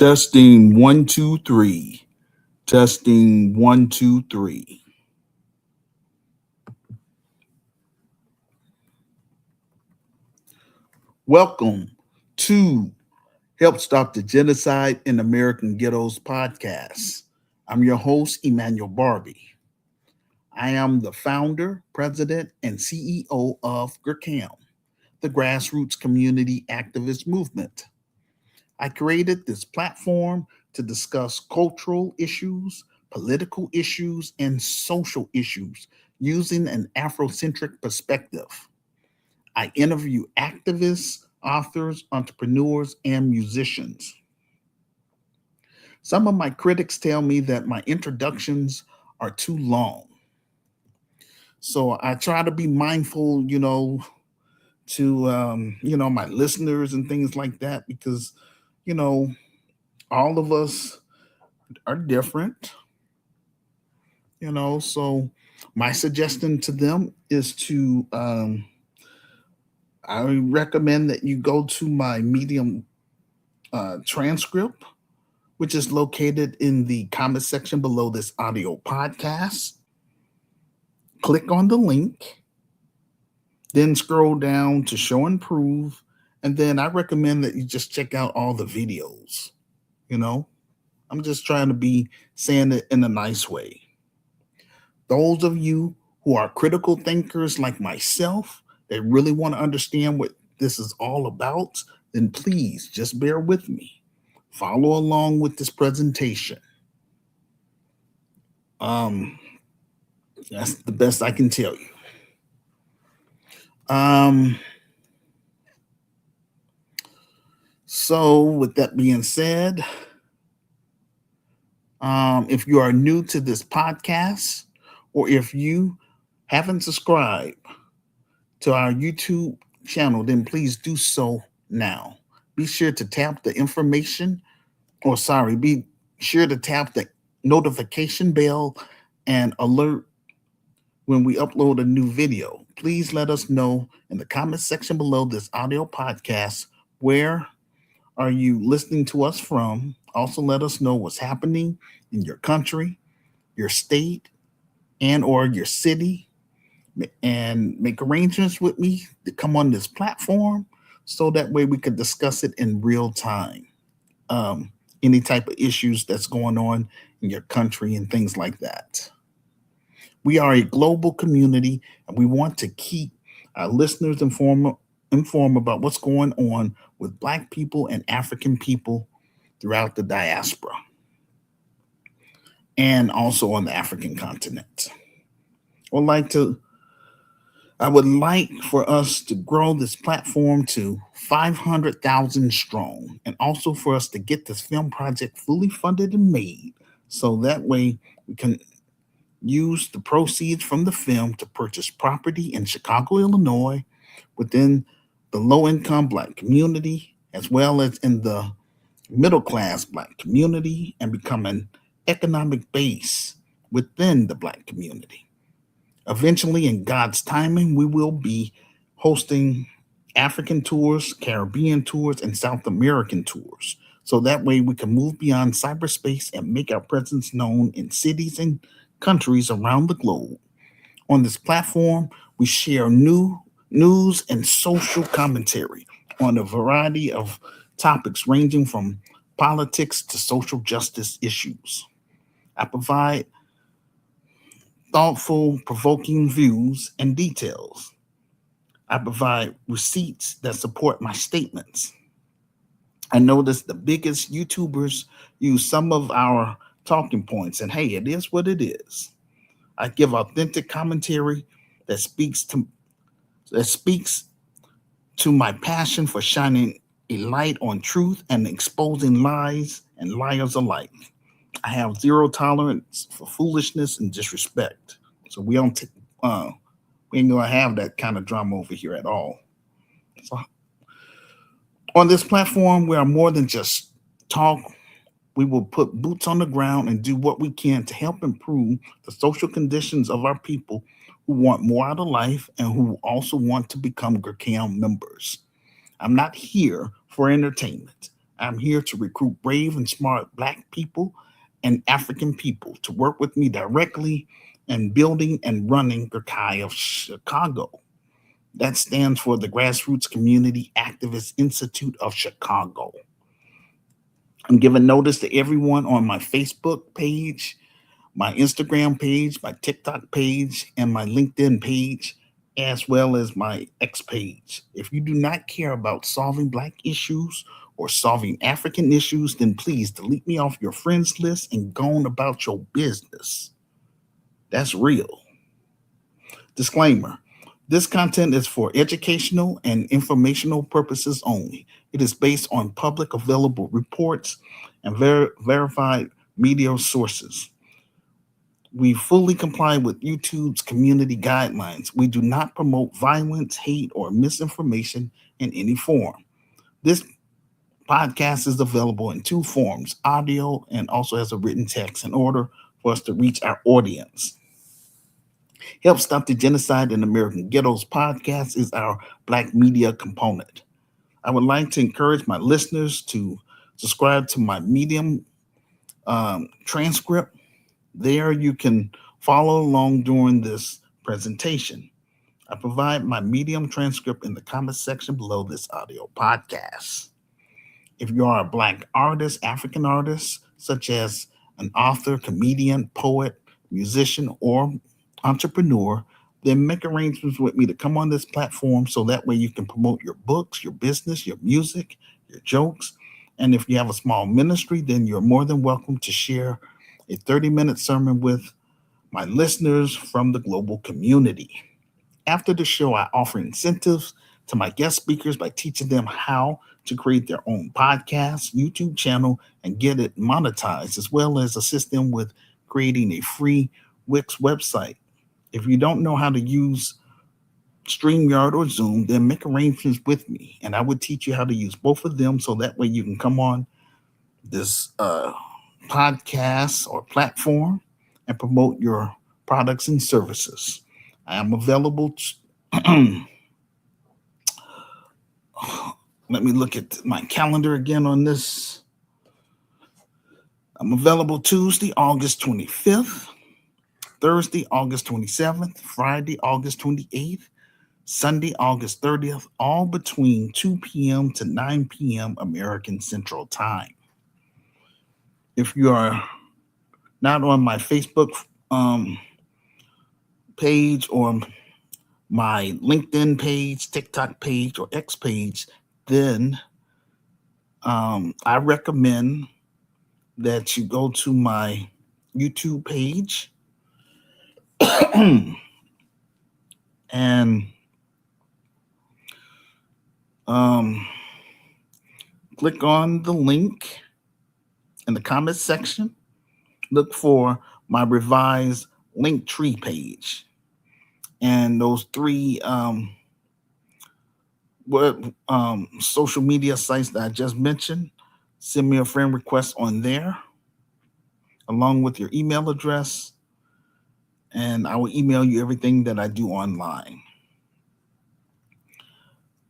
Testing one, two, three. Testing one, two, three. Welcome to Help Stop the Genocide in American Ghettos podcast. I'm your host, Emmanuel Barbie. I am the founder, president, and CEO of GERCAM, the Grassroots Community Activist Movement. I created this platform to discuss cultural issues, political issues, and social issues using an Afrocentric perspective. I interview activists, authors, entrepreneurs, and musicians. Some of my critics tell me that my introductions are too long. So I try to be mindful, to my listeners and things like that because you know all of us are different. So my suggestion to them is to I recommend that you go to my Medium transcript, which is located in the comment section below this audio podcast. Click on the link, then scroll down to show and prove, and then I recommend that you just check out all the videos. You know, I'm just trying to be saying it in a nice way. Those of you who are critical thinkers like myself that really want to understand what this is all about, then please just bear with me. Follow along with this presentation. Um, that's the best I can tell you. Um, so, with that being said, if you are new to this podcast, or if you haven't subscribed to our YouTube channel, then please do so now. Be sure to tap the information, or sorry, be sure to tap the notification bell and alert when we upload a new video. Please let us know in the comment section below this audio podcast where are you listening to us from. Also, let us know what's happening in your country, your state, and or your city, and make arrangements with me to come on this platform so that way we could discuss it in real time. Um, any type of issues that's going on in your country and things like that. We are a global community and we want to keep our listeners informed about what's going on with Black people and African people throughout the diaspora and also on the African continent. Would like to I would like for us to grow this platform to 500,000 strong and also for us to get this film project fully funded and made so that way we can use the proceeds from the film to purchase property in Chicago, Illinois within the low income Black community as well as in the middle class Black community and become an economic base within the Black community. Eventually, in God's timing, we will be hosting African tours, Caribbean tours, and South American tours. So that way we can move beyond cyberspace and make our presence known in cities and countries around the globe. On this platform, we share new news and social commentary on a variety of topics ranging from politics to social justice issues. I provide thoughtful, provoking views and details. I provide receipts that support my statements. I noticed the biggest YouTubers use some of our talking points, and hey, it is what it is. I give authentic commentary that speaks to that speaks to my passion for shining a light on truth and exposing lies and liars alike. I have zero tolerance for foolishness and disrespect. So we ain't gonna have that kind of drama over here at all. So on this platform, we are more than just talk. We will put boots on the ground and do what we can to help improve the social conditions of our people who want more out of life and who also want to become GERCAM members. I'm not here for entertainment. I'm here to recruit brave and smart Black people and African people to work with me directly in building and running Gurkai of Chicago. That stands for the Grassroots Community Activist Institute of Chicago. I'm giving notice to everyone on my Facebook page, my Instagram page, my TikTok page, and my LinkedIn page, as well as my X page. If you do not care about solving Black issues or solving African issues, then please delete me off your friends list and go on about your business. That's real. Disclaimer: this content is for educational and informational purposes only. It is based on public available reports and verified media sources. We fully comply with YouTube's community guidelines. We do not promote violence, hate, or misinformation in any form. This podcast is available in two forms: audio and also as a written text, in order for us to reach our audience. Help Stop the Genocide in American Ghettos podcast is our Black media component. I would like to encourage my listeners to subscribe to my Medium transcript. There you can follow along during this presentation. I provide my Medium transcript in the comment section below this audio podcast. If you are a Black artist, African artist, such as an author, comedian, poet, musician, or entrepreneur, then make arrangements with me to come on this platform so that way you can promote your books, your business, your music, your jokes. And if you have a small ministry, then you're more than welcome to share a 30-minute sermon with my listeners from the global community. After the show, I offer incentives to my guest speakers by teaching them how to create their own podcast, YouTube channel, and get it monetized, as well as assist them with creating a free Wix website. If you don't know how to use StreamYard or Zoom, then make arrangements with me, and I would teach you how to use both of them so that way you can come on this podcast or platform and promote your products and services. I am available. Let me look at my calendar again on this. I'm available Tuesday, August 25th, Thursday, August 27th, Friday, August 28th, Sunday, August 30th, all between 2 p.m. to 9 p.m. American Central Time. If you are not on my Facebook page or my LinkedIn page, TikTok page, or X page, then I recommend that you go to my YouTube page and click on the link in the comment section. Look for my revised Linktree page. And those three social media sites that I just mentioned, send me a friend request on there along with your email address, and I will email you everything that I do online.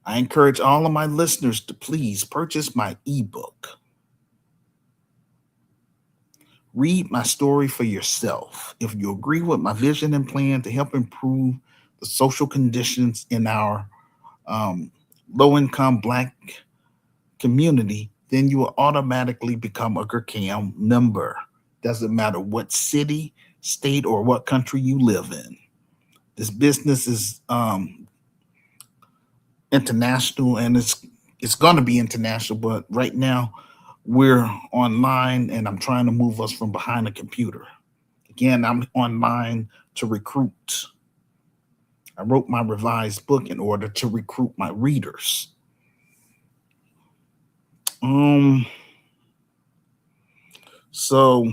I encourage all of my listeners to please purchase my ebook. Read my story for yourself. If you agree with my vision and plan to help improve the social conditions in our low income Black community, then you will automatically become a Gurkam member. Doesn't matter what city, state, or what country you live in. This business is international, and it's going to be international. But right now, we're online, and I'm trying to move us from behind a computer. Again, I'm online to recruit. I wrote my revised book in order to recruit my readers. So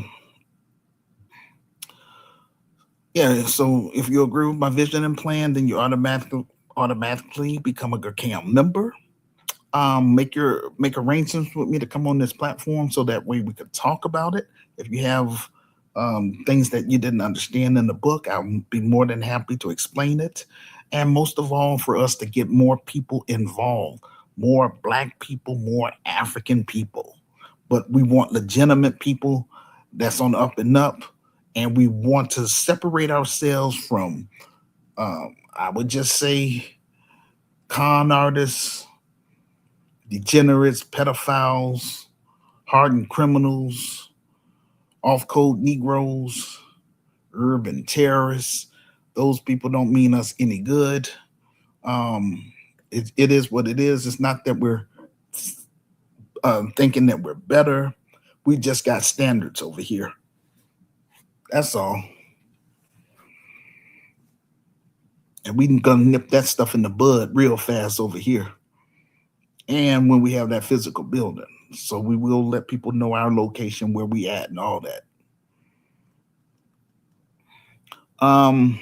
yeah, so if you agree with my vision and plan, then you automatically become a Gurkam member. Make arrangements with me to come on this platform so that way we could talk about it. If you have things that you didn't understand in the book, I'll be more than happy to explain it. And most of all, for us to get more people involved. more black people, more African people. But we want legitimate people that's on the up and up. And we want to separate ourselves from, I would just say, con artists, degenerates, pedophiles, hardened criminals, off code Negroes, urban terrorists. Those people don't mean us any good. Um, it is what it is. It's not that we're thinking that we're better. We just got standards over here. That's all. And we gonna nip that stuff in the bud real fast over here. And when we have that physical building. So we will let people know our location, where we at, and all that. Um,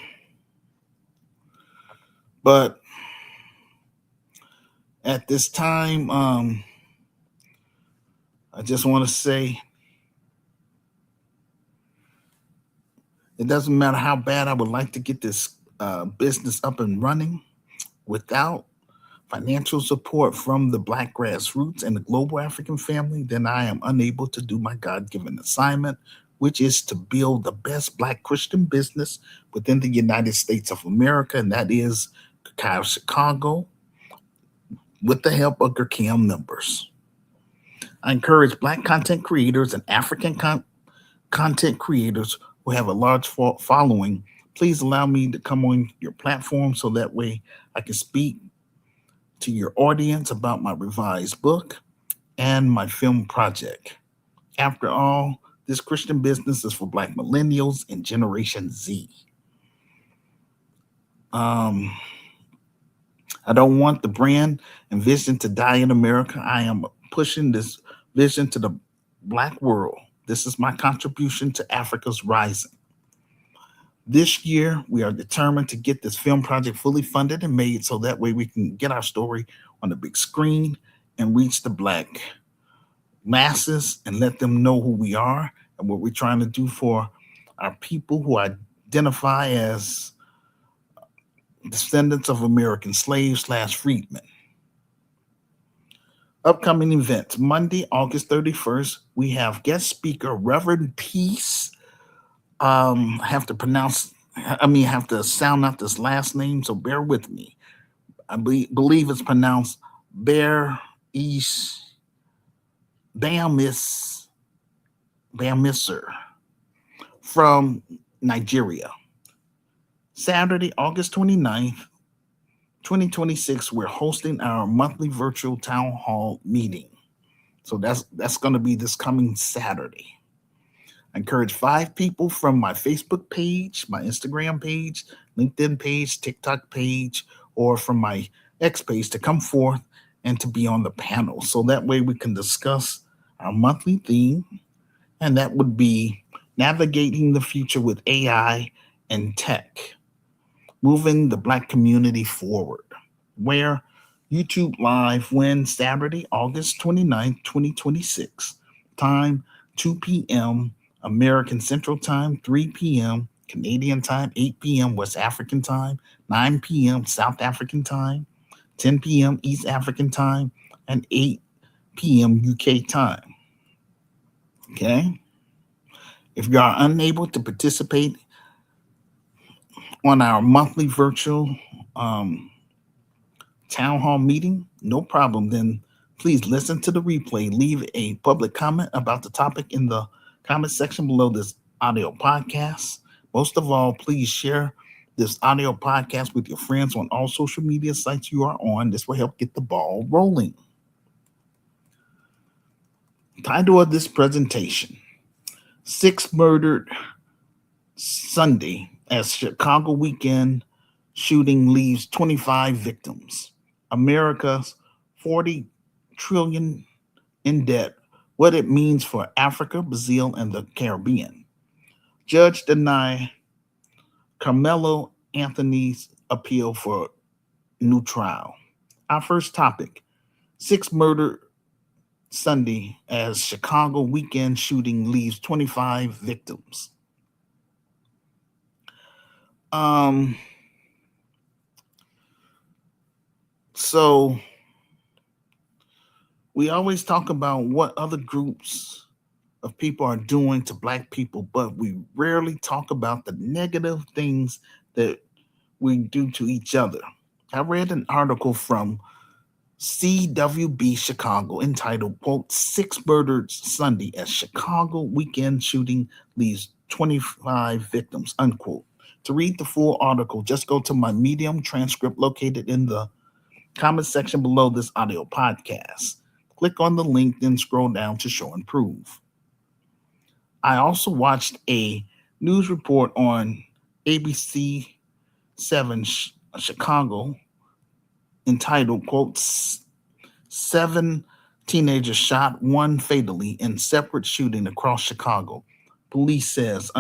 but at this time, I just want to say it doesn't matter how bad I would like to get this business up and running without financial support from the Black grassroots and the global African family, then I am unable to do my God given assignment, which is to build the best Black Christian business within the United States of America, and that is Cacao Chicago, with the help of GERCAM members. I encourage Black content creators and African content creators who have a large following. Please allow me to come on your platform so that way I can speak to your audience about my revised book and my film project. After all, this Christian business is for Black millennials and Generation Z. Um, I don't want the brand and vision to die in America. I am pushing this vision to the Black world. This is my contribution to Africa's rising. This year, we are determined to get this film project fully funded and made so that way we can get our story on the big screen and reach the Black masses and let them know who we are and what we're trying to do for our people who identify as descendants of American slaves slash freedmen. Upcoming events Monday, August 31st, we have guest speaker Reverend Peace. I have to pronounce, I mean, have to sound out this last name, so bear with me. Believe it's pronounced Bear East Bamis Bamisser from Nigeria. Saturday, August 29th, 2026, we're hosting our monthly virtual town hall meeting. So that's going to be this coming Saturday. I encourage 5 people from my Facebook page, my Instagram page, LinkedIn page, TikTok page, or from my X page to come forth and to be on the panel. So that way we can discuss our monthly theme, and that would be navigating the future with AI and tech, moving the Black community forward. Where YouTube Live when Saturday, August 29th, 2026. Time 2 p.m. American Central Time, 3 p.m. Canadian Time, 8 p.m. West African Time, 9 p.m. South African Time, 10 p.m. East African Time, and 8 p.m. UK Time. Okay? If you are unable to participate on our monthly virtual um, town hall meeting, no problem. Then please listen to the replay. Leave a public comment about the topic in the comment section below this audio podcast. Most of all, please share this audio podcast with your friends on all social media sites you are on. This will help get the ball rolling. Title of this presentation: Six Murdered Sunday as Chicago weekend shooting leaves 25 victims. America's 40 trillion in debt, what it means for Africa, Brazil, and the Caribbean. Judge deny Carmelo Anthony's appeal for new trial. Our first topic: six murdered Sunday as Chicago weekend shooting leaves 25 victims. Um, so We always talk about what other groups of people are doing to black people, but we rarely talk about the negative things that we do to each other. I read an article from CWB Chicago entitled, quote, Six Murdered Sunday as Chicago Weekend Shooting Leaves 25 Victims, unquote. To read the full article, just go to my Medium transcript located in the comment section below this audio podcast. Click on the link, then scroll down to show and prove. I also watched a news report on ABC 7 Chicago entitled, quote, Seven teenagers shot, one fatally in separate shooting across Chicago. Police says,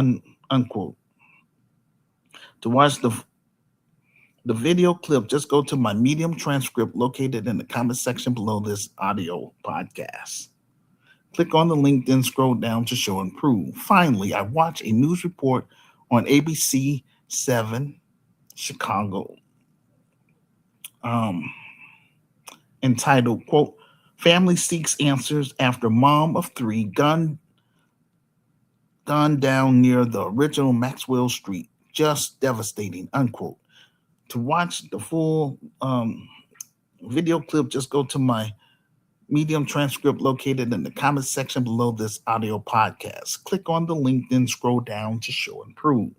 unquote. To watch the video clip, just go to my Medium transcript located in the comment section below this audio podcast. Click on the link, then scroll down to show and prove. Finally, I watched a news report on ABC 7 Chicago um, entitled, quote, Family Seeks Answers After Mom of Three gunned down near the original Maxwell Street. Just devastating, unquote. To watch the full video clip, just go to my Medium transcript located in the comment section below this audio podcast. Click on the link, then scroll down to show and prove.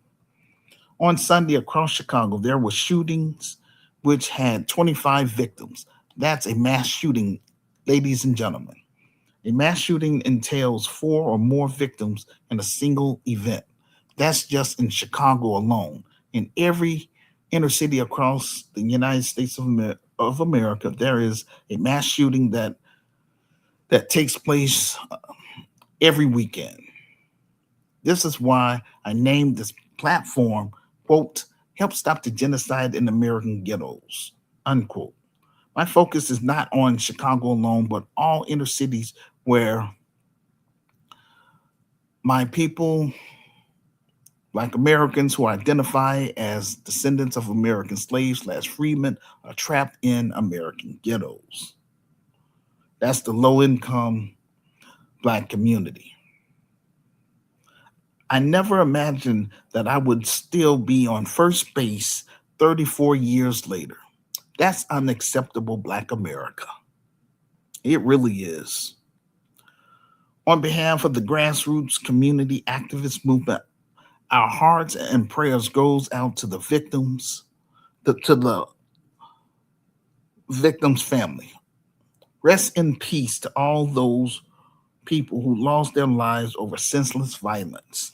On Sunday across Chicago, there were shootings which had 25 victims. That's a mass shooting, ladies and gentlemen. A mass shooting entails four or more victims in a single event. That's just in Chicago alone. In every inner city across the United States of America, there is a mass shooting that takes place every weekend. This is why I named this platform, quote, Help Stop the Genocide in American Ghettos, unquote. My focus is not on Chicago alone, but all inner cities where my people, like Americans who identify as descendants of American slaves / freedmen, are trapped in American ghettos. That's the low income black community. I never imagined that I would still be on first base 34 years later. That's unacceptable, Black America. It really is. On behalf of the grassroots community activist movement, our hearts and prayers goes out to the victims, to the victims' family. Rest in peace to all those people who lost their lives over senseless violence.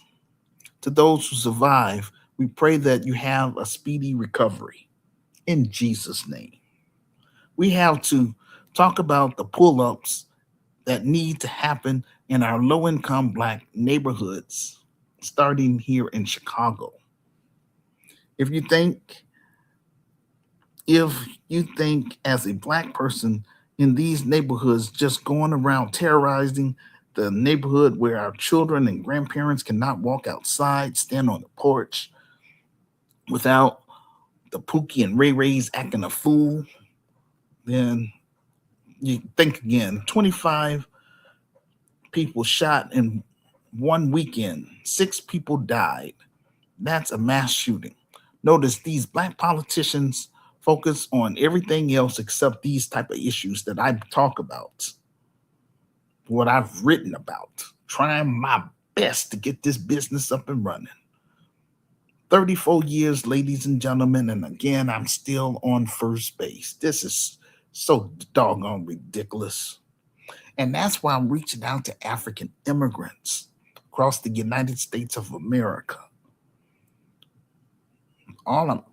To those who survive, we pray that you have a speedy recovery. In Jesus' name. We have to talk about the pull ups that need to happen in our low income black neighborhoods, starting here in Chicago. If you think, if you think as a black person in these neighborhoods just going around terrorizing the neighborhood where our children and grandparents cannot walk outside, stand on the porch without the Pookie and Ray Rays acting a fool, then you think again. 25 people shot in one weekend, six people died. That's a mass shooting. Notice these black politicians focus on everything else except these type of issues that I talk about, what I've written about, trying my best to get this business up and running. 34 years, ladies and gentlemen, and again, I'm still on first base. This is so doggone ridiculous. And that's why I'm reaching out to African immigrants across the United States of America.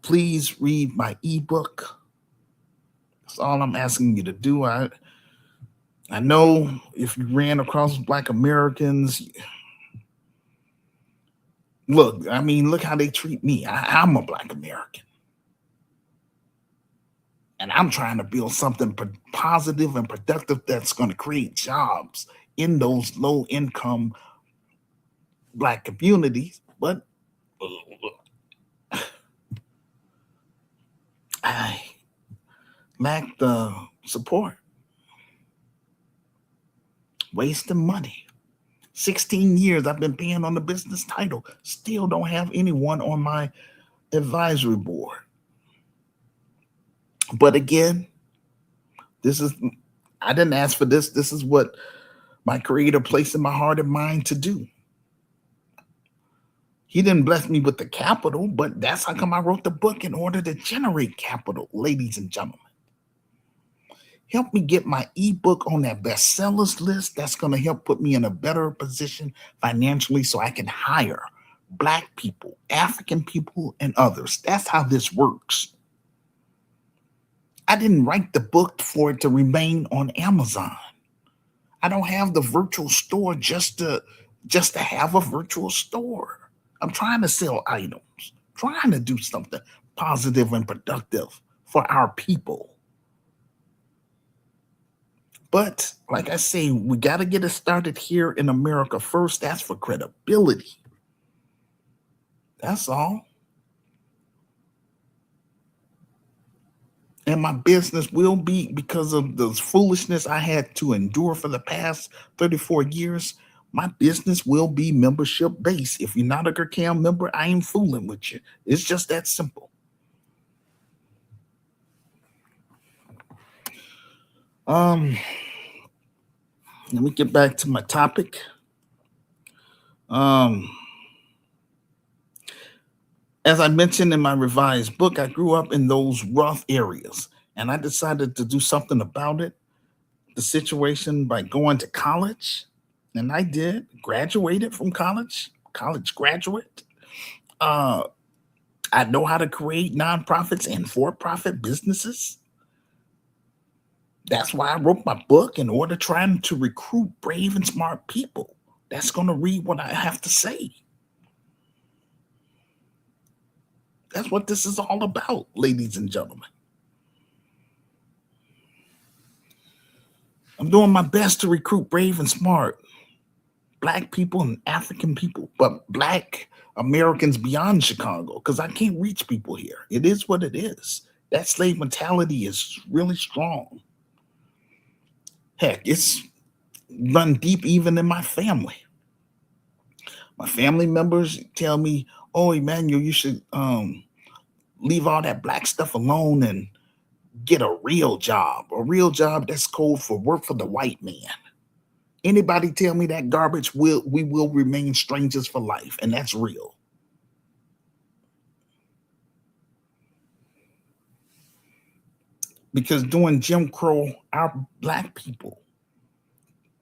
Please read my ebook. That's all I'm asking you to do. I know if you ran across black Americans, look how they treat me. I'm a black American. And I'm trying to build something positive and productive that's going to create jobs in those low income black communities. But I lack the support. wasting money. 16 years I've been paying on the business title. Still don't have anyone on my advisory board. But again, this is, I didn't ask for this. This is what my creator placed in my heart and mind to do. He didn't bless me with the capital, but that's how come I wrote the book, in order to generate capital, ladies and gentlemen. Help me get my ebook on that bestsellers list. That's going to help put me in a better position financially so I can hire Black people, African people, and others. That's how this works. I didn't write the book for it to remain on Amazon. I don't have the virtual store just to have a virtual store. I'm trying to sell items, trying to do something positive and productive for our people. But like I say, we got to get it started here in America first. That's for credibility. That's all. And my business will be, because of the foolishness I had to endure for the past 34 years, my business will be membership based. If you're not a Gercam member, I ain't fooling with you. It's just that simple. Let me get back to my topic. As I mentioned in my revised book, I grew up in those rough areas, and I decided to do something about it, the situation, by going to college. And I did, graduated from college graduate. Uh, I know how to create nonprofits and for-profit businesses. That's why I wrote my book, in order trying to recruit brave and smart people that's going to read what I have to say. That's what this is all about, ladies and gentlemen. I'm doing my best to recruit brave and smart Black people and African people, but Black Americans beyond Chicago, because I can't reach people here. It is what it is. That slave mentality is really strong. Heck, it's run deep even in my family. My family members tell me, "Oh, Emmanuel, you should leave all that Black stuff alone and get a real job." A real job, that's code for work for the white man. Anybody tell me that garbage, we will remain strangers for life, and that's real. Because during Jim Crow, our Black people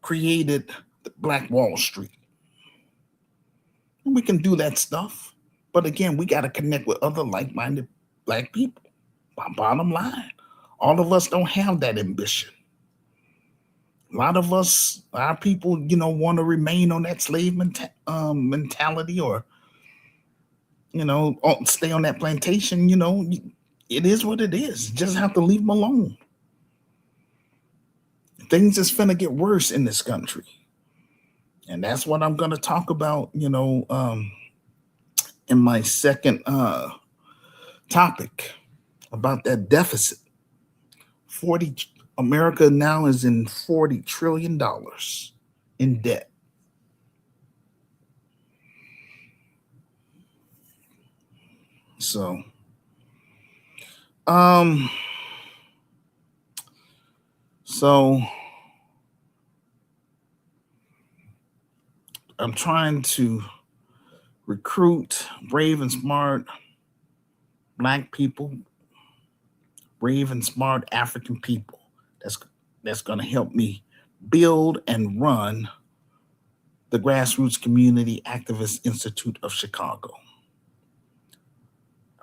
created the Black Wall Street. And we can do that stuff, but again, we got to connect with other like-minded Black people. Bottom line, all of us don't have that ambition. A lot of us, our people, want to remain on that slave mentality, or stay on that plantation. It is what it is. Just have to leave them alone. Things is finna get worse in this country, and that's what I'm gonna talk about. In my second topic, about that deficit. 40 America now is in $40 trillion in debt. So, um, so I'm trying to recruit brave and smart Black people, brave and smart African people. That's that's going to help me build and run the Grassroots Community Activist Institute of Chicago.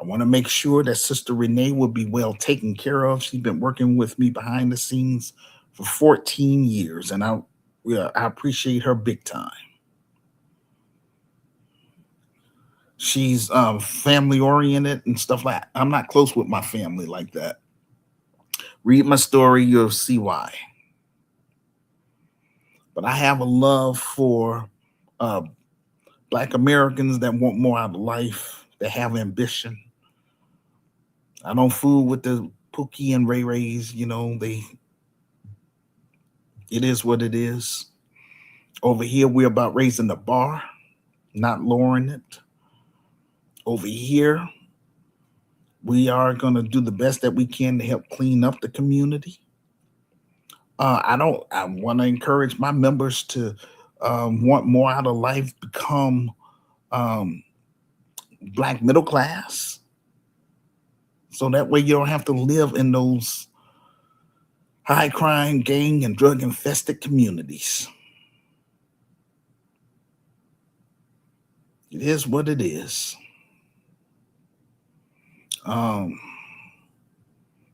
I want to make sure that Sister Renee will be well taken care of. She's been working with me behind the scenes for 14 years, and I appreciate her big time. She's family oriented and stuff like that. I'm not close with my family like that. Read my story, you'll see why. But I have a love for uh, Black Americans that want more out of life, that have ambition. I don't fool with the Pookie and Ray Rays. It is what it is. Over here, we're about raising the bar, not lowering it. Over here, we are going to do the best that we can to help clean up the community. I don't. I want to encourage my members to want more out of life, become um, black middle class, so that way you don't have to live in those high crime, gang, and drug infested communities. It is what it is. Um,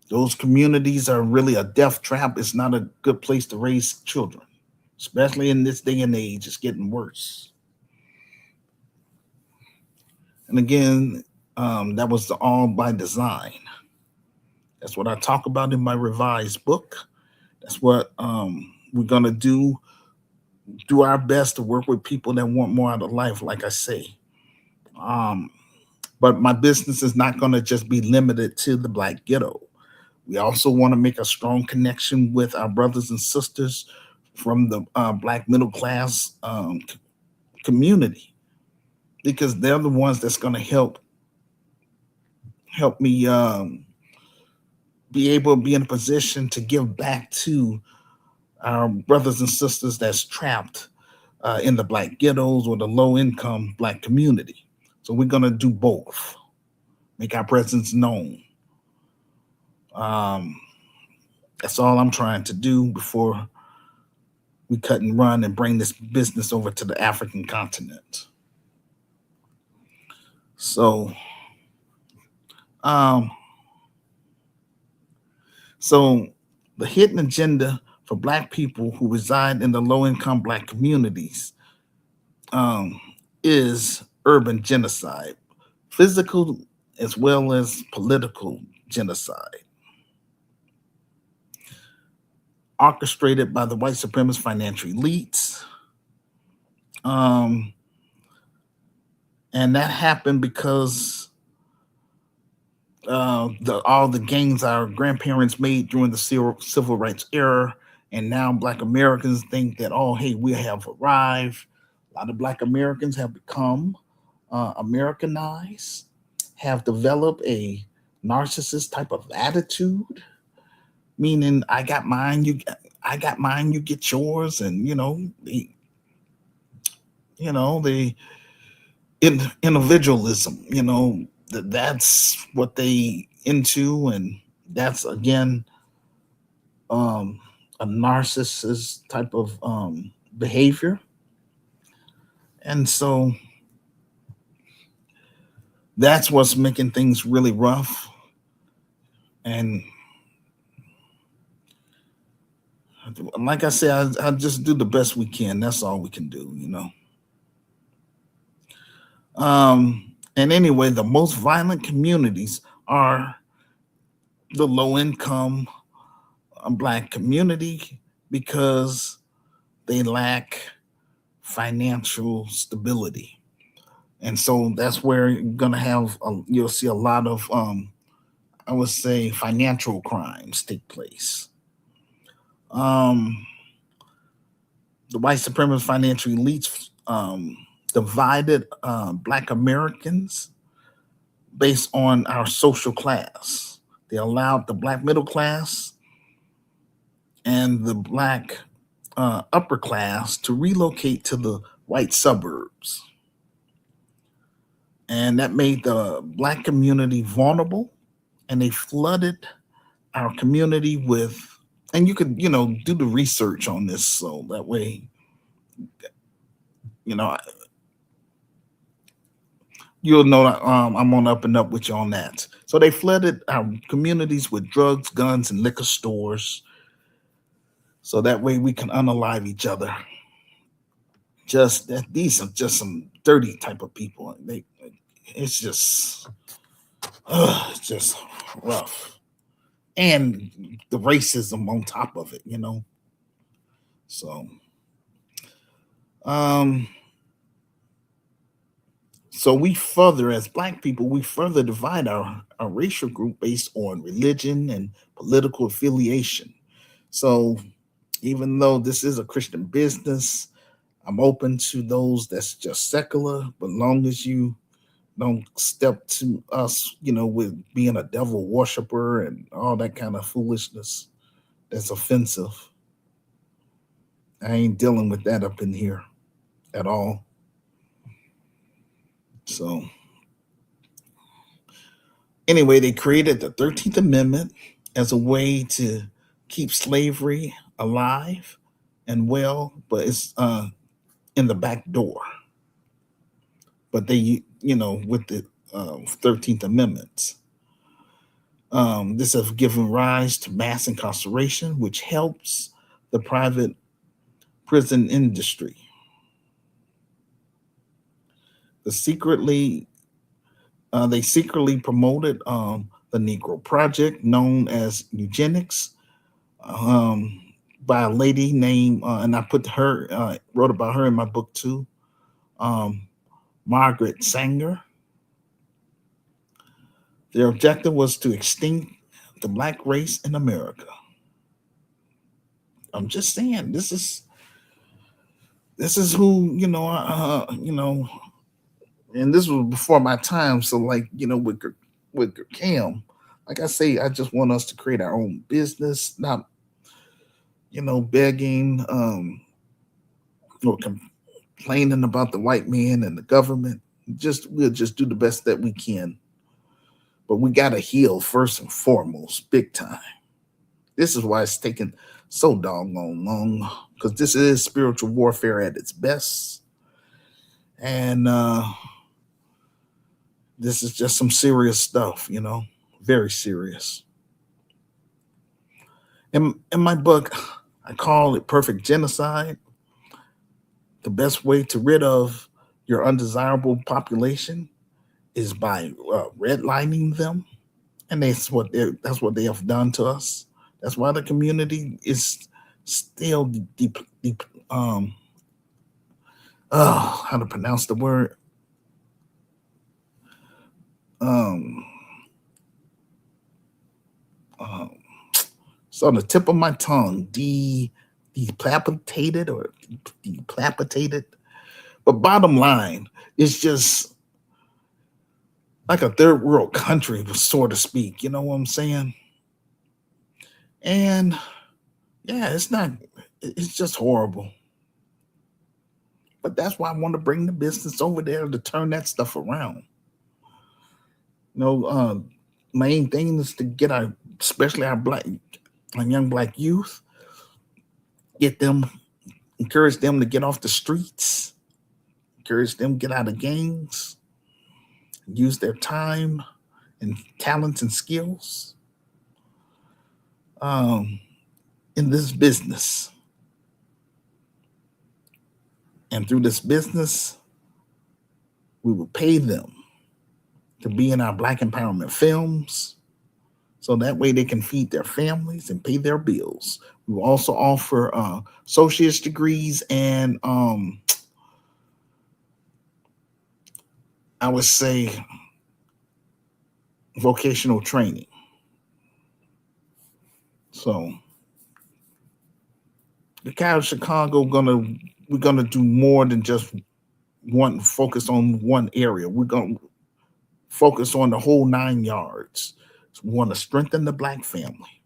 those communities are really a death trap. It's not a good place to raise children, especially in this day and age. It's getting worse. And again, that was all by design. That's what I talk about in my revised book. That's what we're gonna do our best to work with people that want more out of life, like I say. Um, but my business is not going to just be limited to the black ghetto. We also want to make a strong connection with our brothers and sisters from the black middle class community, because they're the ones that's going to help me be able to be in a position to give back to our brothers and sisters that's trapped in the black ghettos or the low income black community. So we're going to do both, make our presence known. Um, that's all I'm trying to do before we cut and run and bring this business over to the African continent. So, um, so the hidden agenda for Black people who reside in the low income Black communities um, is urban genocide, physical as well as political genocide, orchestrated by the white supremacist financial elites. Um, and that happened because all the gains our grandparents made during the civil rights era, and now Black Americans think that, oh, hey, we have arrived. A lot of Black Americans have become Americanized, have developed a narcissist type of attitude, meaning I got mine, you get yours, and the individualism, that's what they into, and that's again um, a narcissist type of behavior, and so that's what's making things really rough. And like I said, I just do the best we can. That's all we can do. And anyway, the most violent communities are the low income Black community, because they lack financial stability. And so that's where you're gonna have you'll see a lot of I would say financial crimes take place. Um, the white supremacist financial elites divided Black Americans based on our social class. They allowed the Black middle class and the Black upper class to relocate to the white suburbs. And that made the Black community vulnerable, and they flooded our community with, and you could, do the research on this, so that way, you know, you'll know that I'm on up and up with you on that. So they flooded our communities with drugs, guns, and liquor stores, so that way we can unalive each other. Just that these are just some dirty type of people. It's just rough, and the racism on top of it. So, um, so we further, as Black people, we further divide our racial group based on religion and political affiliation. So even though this is a Christian business, I'm open to those that's just secular, but long as you don't step to us, with being a devil worshiper and all that kind of foolishness that's offensive. I ain't dealing with that up in here at all. So, anyway, they created the 13th Amendment as a way to keep slavery alive and well, but it's in the back door. But they, with the 13th Amendments, this has given rise to mass incarceration, which helps the private prison industry. They secretly promoted the Negro Project, known as eugenics, um, by a lady named, and I wrote about her in my book too, um, Margaret Sanger. Their objective was to extinct the black race in America. I'm just saying, this is who and this was before my time. So, like, with Cam, like I say, I just want us to create our own business, not begging, or complaining about the white man and the government. We'll just do the best that we can, but we got to heal first and foremost, big time. This is why it's taken so doggone long, because this is spiritual warfare at its best, and this is just some serious stuff, very serious. In my book, I call it Perfect Genocide. The best way to rid of your undesirable population is by redlining them, and that's what they have done to us. That's why the community is still deep. How to pronounce the word? Um, um, it's on the tip of my tongue. Deplapitated or deplapitated. But bottom line, it's just like a third world country, so to speak. You know what I'm saying? And yeah, it's not. It's just horrible. But that's why I want to bring the business over there to turn that stuff around. You know, main thing is to get especially our young black youth, get them, encourage them to get off the streets, encourage them to get out of gangs, use their time and talents and skills um, in this business. And through this business, we will pay them to be in our Black empowerment films, so that way they can feed their families and pay their bills. We will also offer associate's degrees and I would say vocational training. So the Cal of Chicago we're gonna do more than just one focus on one area. We're gonna focus on the whole 9 yards. So we want to strengthen the black family.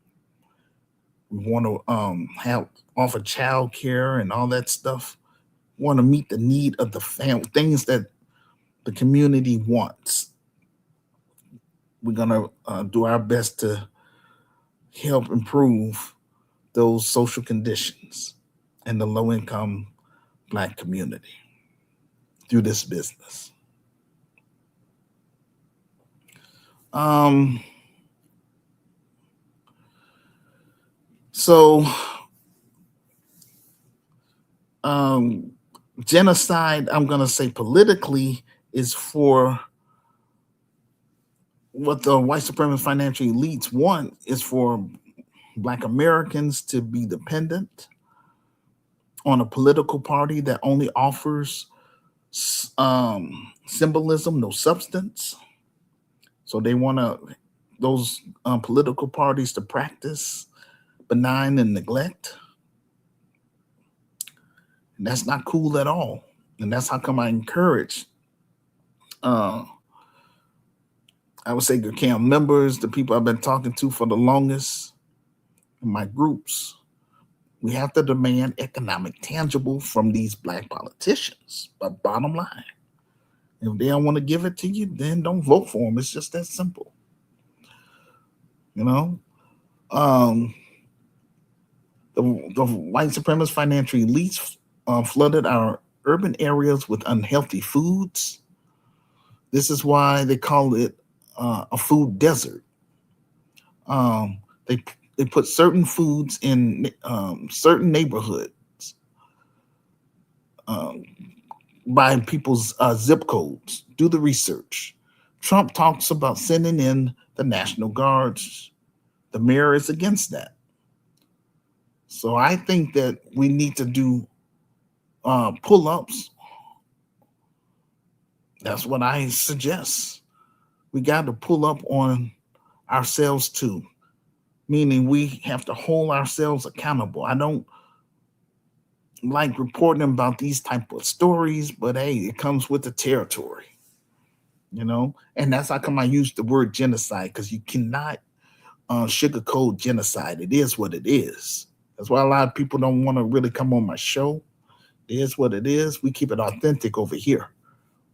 We want to have offer child care and all that stuff. We want to meet the need of the family, things that the community wants. We're gonna do our best to help improve those social conditions in the low income black community through this business. Um, so um, genocide, I'm going to say politically, is for what the white supremacist financial elites want is for black Americans to be dependent on a political party that only offers symbolism, no substance. So they want those political parties to practice benign and neglect. And that's not cool at all. And that's how come I encourage, uh, I would say, the camp members, the people I've been talking to for the longest in my groups. We have to demand economic tangible from these black politicians. But bottom line, if they don't want to give it to you, then don't vote for them. It's just that simple. You know, um, the white supremacist financial elites flooded our urban areas with unhealthy foods. This is why they call it a food desert. Um, they they put certain foods in certain neighborhoods um, by people's zip codes. Do the research. Trump talks about sending in the National Guards. The mayor is against that. So I think that we need to do pull ups. That's what I suggest. We got to pull up on ourselves too, meaning we have to hold ourselves accountable. I don't like reporting about these type of stories, but hey, it comes with the territory, and that's how come I use the word genocide, because you cannot sugarcoat genocide. It is what it is. That's why a lot of people don't want to really come on my show. It is what it is. We keep it authentic over here.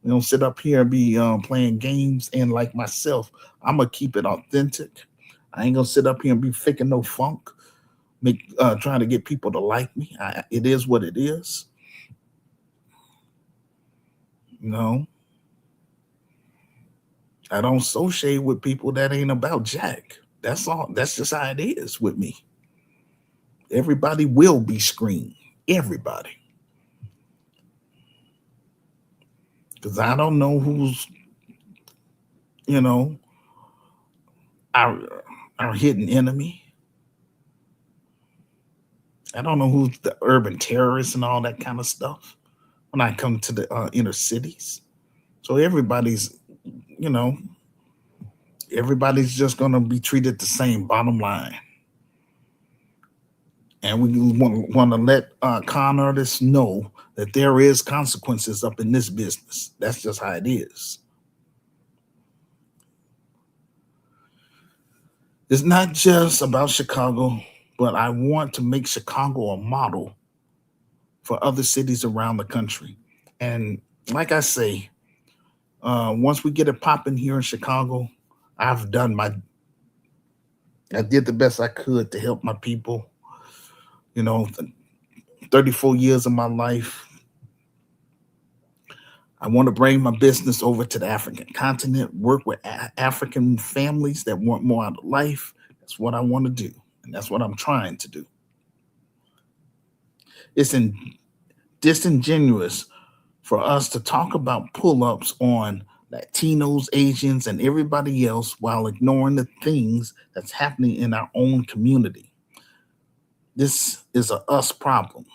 We don't sit up here and be playing games. And like myself, I'm gonna keep it authentic. I ain't gonna sit up here and be faking no funk, trying to get people to like me. It is what it is. You know, I don't associate with people that ain't about Jack. That's all. That's just how it is with me. Everybody will be screened. Everybody. Because I don't know who's, you know, our our hidden enemy. I don't know who's the urban terrorists and all that kind of stuff when I come to the inner cities. So you know, everybody's just going to be treated the same, bottom line. And we want to let con artists know that there is consequences up in this business. That's just how it is. It's not just about Chicago, but I want to make Chicago a model for other cities around the country. And like I say, once we get it popping here in Chicago, I've done my, I did the best I could to help my people. 34 years of my life. I want to bring my business over to the African continent, work with African families that want more out of life. That's what I want to do. And that's what I'm trying to do. It's disingenuous for us to talk about pull ups on Latinos, Asians, and everybody else while ignoring the things that's happening in our own community. This is a us problem.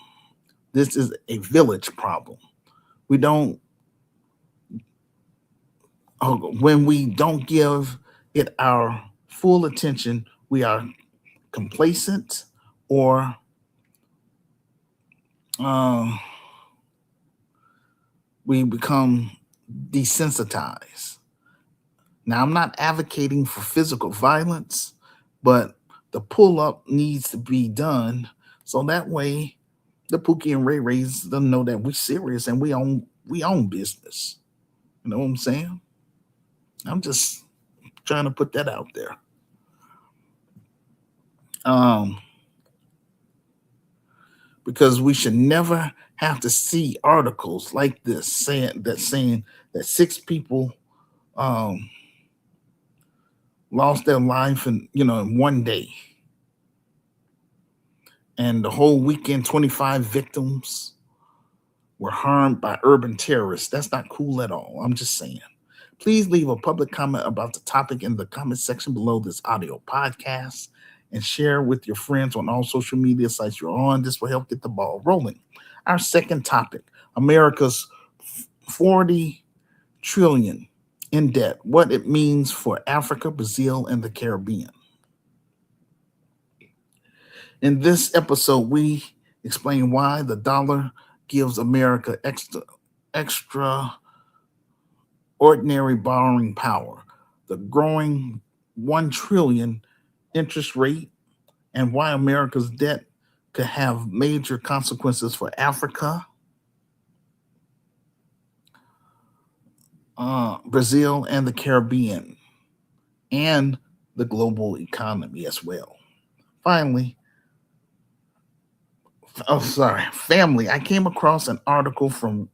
This is a village problem. We don't, when we don't give it our full attention, we are complacent or uh, we become desensitized. Now, I'm not advocating for physical violence, but the pull up needs to be done so that way the Pookie and Ray Rays them know that we're serious and we own business. You know what I'm saying? I'm just trying to put that out there. Um, because we should never have to see articles like this saying that six people um, lost their life in one day, and the whole weekend 25 victims were harmed by urban terrorists. That's not cool at all. I'm just saying. Please leave a public comment about the topic in the comment section below this audio podcast and share with your friends on all social media sites you're on. This will help get the ball rolling. Our second topic, America's 40 trillion in debt, what it means for Africa, Brazil, and the Caribbean. In this episode, we explain why the dollar gives America extraordinary borrowing power, the growing 1 trillion interest rate, and why America's debt could have major consequences for Africa, Brazil, and the Caribbean, and the global economy as well. Finally, family, I came across an article from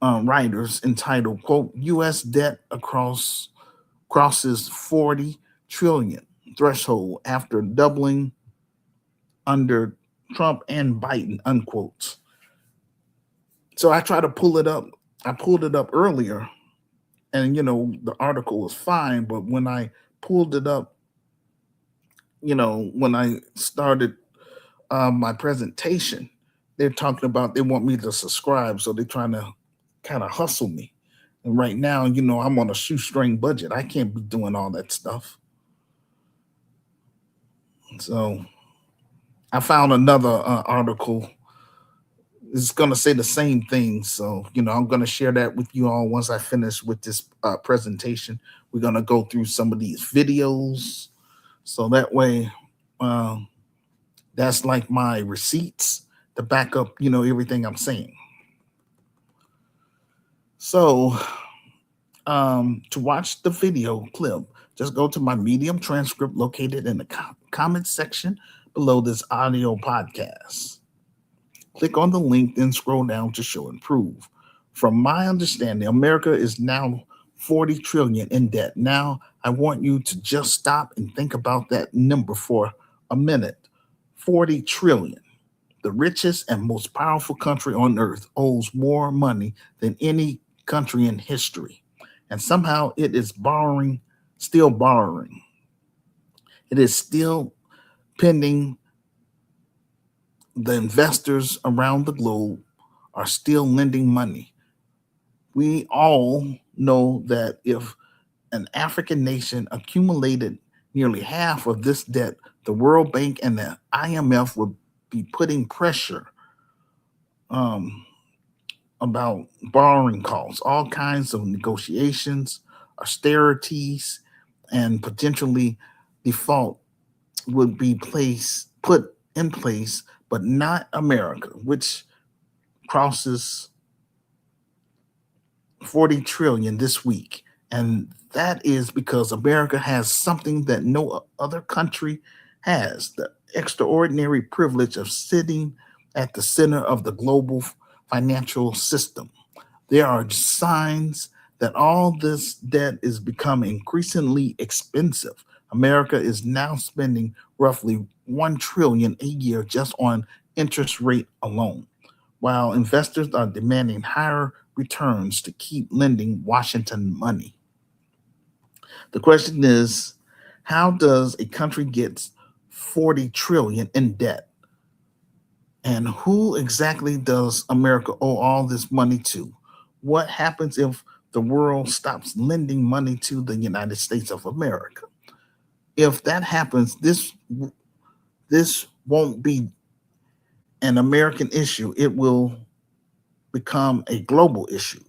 writers entitled, quote, U.S. debt crosses 40 trillion threshold after doubling under Trump and Biden, unquote. So I tried to pull it up. I pulled it up earlier, and the article was fine, but when I pulled it up, when I started my presentation, they're talking about they want me to subscribe, so they're trying to kind of hustle me. And right now, I'm on a shoestring budget. I can't be doing all that stuff. So I found another article. It's going to say the same thing. So, I'm going to share that with you all once I finish with this presentation. We're going to go through some of these videos. So that way, that's like my receipts to back up, everything I'm saying. So, to watch the video clip, just go to my Medium transcript located in the comments section below this audio podcast. Click on the link, then scroll down to show and prove. From my understanding, America is now 40 trillion in debt. Now, I want you to just stop and think about that number for a minute. 40 trillion. The richest and most powerful country on earth owes more money than any country in history. And somehow it is still borrowing. It is still pending. The investors around the globe are still lending money. We all know that if an African nation accumulated nearly half of this debt, the World Bank and the IMF would be putting pressure about borrowing costs, all kinds of negotiations, austerities, and potentially default would be put in place, but not America, which crosses 40 trillion this week. And that is because America has something that no other country has, the extraordinary privilege of sitting at the center of the global financial system. There are signs that all this debt is becoming increasingly expensive. America is now spending roughly 1 trillion a year just on interest rate alone, while investors are demanding higher returns to keep lending Washington money. The question is, how does a country get 40 trillion in debt? And who exactly does America owe all this money to? What happens if the world stops lending money to the United States of America? If that happens, this won't be an American issue. It will become a global issue.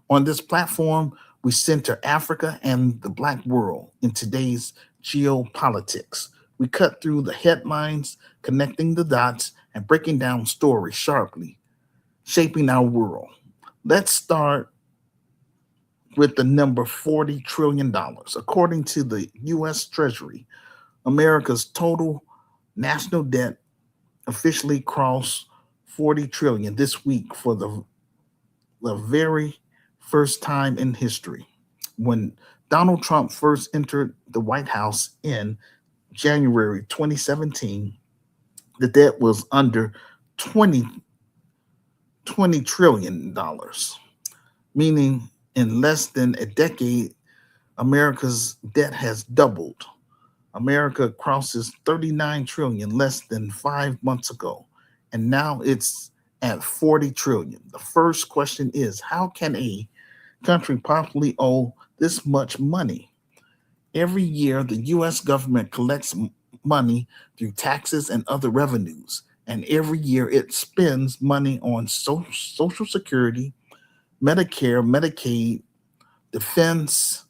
On this platform, we center Africa and the Black world in today's geopolitics. We cut through the headlines, connecting the dots, and breaking down stories sharply, shaping our world. Let's start with the number $40 trillion. According to the U.S. Treasury, America's total national debt officially crossed 40 trillion this week for the very first time in history. When Donald Trump first entered the White House in January 2017, the debt was under 20 trillion dollars, meaning in less than a decade, America's debt has doubled. America crosses 39 trillion less than 5 months ago, and now it's at 40 trillion. The first question is, how can a country possibly owe this much money? Every year, the U.S. government collects money through taxes and other revenues. And every year it spends money on Social Security, Medicare, Medicaid, defense,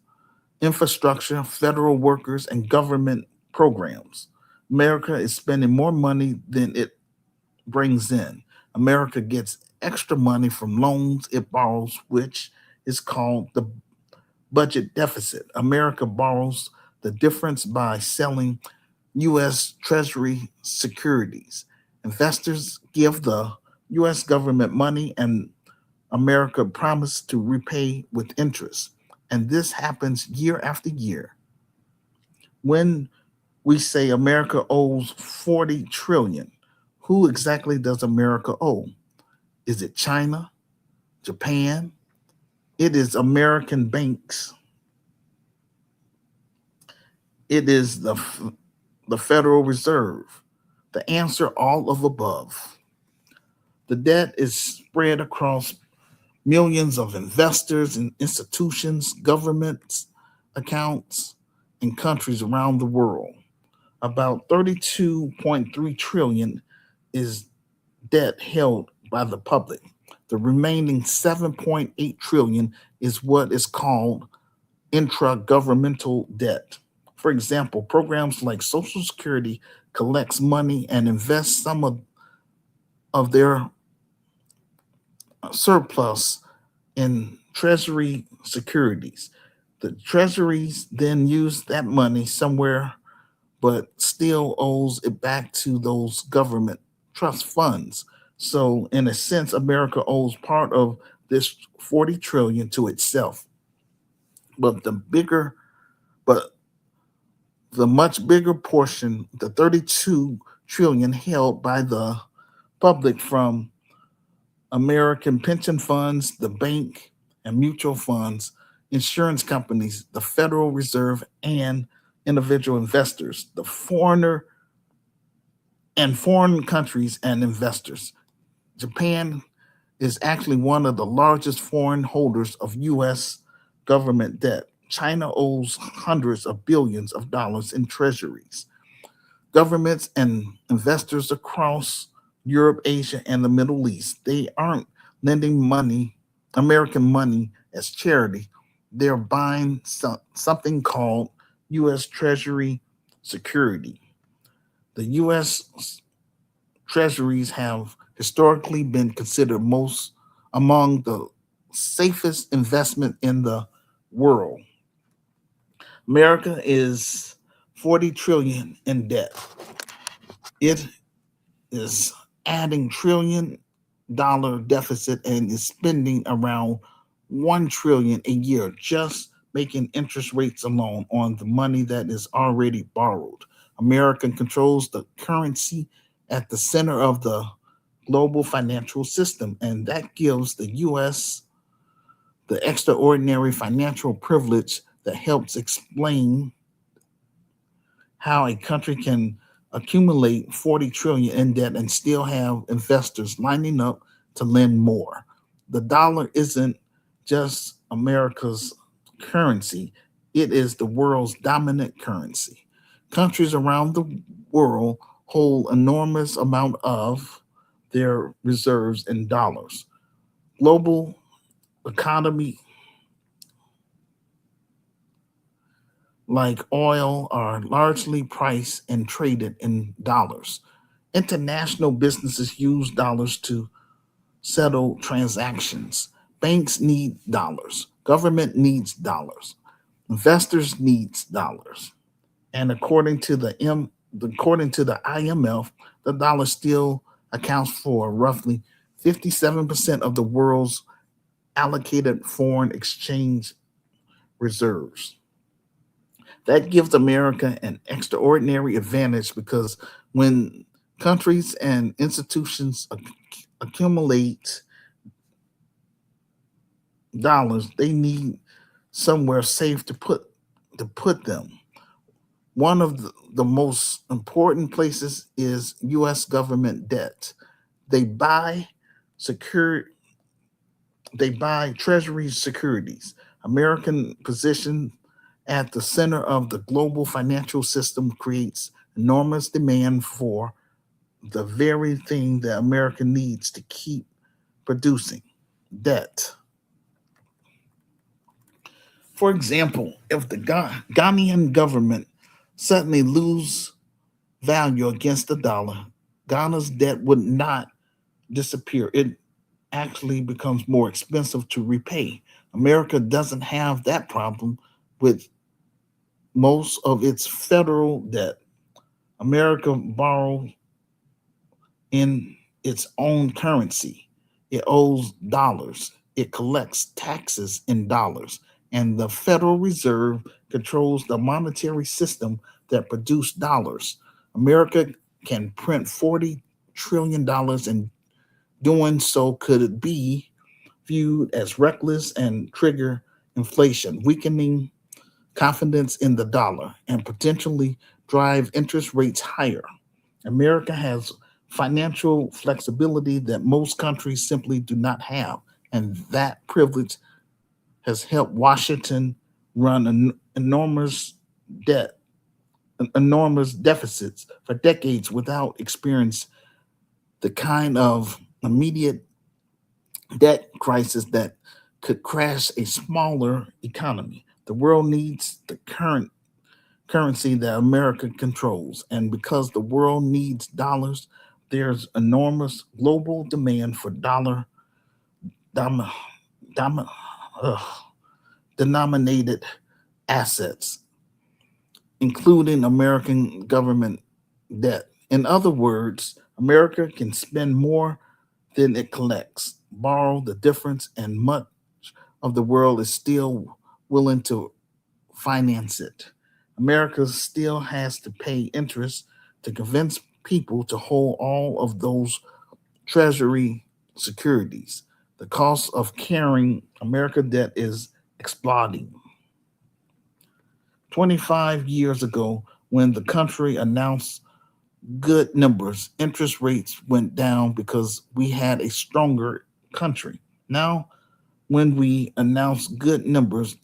infrastructure, federal workers, and government programs. America is spending more money than it brings in. America gets extra money from loans it borrows, which is called the budget deficit. America borrows the difference by selling U.S. Treasury securities. Investors give the U.S. government money, and America promised to repay with interest. And this happens year after year. When we say America owes 40 trillion, who exactly does America owe? Is it China, Japan? It is American banks. It is the Federal Reserve. The answer, all of above. The debt is spread across millions of investors and institutions, governments, accounts, and countries around the world. About 32.3 trillion is debt held by the public. The remaining 7.8 trillion is what is called intra-governmental debt. For example, programs like Social Security collects money and invests some of their surplus in treasury securities. The treasuries then use that money somewhere but still owes it back to those government trust funds. So in a sense, America owes part of this 40 trillion to itself. But but the much bigger portion, the 32 trillion held by the public from American pension funds, the bank and mutual funds, insurance companies, the Federal Reserve, and individual investors, the foreign countries and investors. Japan is actually one of the largest foreign holders of U.S. government debt. China owes hundreds of billions of dollars in treasuries. Governments and investors across Europe, Asia, and the Middle East, they aren't lending money, American money, as charity. They're buying something called U.S. Treasury security. The U.S. Treasuries have historically been considered most among the safest investment in the world. America is 40 trillion in debt. It is adding trillion-dollar deficit and is spending around 1 trillion a year just making interest rates alone on the money that is already borrowed. America controls the currency at the center of the global financial system, and that gives the US the extraordinary financial privilege that helps explain how a country can accumulate 40 trillion in debt and still have investors lining up to lend more. The dollar isn't just America's currency, it is the world's dominant currency. Countries around the world hold enormous amount of their reserves in dollars. Global economy like oil are largely priced and traded in dollars. International businesses use dollars to settle transactions. Banks need dollars. Government needs dollars. Investors needs dollars. And according to the IMF, the dollar still accounts for roughly 57% of the world's allocated foreign exchange reserves. That gives America an extraordinary advantage because when countries and institutions accumulate dollars, they need somewhere safe to put them. One of the most important places is US government debt. They buy secure they buy treasury securities. American position at the center of the global financial system creates enormous demand for the very thing that America needs to keep producing debt. For example, if the Ghanaian government suddenly lose value against the dollar, Ghana's debt would not disappear. It actually becomes more expensive to repay. America doesn't have that problem with most of its federal debt. America borrows in its own currency. It owes dollars. It collects taxes in dollars. And the Federal Reserve controls the monetary system that produces dollars. America can print $40 trillion, and doing so could be viewed as reckless and trigger inflation, weakening confidence in the dollar, and potentially drive interest rates higher. America has financial flexibility that most countries simply do not have, and that privilege has helped Washington run an debt, enormous deficits for decades without experiencing the kind of immediate debt crisis that could crash a smaller economy. The world needs the current currency that America controls. And because the world needs dollars, there's enormous global demand for dom, dom, ugh, denominated assets, including American government debt. In other words, America can spend more than it collects, borrow the difference, and much of the world is still willing to finance it. America still has to pay interest to convince people to hold all of those treasury securities. The cost of carrying America debt is exploding. 25 years ago, when the country announced good numbers, interest rates went down because we had a stronger country. Now, when we announce good numbers,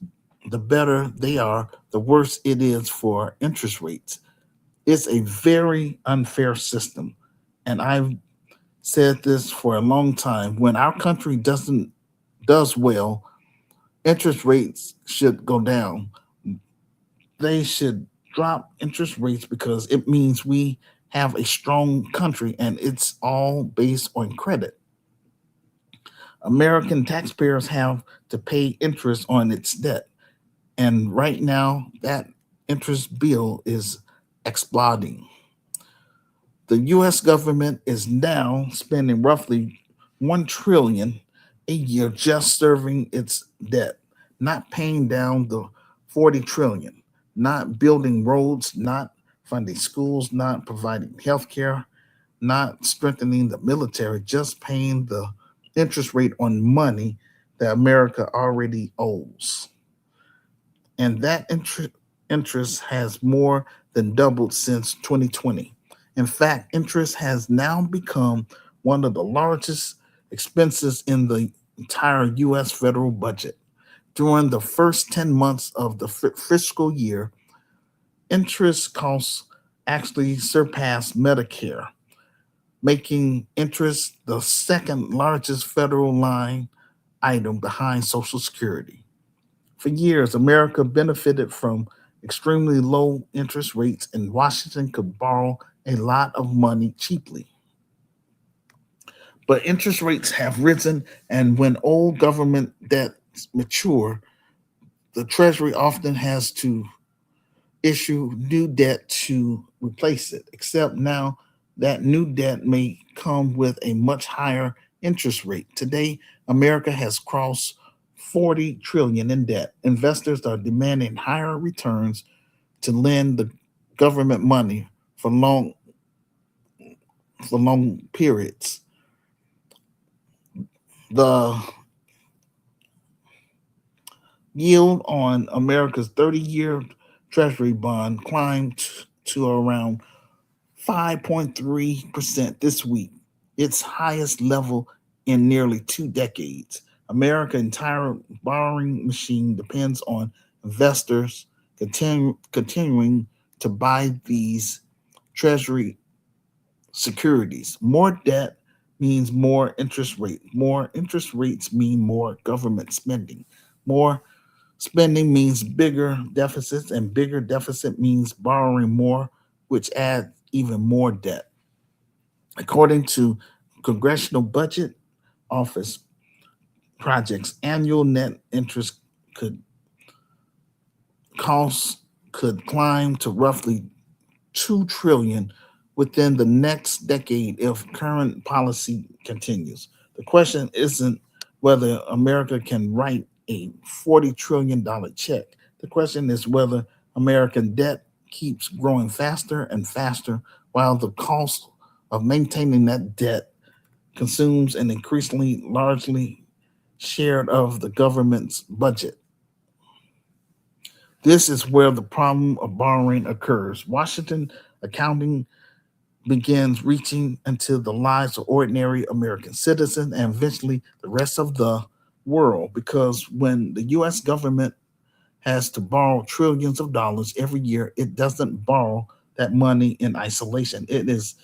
the better they are, the worse it is for interest rates. It's a very unfair system. And I've said this for a long time. When our country does well, interest rates should go down. They should drop interest rates because it means we have a strong country and it's all based on credit. American taxpayers have to pay interest on its debt. And right now, that interest bill is exploding. The US government is now spending roughly 1 trillion a year just serving its debt, not paying down the 40 trillion, not building roads, not funding schools, not providing health care, not strengthening the military, just paying the interest rate on money that America already owes. And that interest has more than doubled since 2020. In fact, interest has now become one of the largest expenses in the entire US federal budget. During the first 10 months of the fiscal year, interest costs actually surpassed Medicare, making interest the second largest federal line item behind Social Security. For years, America benefited from extremely low interest rates, and Washington could borrow a lot of money cheaply. But interest rates have risen, and when old government debts mature, the Treasury often has to issue new debt to replace it, except now that new debt may come with a much higher interest rate. Today, America has crossed 40 trillion in debt. Investors are demanding higher returns to lend the government money for long periods. The yield on America's 30-year treasury bond climbed to around 5.3% this week, its highest level in nearly 2 decades. America's entire borrowing machine depends on investors continuing to buy these treasury securities. More debt means more interest rate. More interest rates mean more government spending. More spending means bigger deficits, and bigger deficit means borrowing more, which adds even more debt. According to Congressional Budget Office projects, annual net interest could costs could climb to roughly 2 trillion within the next decade if current policy continues. The question isn't whether America can write a $40 trillion check. The question is whether American debt keeps growing faster and faster while the cost of maintaining that debt consumes an increasingly largely share of the government's budget. This is where the problem of borrowing occurs. Washington accounting begins reaching into the lives of ordinary American citizens and eventually the rest of the world because when the US government has to borrow trillions of dollars every year, it doesn't borrow that money in isolation. It is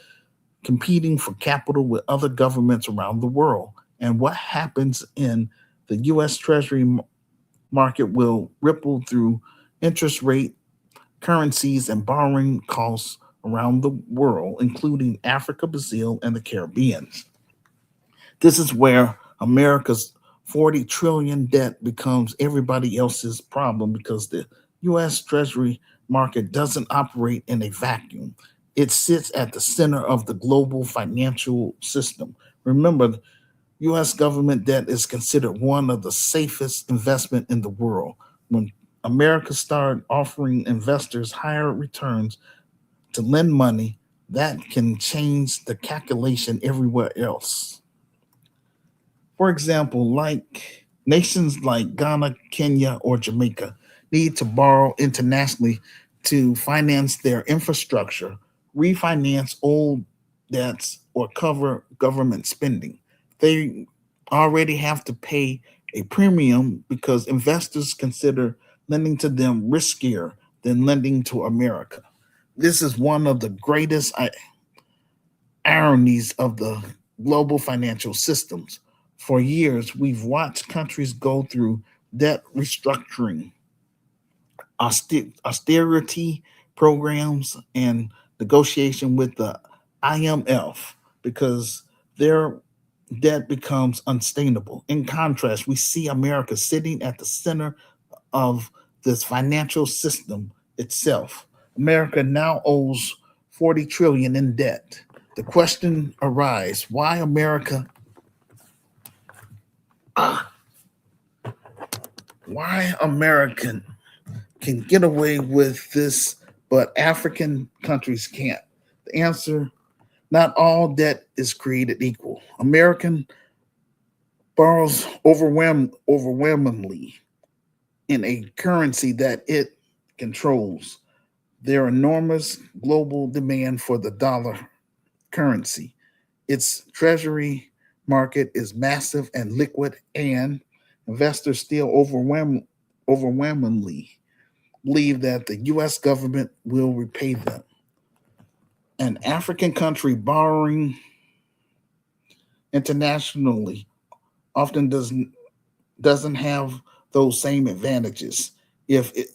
competing for capital with other governments around the world. And what happens in the US Treasury market will ripple through interest rate, currencies, and borrowing costs around the world, including Africa, Brazil, and the Caribbean. This is where America's 40 trillion debt becomes everybody else's problem because the US Treasury market doesn't operate in a vacuum. It sits at the center of the global financial system. Remember, US government debt is considered one of the safest investment in the world. When America started offering investors higher returns to lend money, that can change the calculation everywhere else. For example, like nations like Ghana, Kenya, or Jamaica need to borrow internationally to finance their infrastructure, refinance old debts, or cover government spending. They already have to pay a premium because investors consider lending to them riskier than lending to America. This is one of the greatest ironies of the global financial systems. For years, we've watched countries go through debt restructuring, austerity programs, and negotiation with the IMF because their debt becomes unsustainable. In contrast, we see America sitting at the center of this financial system itself. America now owes 40 trillion in debt. The question arises, why American can get away with this but African countries can't? The answer, not all debt is created equal. American borrows overwhelmingly in a currency that it controls. Their enormous global demand for the dollar currency. Its treasury market is massive and liquid, and investors still overwhelmingly believe that the US government will repay them. An African country borrowing internationally often doesn't have those same advantages. If it,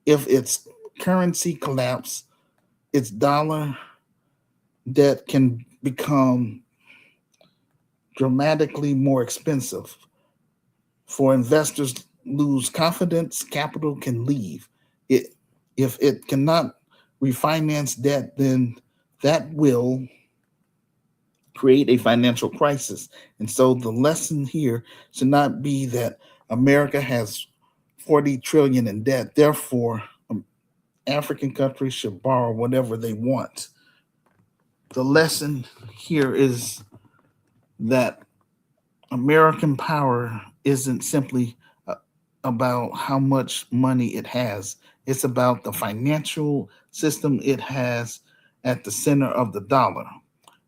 if its currency collapse, its dollar debt can become dramatically more expensive. For investors lose confidence, capital can leave. It if it cannot refinance debt, then that will create a financial crisis. And so the lesson here should not be that America has 40 trillion in debt. Therefore, African countries should borrow whatever they want. The lesson here is that American power isn't simply about how much money it has. It's about the financial system it has at the center of the dollar,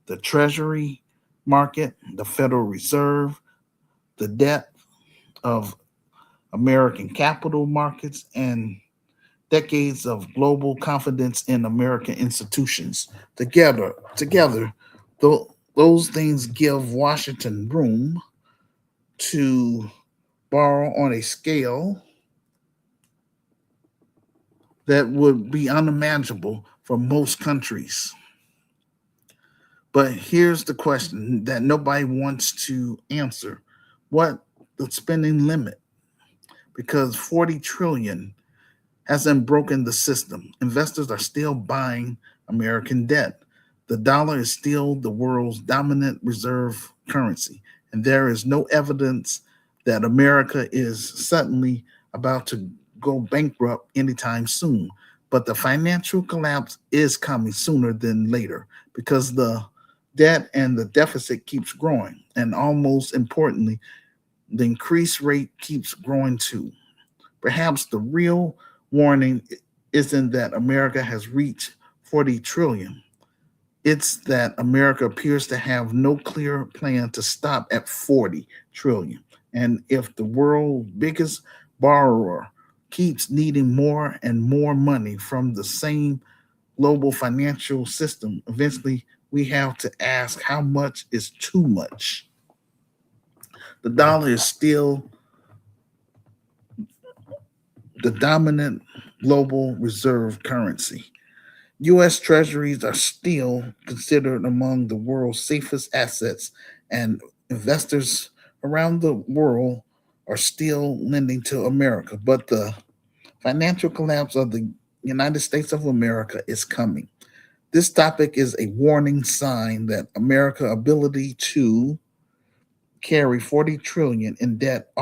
the treasury market, the Federal Reserve, the debt of American capital markets, and decades of global confidence in American institutions. Together, Those things give Washington room to borrow on a scale that would be unimaginable for most countries. But here's the question that nobody wants to answer. What the spending limit? Because 40 trillion hasn't broken the system. Investors are still buying American debt. The dollar is still the world's dominant reserve currency, and there is no evidence that America is suddenly about to go bankrupt anytime soon. But the financial collapse is coming sooner than later because the debt and the deficit keeps growing, and almost importantly, the increased rate keeps growing too. Perhaps the real warning isn't that America has reached 40 trillion. It's that America appears to have no clear plan to stop at 40 trillion. And if the world's biggest borrower keeps needing more and more money from the same global financial system, eventually we have to ask how much is too much. The dollar is still the dominant global reserve currency. U.S. treasuries are still considered among the world's safest assets, and investors around the world are still lending to America. But the financial collapse of the United States of America is coming. This topic is a warning sign that America's ability to carry 40 trillion in debt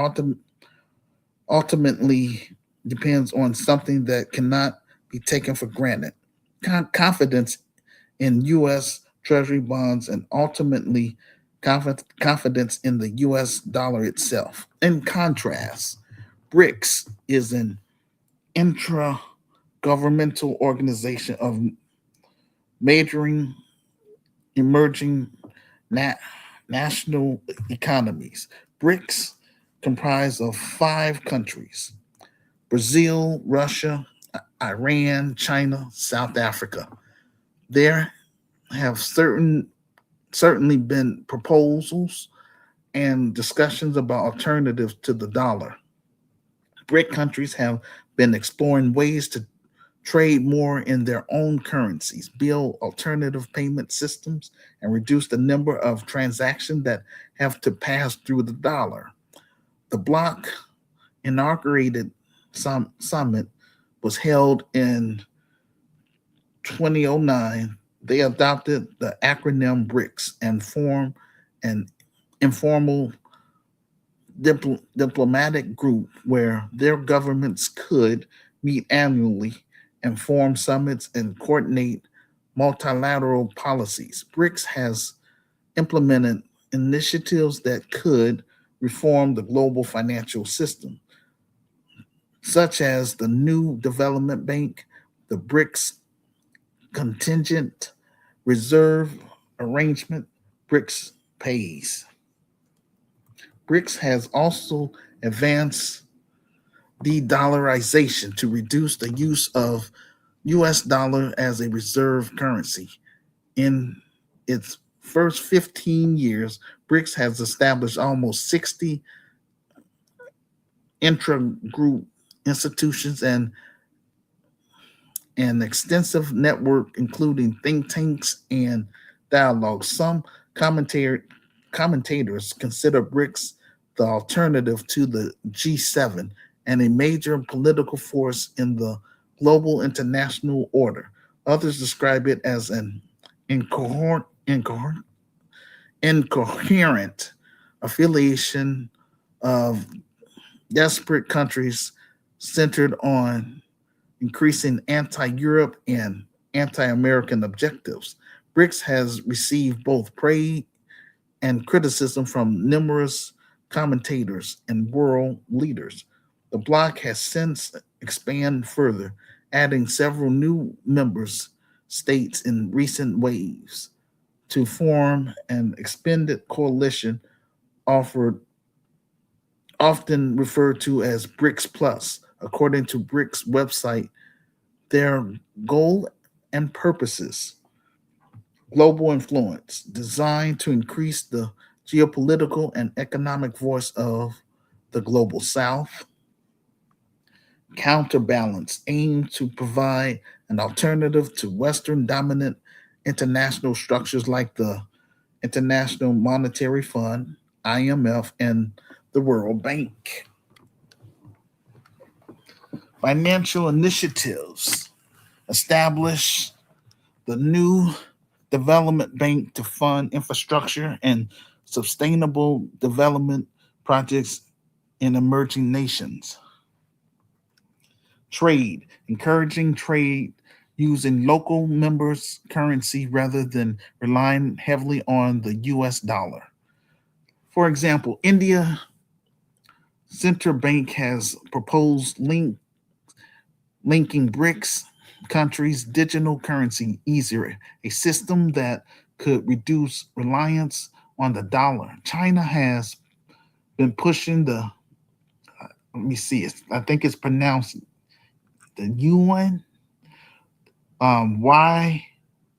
ultimately depends on something that cannot be taken for granted. Confidence in U.S. Treasury bonds and ultimately confidence in the U.S. dollar itself. In contrast, BRICS is an intra governmental organization of majoring emerging na- national economies. BRICS comprise of 5 countries: Brazil, Russia, Iran, China, South Africa. There have certainly been proposals and discussions about alternatives to the dollar. BRIC countries have been exploring ways to trade more in their own currencies, build alternative payment systems, and reduce the number of transactions that have to pass through the dollar. The bloc inaugurated summit was held in 2009. They adopted the acronym BRICS and formed an informal diplomatic group where their governments could meet annually and form summits and coordinate multilateral policies. BRICS has implemented initiatives that could reform the global financial system, such as the new development bank, the BRICS contingent reserve arrangement, BRICS pays. BRICS has also advanced de-dollarization to reduce the use of US dollar as a reserve currency. In its first 15 years, BRICS has established almost 60 intra-group institutions and an extensive network, including think tanks and dialogues. Some commentators consider BRICS the alternative to the G7 and a major political force in the global international order. Others describe it as an incoherent affiliation of desperate countries centered on increasing anti Europe and anti American objectives. BRICS has received both praise and criticism from numerous commentators and world leaders. The bloc has since expanded further, adding several new members states in recent waves to form an expanded coalition offered often referred to as BRICS Plus. According to BRICS website, their goal and purposes. global influence designed to increase the geopolitical and economic voice of the global south. Counterbalance aimed to provide an alternative to Western dominant international structures like the International Monetary Fund, IMF, and the World Bank. Financial initiatives establish the new development bank to fund infrastructure and sustainable development projects in emerging nations. Trade, encouraging trade using local members' currency rather than relying heavily on the US dollar. For example, India Central Bank has proposed linking BRICS countries' digital currency easier, a system that could reduce reliance on the dollar. China has been pushing let me see, I think it's pronounced the yuan,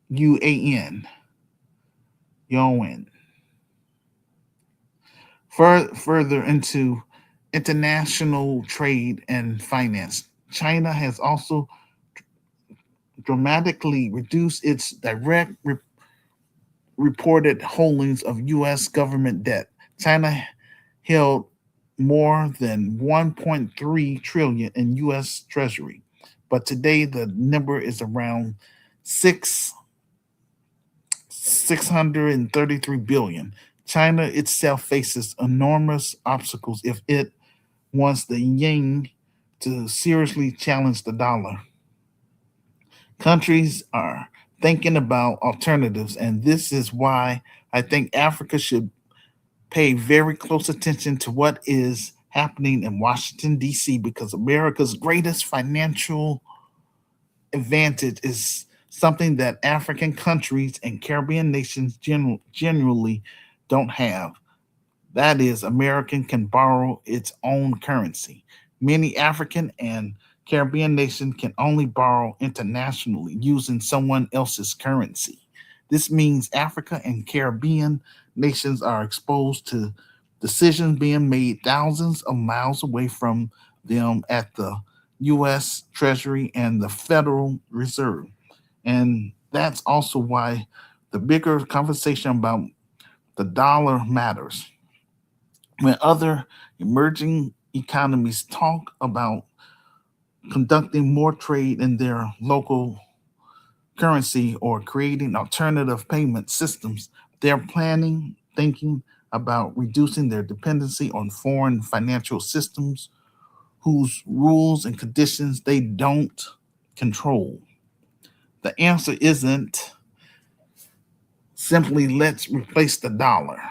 yuan, yuan, further into international trade and finance. China has also dramatically reduced its direct reported holdings of U.S. government debt. China held more than 1.3 trillion in U.S. Treasury, but today the number is around 633 billion. China itself faces enormous obstacles if it wants the yen to seriously challenge the dollar. Countries are thinking about alternatives, and this is why I think Africa should pay very close attention to what is happening in Washington, D.C., because America's greatest financial advantage is something that African countries and Caribbean nations generally don't have. That is, American can borrow its own currency. Many African and Caribbean nations can only borrow internationally using someone else's currency. This means Africa and Caribbean nations are exposed to decisions being made thousands of miles away from them at the U.S. Treasury and the Federal Reserve. And that's also why the bigger conversation about the dollar matters. When other emerging economies talk about conducting more trade in their local currency or creating alternative payment systems, they're thinking about reducing their dependency on foreign financial systems whose rules and conditions they don't control. The answer isn't simply let's replace the dollar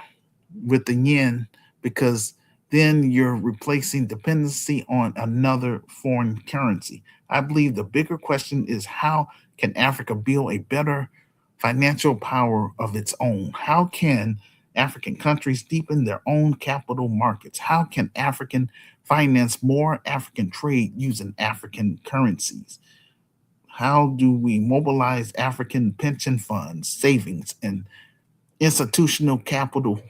with the yen, because then you're replacing dependency on another foreign currency. I believe the bigger question is how can Africa build a better financial power of its own? How can African countries deepen their own capital markets? How can African finance more African trade using African currencies? How do we mobilize African pension funds, savings, and institutional capital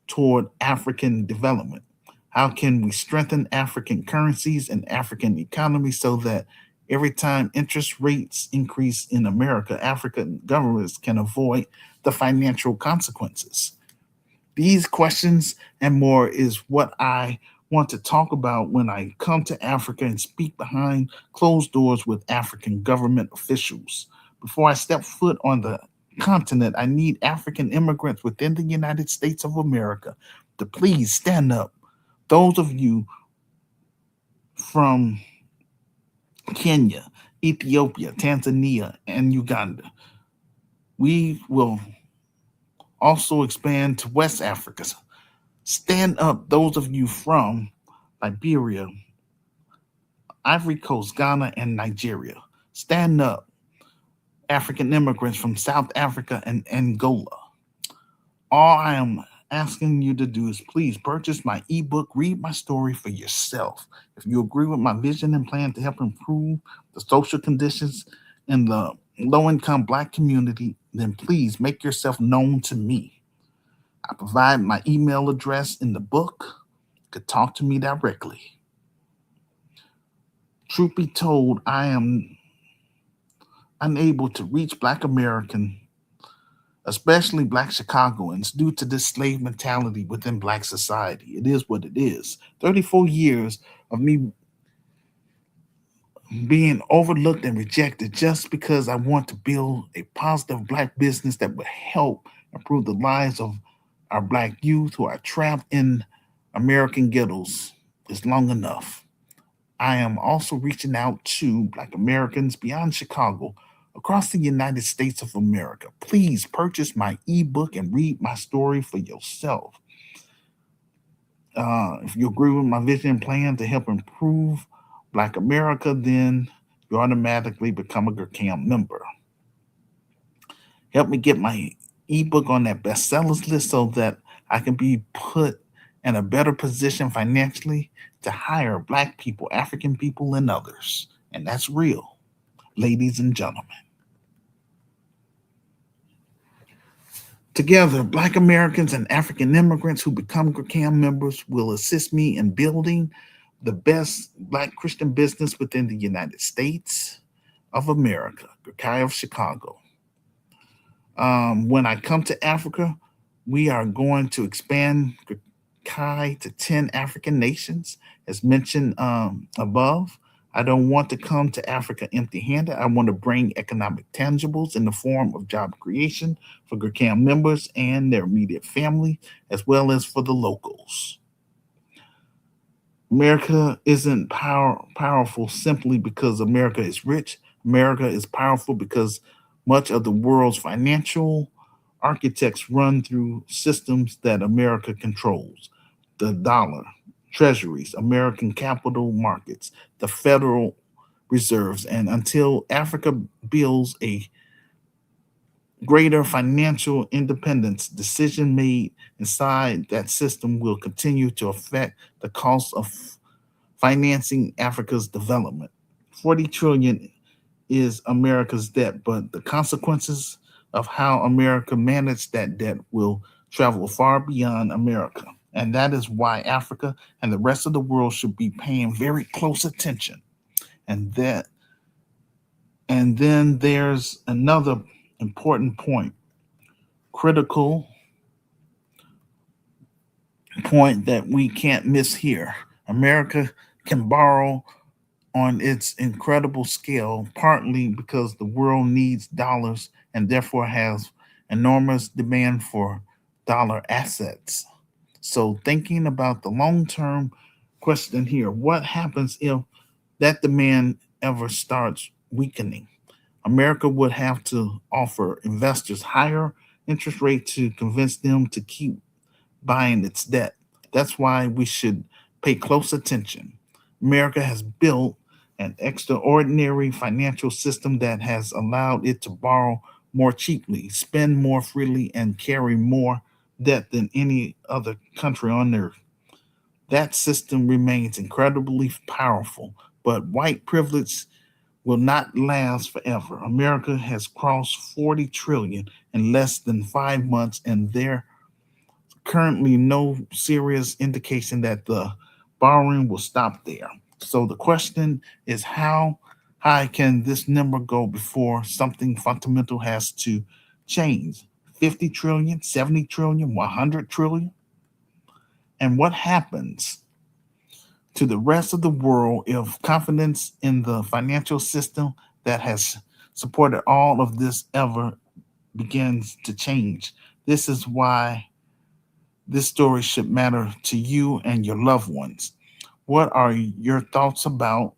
toward African development? How can we strengthen African currencies and African economies so that every time interest rates increase in America, African governments can avoid the financial consequences? These questions and more is what I want to talk about when I come to Africa and speak behind closed doors with African government officials. Before I step foot on the continent, I need African immigrants within the United States of America to please stand up. Those of you from Kenya, Ethiopia, Tanzania, and Uganda, we will also expand to West Africa. Stand up, those of you from Liberia, Ivory Coast, Ghana, and Nigeria. Stand up, African immigrants from South Africa and Angola. All I am asking you to do is please purchase my ebook, Read My Story for Yourself. If you agree with my vision and plan to help improve the social conditions in the low income Black community, then please make yourself known to me. I provide my email address in the book. You could talk to me directly. Truth be told, I am unable to reach Black American, especially Black Chicagoans, due to this slave mentality within Black society. It is what it is. 34 years of me being overlooked and rejected just because I want to build a positive Black business that will help improve the lives of our Black youth who are trapped in American ghettos is long enough. I am also reaching out to Black Americans beyond Chicago across the United States of America. Please purchase my ebook and read my story for yourself. If you agree with my vision and plan to help improve Black America, then you automatically become a GERCAM member. Help me get my ebook on that bestsellers list so that I can be put in a better position financially to hire Black people, African people, and others. And that's real, ladies and gentlemen. Together, Black Americans and African immigrants who become GERCAM members will assist me in building the best Black Christian business within the United States of America, GERCAI of Chicago. When I come to Africa, we are going to expand GERCAI to 10 African nations, as mentioned above. I don't want to come to Africa empty handed. I want to bring economic tangibles in the form of job creation for GERCAM members and their immediate family, as well as for the locals. America isn't powerful simply because America is rich. America is powerful because much of the world's financial architects run through systems that America controls: the dollar, treasuries, American capital markets, the Federal Reserves. And until Africa builds a greater financial independence, decision made inside that system will continue to affect the cost of financing Africa's development. 40 trillion is America's debt, but the consequences of how America managed that debt will travel far beyond America. And that is why Africa and the rest of the world should be paying very close attention. And that and then there's another important point, critical point that we can't miss here. America can borrow on its incredible scale, partly because the world needs dollars and therefore has enormous demand for dollar assets. So, thinking about the long term question here, what happens if that demand ever starts weakening? America would have to offer investors higher interest rate to convince them to keep buying its debt. That's why we should pay close attention. America has built an extraordinary financial system that has allowed it to borrow more cheaply, spend more freely, and carry more debt than any other country on earth. That system remains incredibly powerful, but white privilege will not last forever. America has crossed 40 trillion in less than 5 months, and there currently no serious indication that the borrowing will stop there. So the question is, how high can this number go before something fundamental has to change? 50 trillion, 70 trillion, 100 trillion? And what happens to the rest of the world if confidence in the financial system that has supported all of this ever begins to change? This is why this story should matter to you and your loved ones. What are your thoughts about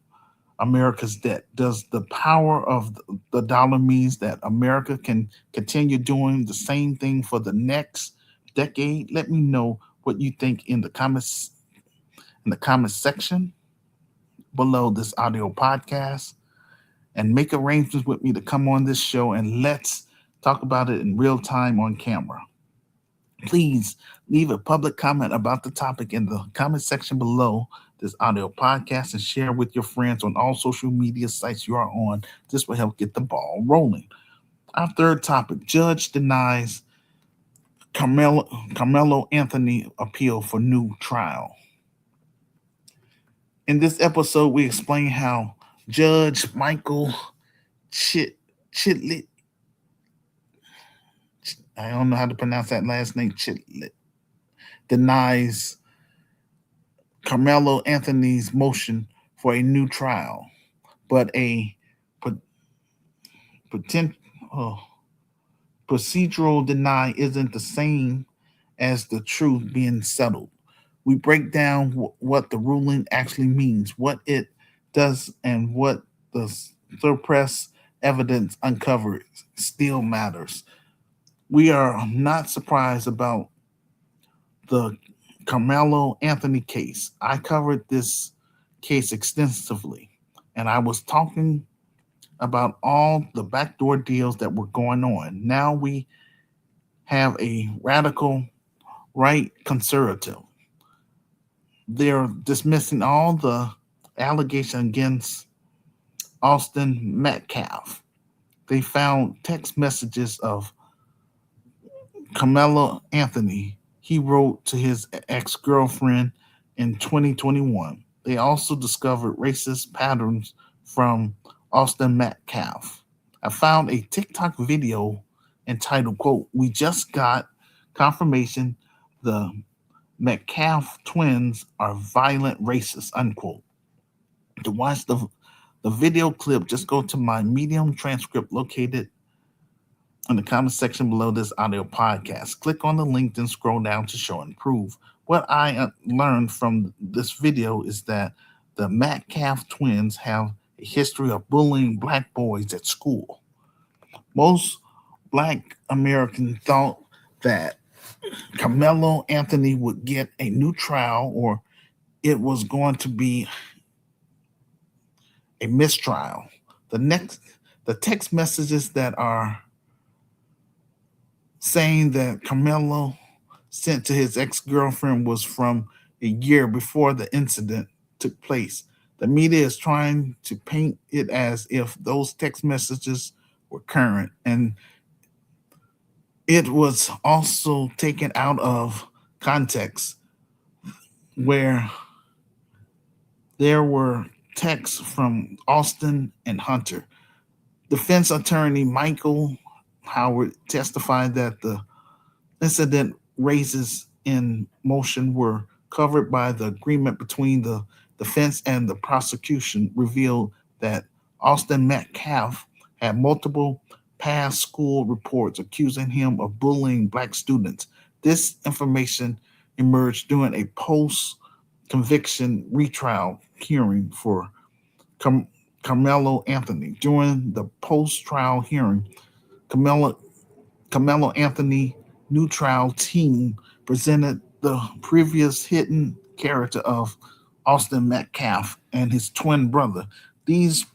America's debt? Does the power of the dollar means that America can continue doing the same thing for the next decade? Let me know what you think in the comments section below this audio podcast, and make arrangements with me to come on this show and let's talk about it in real time on camera. Please leave a public comment about the topic in the comment section below this audio podcast and share with your friends on all social media sites you are on. This will help get the ball rolling. Our third topic: Judge denies Carmelo Anthony appeal for new trial. In this episode, we explain how Judge Michael Chitlit, I don't know how to pronounce that last name, Chitlit, denies Carmelo Anthony's motion for a new trial, but a potent, oh, procedural deny isn't the same as the truth being settled. We break down what the ruling actually means, what it does, and what the suppressed evidence uncovered still matters. We are not surprised about the Carmelo Anthony case. I covered this case extensively, and I was talking about all the backdoor deals that were going on. Now we have a radical right conservative. They're dismissing all the allegations against Austin Metcalf. They found text messages of Carmelo Anthony he wrote to his ex girlfriend in 2021. They also discovered racist patterns from Austin Metcalf. I found a TikTok video entitled, quote, "We just got confirmation the Metcalf twins are violent racists," unquote. To watch the video clip, just go to my Medium transcript located in the comment section below this audio podcast. Click on the link, then scroll down to show and prove. What I learned from this video is that the Metcalf twins have a history of bullying black boys at school. Most black Americans thought that Carmelo Anthony would get a new trial or it was going to be a mistrial. The text messages that are saying that Carmelo sent to his ex-girlfriend was from a year before the incident took place. The media is trying to paint it as if those text messages were current, and it was also taken out of context where there were texts from Austin and Hunter. Defense attorney Michael Howard testified that the incident raises in motion were covered by the agreement between the defense and the prosecution, revealed that Austin Metcalf had multiple past school reports accusing him of bullying black students. This information emerged during a post conviction retrial hearing for Carmelo Anthony. During the post trial hearing, Carmelo, Carmelo Anthony new trial team presented the previous hidden character of Austin Metcalf and his twin brother. These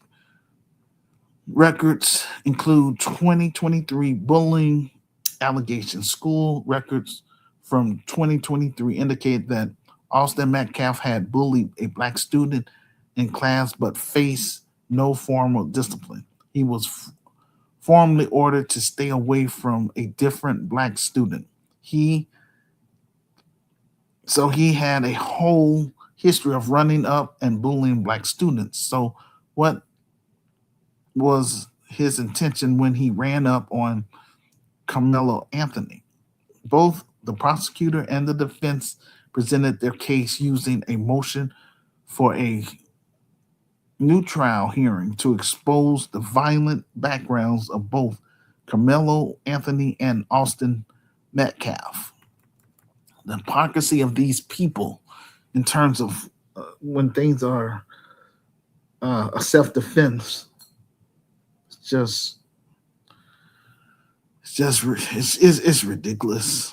records include 2023 bullying allegations. School records from 2023 indicate that Austin Metcalf had bullied a black student in class but faced no formal discipline. He was formally ordered to stay away from a different black student. He had a whole history of running up and bullying black students. So what was his intention when he ran up on Carmelo Anthony? Both the prosecutor and the defense presented their case using a motion for a new trial hearing to expose the violent backgrounds of both Carmelo Anthony and Austin Metcalf. The hypocrisy of these people in terms of when things are a self defense, just it's ridiculous.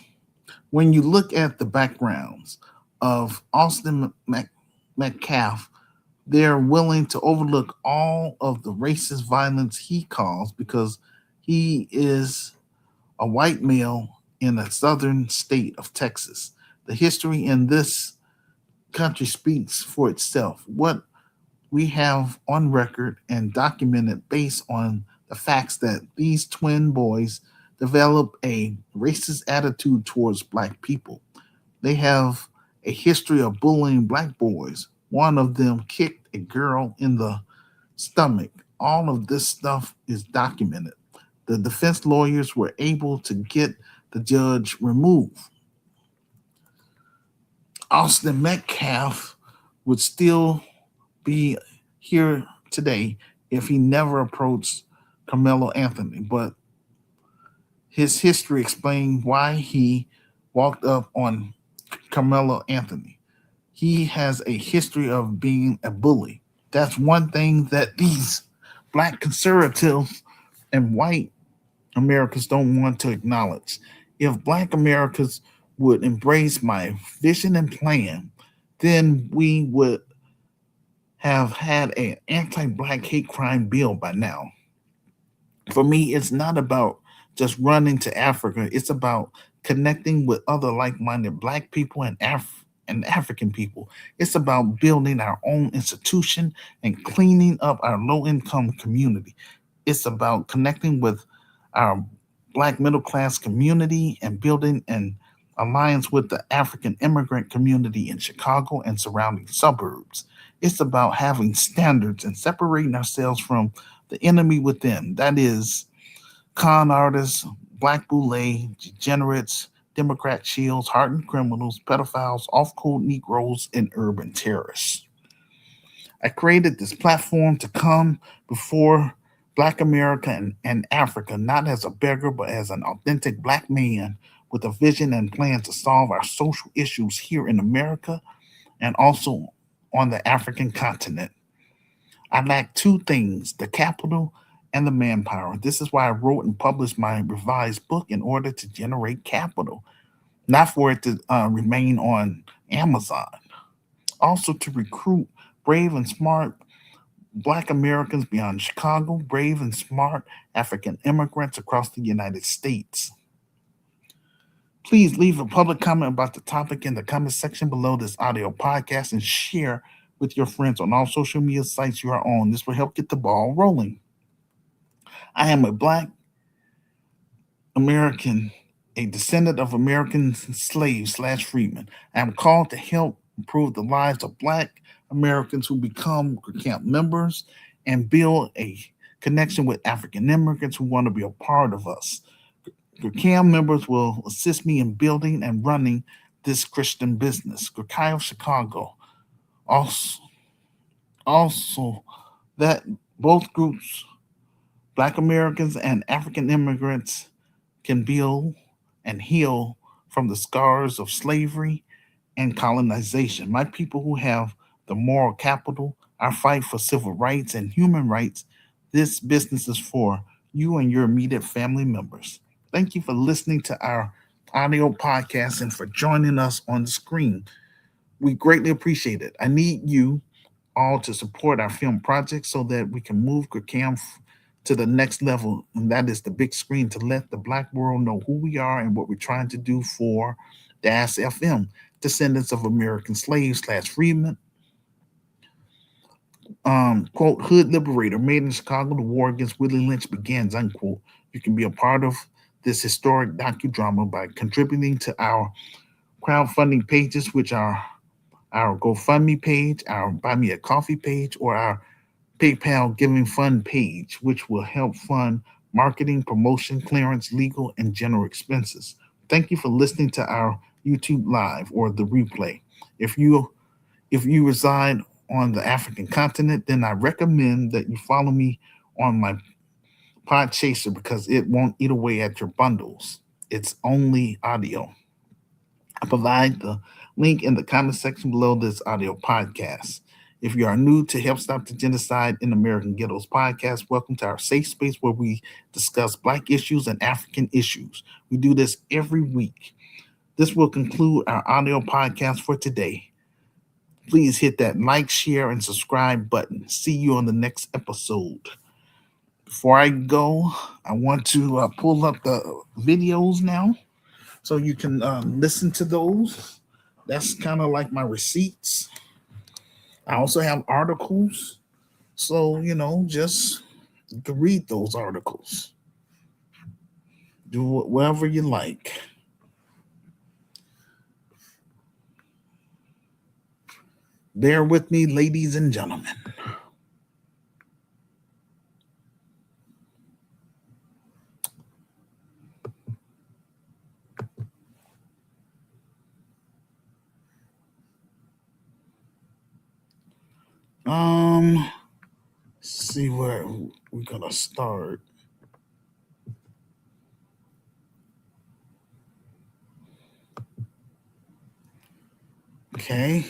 When you look at the backgrounds of Austin Metcalf, they're willing to overlook all of the racist violence he caused because he is a white male in a southern state of Texas. The history in this country speaks for itself. What we have on record and documented based on the facts that these twin boys developed a racist attitude towards black people. They have a history of bullying black boys. One of them kicked a girl in the stomach. All of this stuff is documented. The defense lawyers were able to get the judge removed. Austin Metcalf would still be here today if he never approached Carmelo Anthony, but his history explained why he walked up on Carmelo Anthony. He has a history of being a bully. That's one thing that these black conservatives and white Americans don't want to acknowledge. If black Americans would embrace my vision and plan, then we would have had an anti-black hate crime bill by now. For me, it's not about just running to Africa. It's about connecting with other like-minded black people and African people. It's about building our own institution and cleaning up our low-income community. It's about connecting with our black middle class community and building an alliance with the African immigrant community in Chicago and surrounding suburbs. It's about having standards and separating ourselves from the enemy within. That is con artists, black boule, degenerates, Democrat shields, hardened criminals, pedophiles, off code Negroes, and urban terrorists. I created this platform to come before Black America and Africa, not as a beggar, but as an authentic Black man with a vision and plan to solve our social issues here in America and also on the African continent. I lack two things: the capital and the manpower. This is why I wrote and published my revised book in order to generate capital, not for it to remain on Amazon. Also, to recruit brave and smart Black Americans beyond Chicago, brave and smart African immigrants across the United States. Please leave a public comment about the topic in the comment section below this audio podcast and share with your friends on all social media sites you are on. This will help get the ball rolling. I am a Black American, a descendant of American slaves slash freedmen. I am called to help improve the lives of Black Americans who become camp members and build a connection with African immigrants who want to be a part of us. CAM members will assist me in building and running this Christian business. Grekai of Chicago. Also, also that both groups, Black Americans and African immigrants, can build and heal from the scars of slavery and colonization. My people who have the moral capital, our fight for civil rights and human rights, this business is for you and your immediate family members. Thank you for listening to our audio podcast and for joining us on the screen. We greatly appreciate it. I need you all to support our film project so that we can move Cam to the next level, and that is the big screen, to let the Black world know who we are and what we're trying to do for DAS FM, descendants of American slaves slash freedmen. Quote, hood liberator, made in Chicago, the war against Willie Lynch begins, unquote. You can be a part of this historic docudrama by contributing to our crowdfunding pages, which are our GoFundMe page, our Buy Me a Coffee page, or our PayPal Giving Fund page, which will help fund marketing, promotion, clearance, legal, and general expenses. Thank you for listening to our YouTube live or the replay. If you reside on the African continent, then I recommend that you follow me on my Podchaser because it won't eat away at your bundles. It's only audio. I provide the link in the comment section below this audio podcast. If you are new to Help Stop the Genocide in American Ghettos podcast, welcome to our safe space where we discuss Black issues and African issues. We do this every week. This will conclude our audio podcast for today. Please hit that like, share, and subscribe button. See you on the next episode. Before I go, I want to pull up the videos now so you can listen to those. That's kind of like my receipts. I also have articles. So, just you can read those articles. Do whatever you like. Bear with me, ladies and gentlemen. Um, see where we're gonna start. Okay.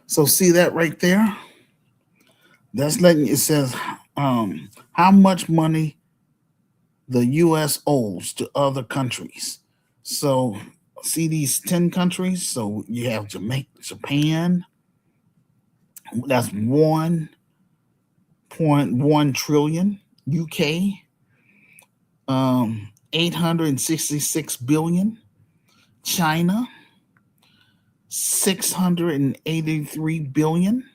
So see that right there? That's letting it says how much money the US owes to other countries. So see these 10 countries? So you have Jamaica, Japan, that's 1.1 trillion, UK 866 billion, China 683 billion,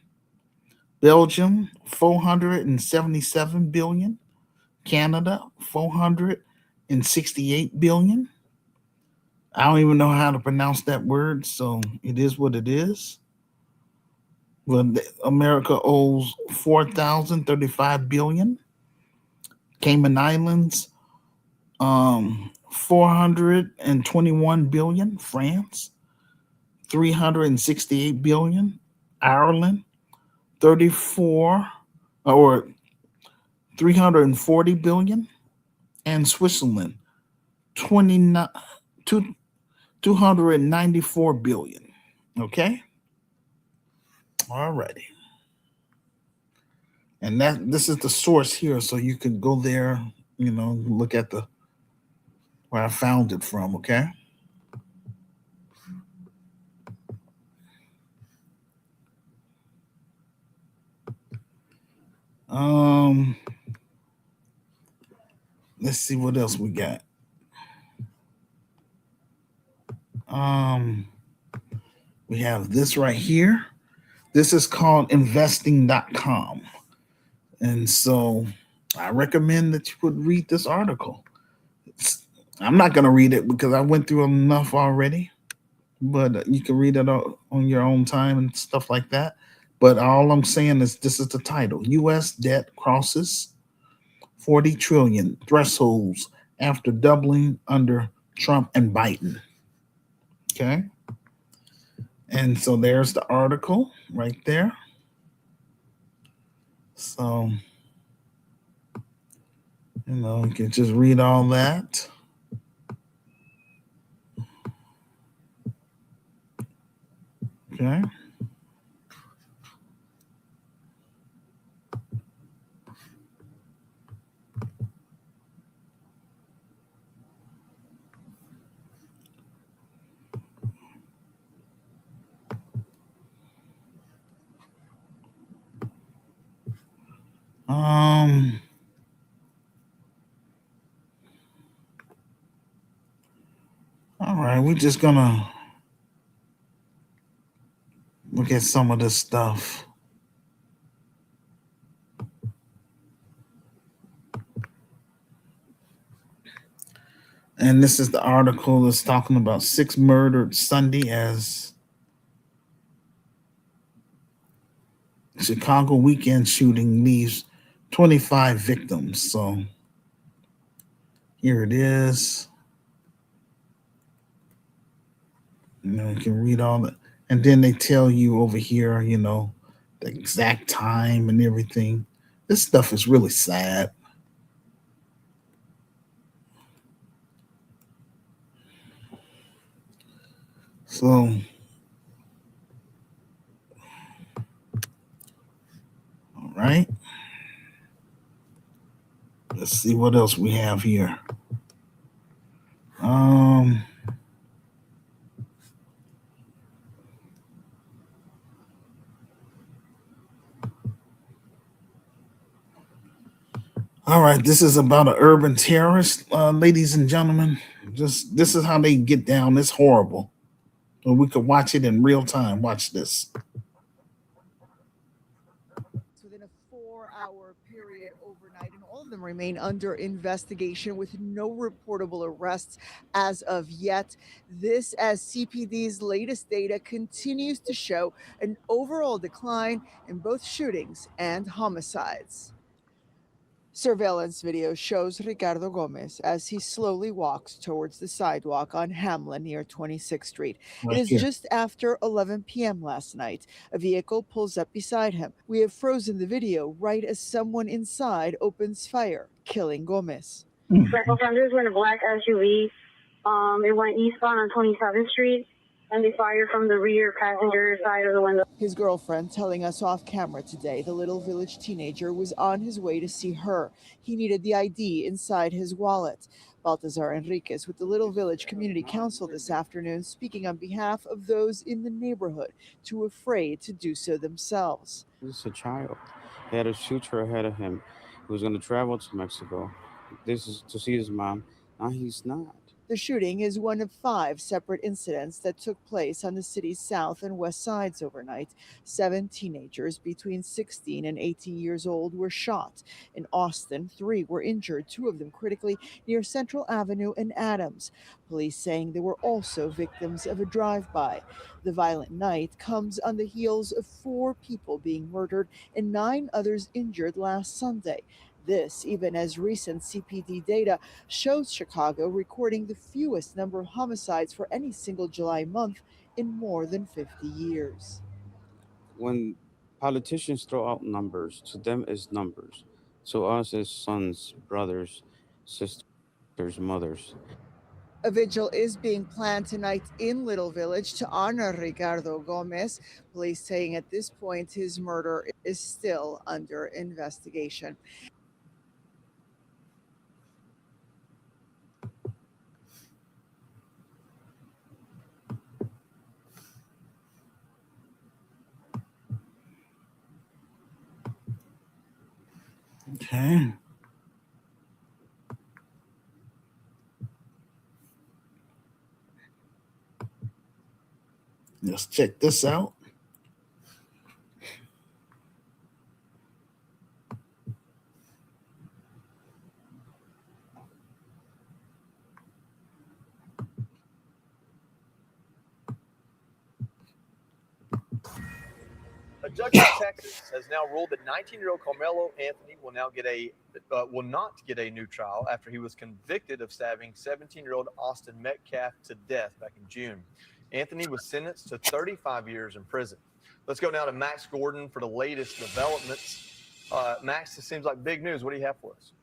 Belgium 477 billion, Canada 468 billion. I don't even know how to pronounce that word, so it is what it is. Well, America owes 4,035 billion. Cayman Islands, 421 billion. France, 368 billion. Ireland, 34 or 340 billion. And Switzerland, 29, 294 billion. Okay. All righty. And this is the source here, so you can go there, look at the where I found it from. Okay. Um, let's see what else we got. Um, we have this right here. This is called investing.com. And so I recommend that you would read this article. I'm not going to read it because I went through enough already, but you can read it on your own time and stuff like that. But all I'm saying is this is the title: U.S. debt crosses 40 trillion thresholds after doubling under Trump and Biden. Okay. And so there's the article right there. So, you can just read all that. Okay. Um, all right, we're just gonna look at some of this stuff. And this is the article that's talking about 6 murdered Sunday as Chicago weekend shooting leaves 25 victims. So here it is. You can read all that. And then they tell you over here, the exact time and everything. This stuff is really sad. So, all right. Let's see what else we have here. Um, all right, this is about an urban terrorist, ladies and gentlemen. Just this is how they get down. It's horrible. Or we could watch it in real time. Watch this. Within a 4-hour period overnight, and all of them remain under investigation with no reportable arrests as of yet. This, as CPD's latest data continues to show an overall decline in both shootings and homicides. Surveillance video shows Ricardo Gomez as he slowly walks towards the sidewalk on Hamlin near 26th Street. It Right is here. just after 11 p.m. last night. A vehicle pulls up beside him. We have frozen the video right as someone inside opens fire, killing Gomez. Special offenders were in a black SUV. It went eastbound on 27th Street, and they fired from the rear passenger side of the window. His girlfriend telling us off camera today the Little Village teenager was on his way to see her. He needed the ID inside his wallet. Baltazar Enriquez with the Little Village Community Council this afternoon, speaking on behalf of those in the neighborhood too afraid to do so themselves. This is a child. He had a future ahead of him. He was going to travel to Mexico. This is to see his mom. Now he's not. The shooting is one of 5 separate incidents that took place on the city's south and west sides overnight. 7 teenagers between 16 and 18 years old were shot. In Austin, 3 were injured, 2 of them critically, near Central Avenue and Adams. Police saying they were also victims of a drive-by. The violent night comes on the heels of 4 people being murdered and 9 others injured last Sunday. This, even as recent CPD data shows Chicago recording the fewest number of homicides for any single July month in more than 50 years. When politicians throw out numbers, to them it's numbers. To us it's sons, brothers, sisters, mothers. A vigil is being planned tonight in Little Village to honor Ricardo Gomez. Police saying at this point his murder is still under investigation. Okay. Let's check this out. A judge in Texas has now ruled that 19-year-old Carmelo Anthony will not get a new trial after he was convicted of stabbing 17-year-old Austin Metcalf to death back in June. Anthony was sentenced to 35 years in prison. Let's go now to Max Gordon for the latest developments. Max, it seems like big news. What do you have for us?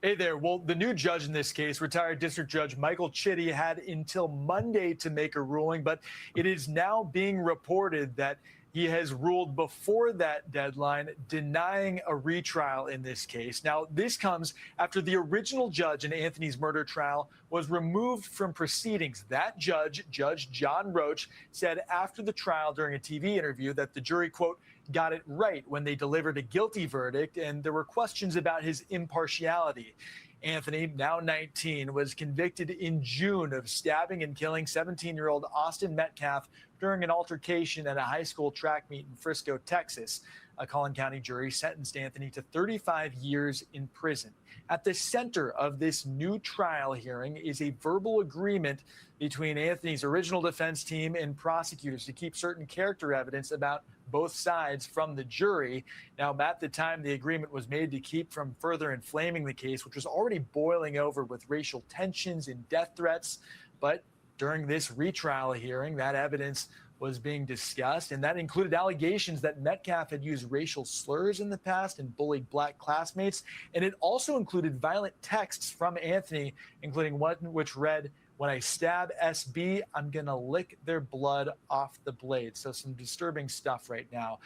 Hey there. Well, the new judge in this case, retired District Judge Michael Chitty, had until Monday to make a ruling, but it is now being reported that he has ruled before that deadline, denying a retrial in this case. Now, this comes after the original judge in Anthony's murder trial was removed from proceedings. That judge, Judge John Roach, said after the trial during a TV interview that the jury, quote, got it right when they delivered a guilty verdict, and there were questions about his impartiality. Anthony, now 19, was convicted in June of stabbing and killing 17-year-old Austin Metcalf during an altercation at a high school track meet in Frisco, Texas. A Collin County jury sentenced Anthony to 35 years in prison. At the center of this new trial hearing is a verbal agreement between Anthony's original defense team and prosecutors to keep certain character evidence about both sides from the jury. Now, at the time the agreement was made to keep from further inflaming the case, which was already boiling over with racial tensions and death threats. But during this retrial hearing, that evidence was being discussed, and that included allegations that Metcalf had used racial slurs in the past and bullied black classmates. And it also included violent texts from Anthony, including one which read, "When I stab SB, I'm going to lick their blood off the blade." So some disturbing stuff right now,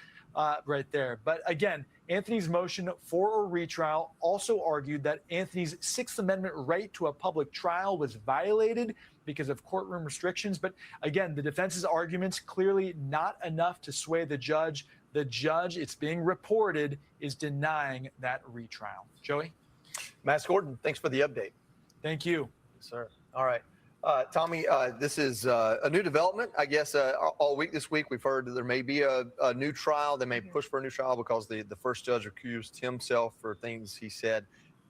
right there. But again, Anthony's motion for a retrial also argued that Anthony's Sixth Amendment right to a public trial was violated because of courtroom restrictions. But again, the defense's arguments clearly not enough to sway the judge. The judge, it's being reported, is denying that retrial. Joey? Max Gordon, thanks for the update. Thank you. Yes, sir. All right. Tommy, this is a new development. I guess all week this week we've heard that there may be a new trial. They may push for a new trial because the first judge accused himself for things he said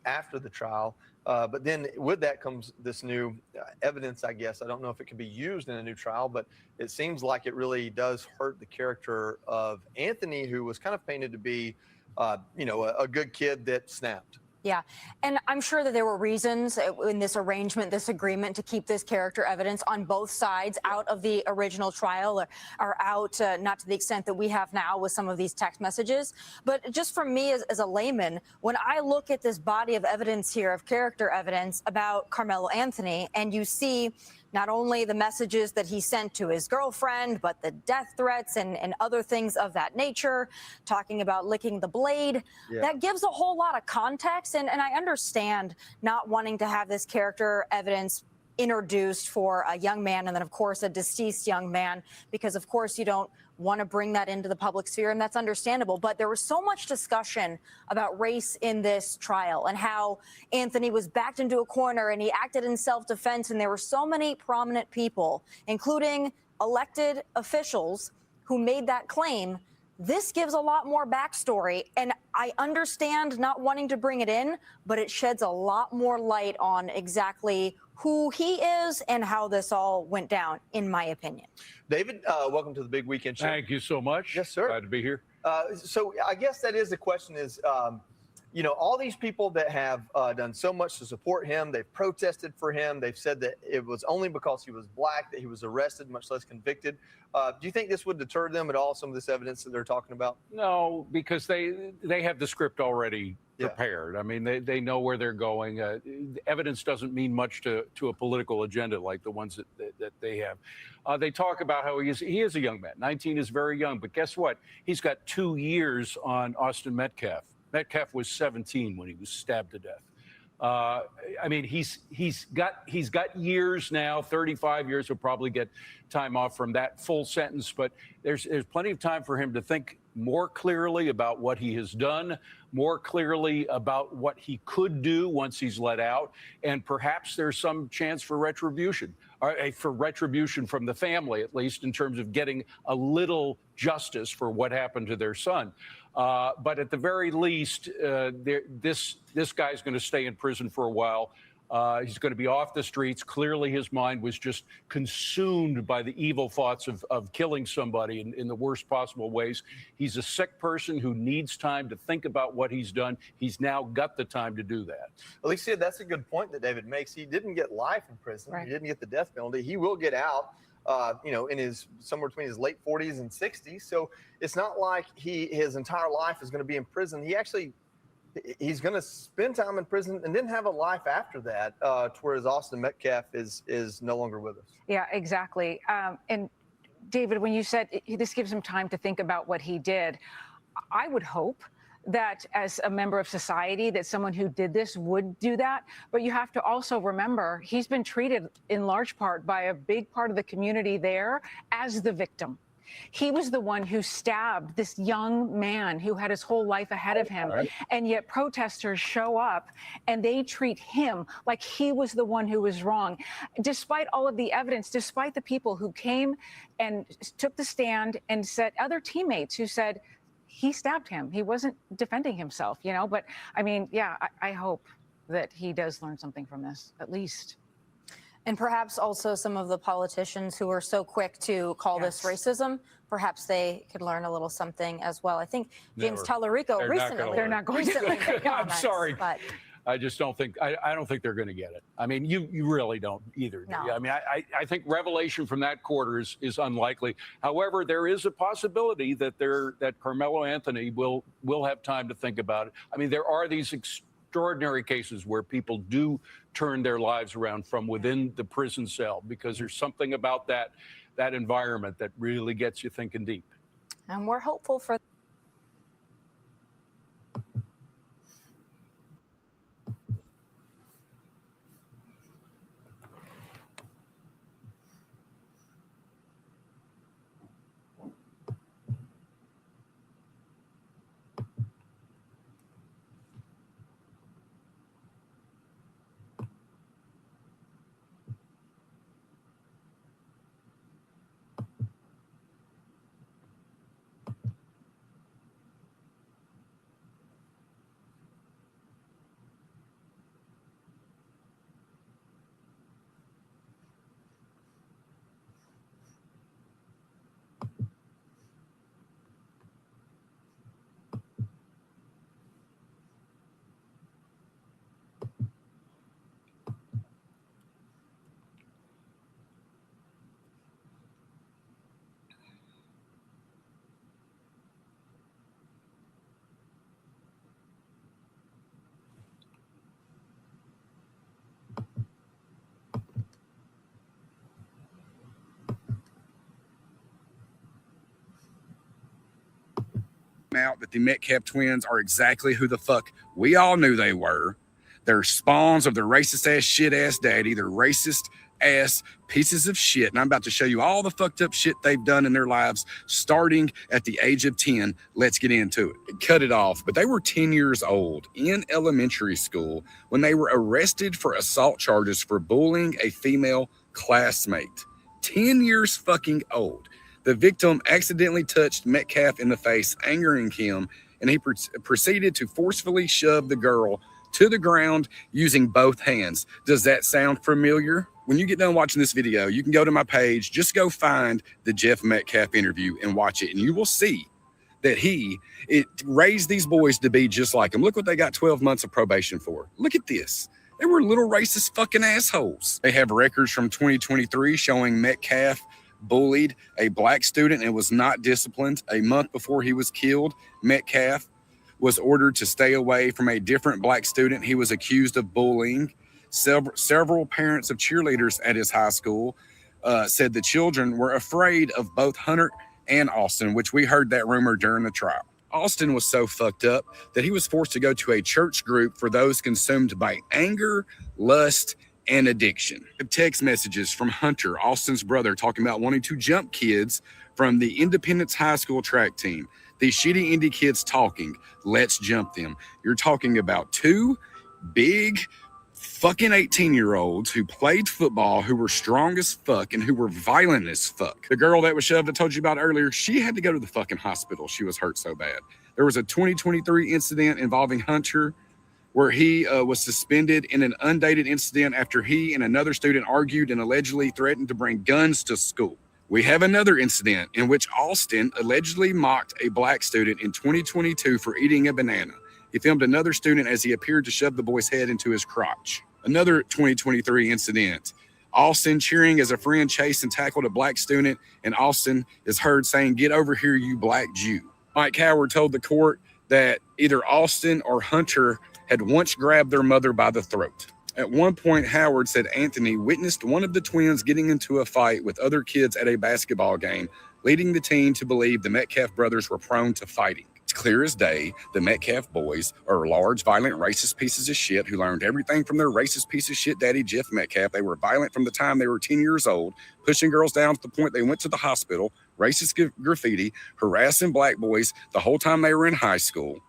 after the trial. But then with that comes this new evidence, I guess. I don't know if it can be used in a new trial, but it seems like it really does hurt the character of Anthony, who was kind of painted to be, a good kid that snapped. Yeah, and I'm sure that there were reasons in this arrangement, this agreement to keep this character evidence on both sides out of the original trial or out, not to the extent that we have now with some of these text messages. But just for me as a layman, when I look at this body of evidence here, of character evidence about Carmelo Anthony, and you see not only the messages that he sent to his girlfriend, but the death threats and other things of that nature, talking about licking the blade. Yeah. That gives a whole lot of context. And I understand not wanting to have this character evidence introduced for a young man and then, of course, a deceased young man, because, of course, you don't want to bring that into the public sphere, and that's understandable. But there was so much discussion about race in this trial and how Anthony was backed into a corner and he acted in self-defense, and there were so many prominent people, including elected officials, who made that claim. This gives a lot more backstory, and I understand not wanting to bring it in, but it sheds a lot more light on exactly who he is and how this all went down, in my opinion. David, welcome to the Big Weekend Show. Thank you so much. Yes, sir. Glad to be here. So I guess that is the question is, all these people that have done so much to support him, they've protested for him, they've said that it was only because he was black that he was arrested, much less convicted. Do you think this would deter them at all, some of this evidence that they're talking about? No, because they have the script already prepared. I mean, they know where they're going. Evidence doesn't mean much to a political agenda like the ones that they have. They talk about how he is a young man. 19 is very young, but guess what? He's got 2 years on Austin Metcalf. Metcalf was 17 when he was stabbed to death. I mean, he's got years now. 35 years. He'll probably get time off from that full sentence, but there's plenty of time for him to think more clearly about what he has done, more clearly about what he could do once he's let out, and perhaps there's some chance for retribution, from the family, at least in terms of getting a little justice for what happened to their son. But at the very least, this guy's going to stay in prison for a while. He's going to be off the streets. Clearly, his mind was just consumed by the evil thoughts of killing somebody in the worst possible ways. He's a sick person who needs time to think about what he's done. He's now got the time to do that. Alicia, that's a good point that David makes. He didn't get life in prison. Right. He didn't get the death penalty. He will get out. In somewhere between his late 40s and 60s. So it's not like his entire life is going to be in prison. He's going to spend time in prison and then have a life after that, to whereas Austin Metcalf is no longer with us. Yeah, exactly. And David, when you said this gives him time to think about what he did, I would hope that as a member of society, that someone who did this would do that. But you have to also remember, he's been treated in large part by a big part of the community there as the victim. He was the one who stabbed this young man who had his whole life ahead of him. Right. And yet protesters show up and they treat him like he was the one who was wrong. Despite all of the evidence, despite the people who came and took the stand and said, other teammates who said, he stabbed him. He wasn't defending himself, but I mean, yeah, I hope that he does learn something from this, at least. And perhaps also some of the politicians who were so quick to call this racism, perhaps they could learn a little something as well. I think James Tallarico recently. They're not going to. I'm sorry. But I just don't think, I don't think they're going to get it. I mean, you really don't either. No. I mean, I think revelation from that quarter is unlikely. However, there is a possibility that Carmelo Anthony will have time to think about it. I mean, there are these extraordinary cases where people do turn their lives around from within the prison cell because there's something about that environment that really gets you thinking deep. And we're hopeful for out that the Metcalf twins are exactly who the fuck we all knew they were. They're spawns of their racist ass shit ass daddy. They're racist ass pieces of shit. And I'm about to show you all the fucked up shit they've done in their lives starting at the age of 10. Let's get into it. Cut it off. But they were 10 years old in elementary school when they were arrested for assault charges for bullying a female classmate. 10 years fucking old. The victim accidentally touched Metcalf in the face, angering him, and he proceeded to forcefully shove the girl to the ground using both hands. Does that sound familiar? When you get done watching this video, you can go to my page, just go find the Jeff Metcalf interview and watch it, and you will see that it raised these boys to be just like him. Look what they got 12 months of probation for. Look at this. They were little racist fucking assholes. They have records from 2023 showing Metcalf bullied a black student and was not disciplined. A month before he was killed, Metcalf was ordered to stay away from a different black student he was accused of bullying. Several parents of cheerleaders at his high school said the children were afraid of both Hunter and Austin, which we heard that rumor during the trial. Austin was so fucked up that he was forced to go to a church group for those consumed by anger, lust, and addiction. Text messages from Hunter, Austin's brother, talking about wanting to jump kids from the Independence High School track team. These shitty indie kids talking, let's jump them. You're talking about two big fucking 18-year-olds who played football, who were strong as fuck, and who were violent as fuck. The girl that was shoved, I told you about earlier, she had to go to the fucking hospital. She was hurt so bad. There was a 2023 incident involving Hunter where he was suspended in an undated incident after he and another student argued and allegedly threatened to bring guns to school. We have another incident in which Austin allegedly mocked a black student in 2022 for eating a banana. He filmed another student as he appeared to shove the boy's head into his crotch. Another 2023 incident, Austin cheering as a friend chased and tackled a black student, and Austin is heard saying, "Get over here, you black Jew." Mike Howard told the court that either Austin or Hunter had once grabbed their mother by the throat. At one point, Howard said Anthony witnessed one of the twins getting into a fight with other kids at a basketball game, leading the teen to believe the Metcalf brothers were prone to fighting. It's clear as day the Metcalf boys are large, violent, racist pieces of shit who learned everything from their racist piece of shit daddy, Jeff Metcalf. They were violent from the time they were 10 years old, pushing girls down to the point they went to the hospital, racist graffiti, harassing black boys the whole time they were in high school.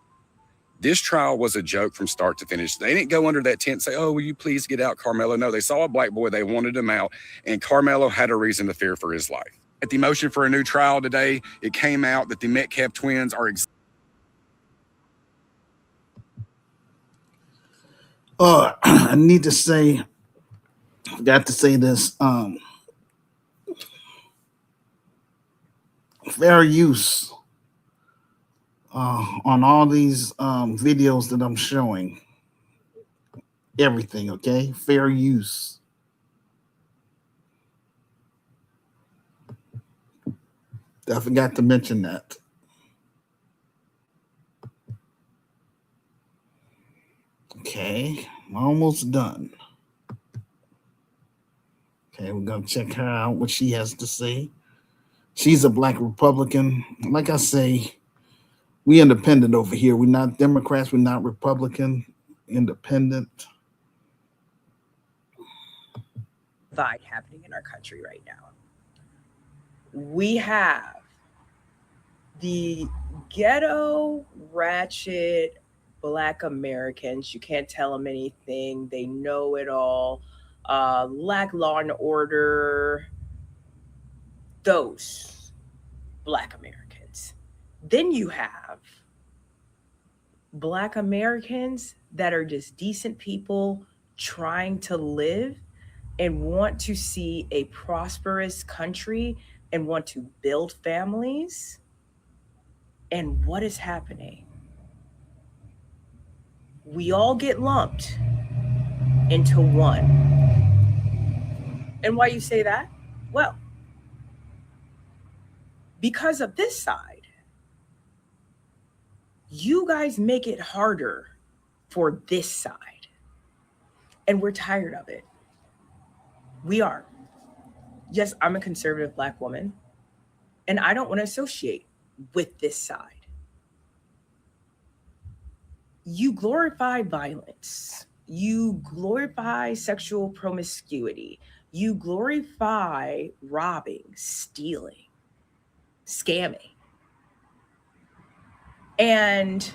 This trial was a joke from start to finish. They didn't go under that tent and say, "Oh, will you please get out, Carmelo?" No, they saw a black boy, they wanted him out, and Carmelo had a reason to fear for his life. At the motion for a new trial today, it came out that the Metcalf twins are I need to say, got to say this, fair use on all these videos that I'm showing. Everything, okay? Fair use. I forgot to mention that. Okay, I'm almost done. Okay, we're going to check her out, what she has to say. She's a black Republican. Like I say, we independent over here. We're not Democrats. We're not Republican. Independent. Divide happening in our country right now. We have the ghetto, ratchet, Black Americans. You can't tell them anything. They know it all. Lack law and order. Those Black Americans. Then you have Black Americans that are just decent people trying to live and want to see a prosperous country and want to build families. And what is happening? We all get lumped into one. And why you say that? Well, because of this side, you guys make it harder for this side. And we're tired of it. We are. Yes, I'm a conservative Black woman, and I don't want to associate with this side. you glorify violence. You glorify sexual promiscuity. You glorify robbing, stealing, scamming. And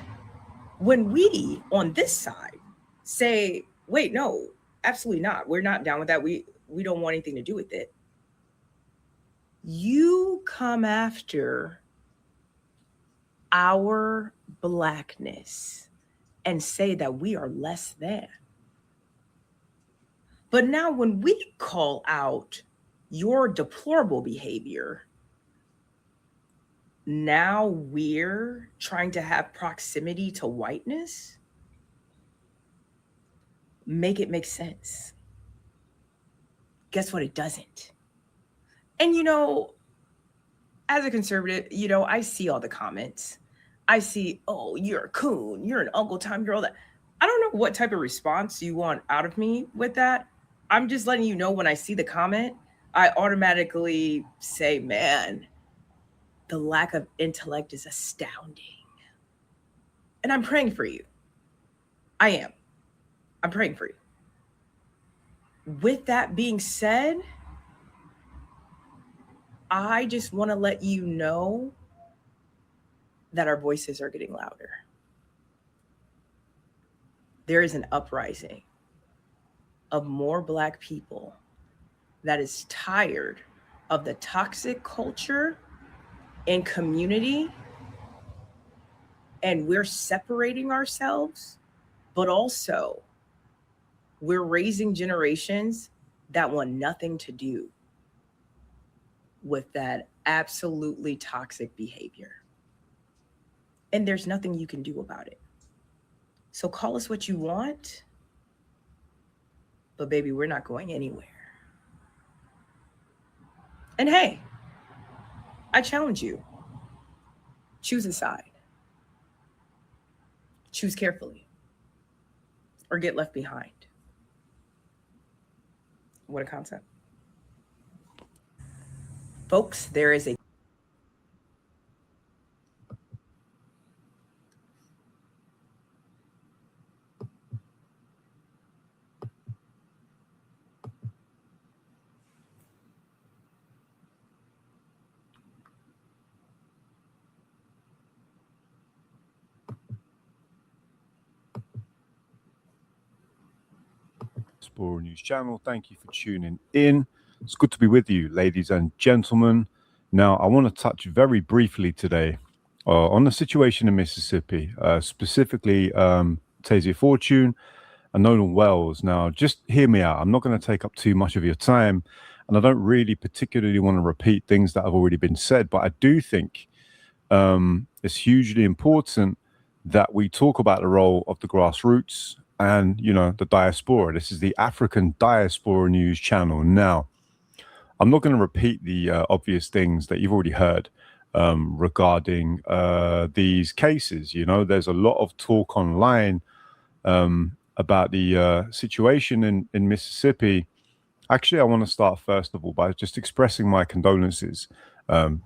when we on this side say, wait, no, absolutely not. We're not down with that. We don't want anything to do with it. You come after our Blackness and say that we are less than. But now when we call out your deplorable behavior, now we're trying to have proximity to whiteness. Make it make sense. Guess what? It doesn't. And, you know, as a conservative, you know, I see all the comments. I see, oh, you're a coon. You're an Uncle Tom. You're all that. I don't know what type of response you want out of me with that. I'm just letting you know when I see the comment, I automatically say, man, the lack of intellect is astounding. And I'm praying for you. I am. I'm praying for you. With that being said, I just want to let you know that our voices are getting louder. There is an uprising of more Black people that is tired of the toxic culture in community, and we're separating ourselves, but also we're raising generations that want nothing to do with that absolutely toxic behavior. And there's nothing you can do about it. So call us what you want, but baby, we're not going anywhere. And hey, I challenge you. Choose a side. Choose carefully, or get left behind. What a concept. Folks, there is a Diaspora News Channel. Thank you for tuning in. It's good to be with you, ladies and gentlemen. Now, I want to touch very briefly today on the situation in Mississippi, specifically Tasia Fortune and Nolan Wells. Now, just hear me out. I'm not going to take up too much of your time, and I don't really particularly want to repeat things that have already been said, but I do think it's hugely important that we talk about the role of the grassroots and, you know, the diaspora. This is the African Diaspora News Channel. Now, I'm not going to repeat the obvious things that you've already heard regarding these cases. You know, there's a lot of talk online about the situation in Mississippi. Actually, I want to start first of all by just expressing my condolences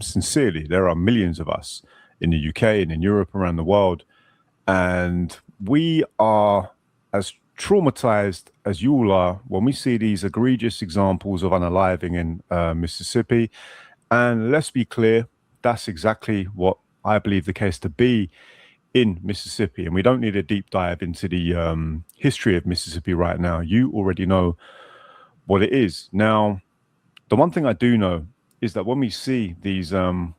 sincerely. There are millions of us in the UK and in Europe, around the world, and we are as traumatized as you all are when we see these egregious examples of unaliving in Mississippi. And let's be clear, that's exactly what I believe the case to be in Mississippi. And we don't need a deep dive into the history of Mississippi right now. You already know what it is. Now, the one thing I do know is that when we see these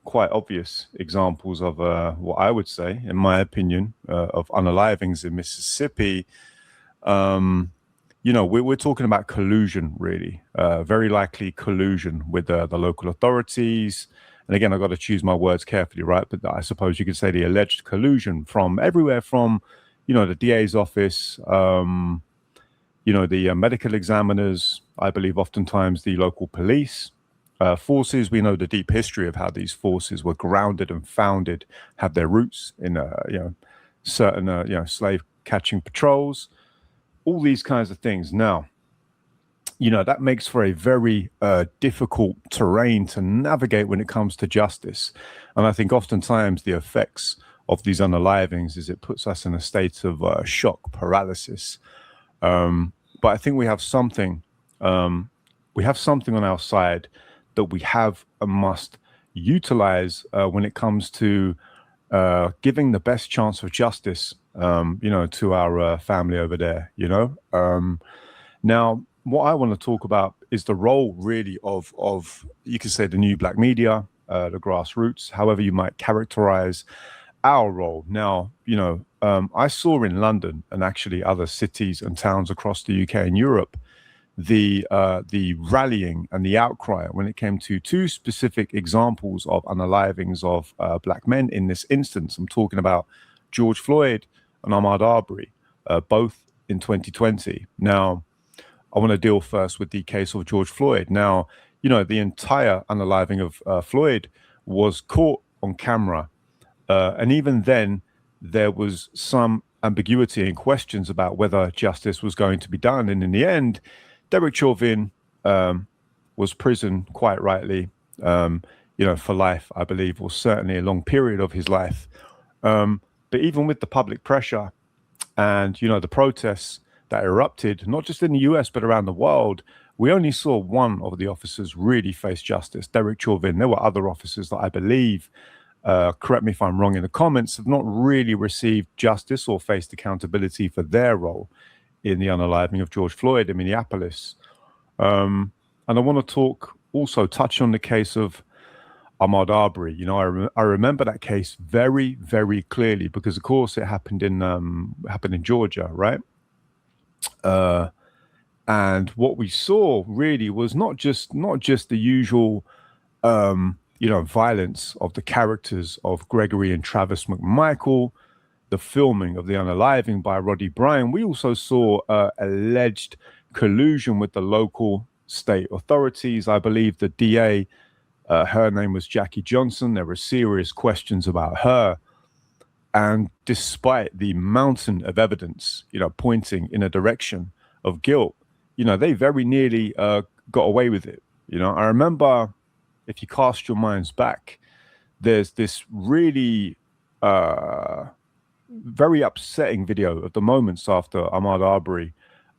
quite obvious examples of what I would say, in my opinion, of unalivings in Mississippi, you know, we're talking about collusion, really, very likely collusion with the local authorities. And again, I've got to choose my words carefully, right? But I suppose you could say the alleged collusion from everywhere from, you know, the DA's office, you know, the medical examiners, I believe oftentimes the local police forces. We know the deep history of how these forces were grounded and founded, have their roots in, you know, certain, you know, slave catching patrols. All these kinds of things. Now, you know, that makes for a very difficult terrain to navigate when it comes to justice. And I think oftentimes the effects of these unalivings is it puts us in a state of shock paralysis. But I think we have something on our side that we have and must utilize when it comes to giving the best chance of justice, to our family over there, Now, what I want to talk about is the role really of you could say the new black media, the grassroots, however you might characterize our role. Now, I saw in London and actually other cities and towns across the UK and Europe, the rallying and the outcry when it came to two specific examples of unalivings of black men. In this instance, I'm talking about George Floyd and Ahmaud Arbery, both in 2020. Now, I want to deal first with the case of George Floyd. Now, the entire unaliving of Floyd was caught on camera. And even then, there was some ambiguity and questions about whether justice was going to be done. And in the end, Derek Chauvin was prisoned quite rightly, for life, I believe, or certainly a long period of his life. But even with the public pressure and, the protests that erupted, not just in the US, but around the world, we only saw one of the officers really face justice, Derek Chauvin. There were other officers that I believe, correct me if I'm wrong in the comments, have not really received justice or faced accountability for their role in the unaliving of George Floyd in Minneapolis. And I want to touch on the case of Ahmaud Arbery. I remember that case very, very clearly because, of course, it happened in Georgia, right? And what we saw really was not just the usual, violence of the characters of Gregory and Travis McMichael, the filming of the unaliving by Roddy Bryan. We also saw alleged collusion with the local state authorities. I believe the DA, her name was Jackie Johnson. There were serious questions about her. And despite the mountain of evidence, pointing in a direction of guilt, they very nearly got away with it. I remember, if you cast your minds back, there's this really very upsetting video of the moments after Ahmaud Arbery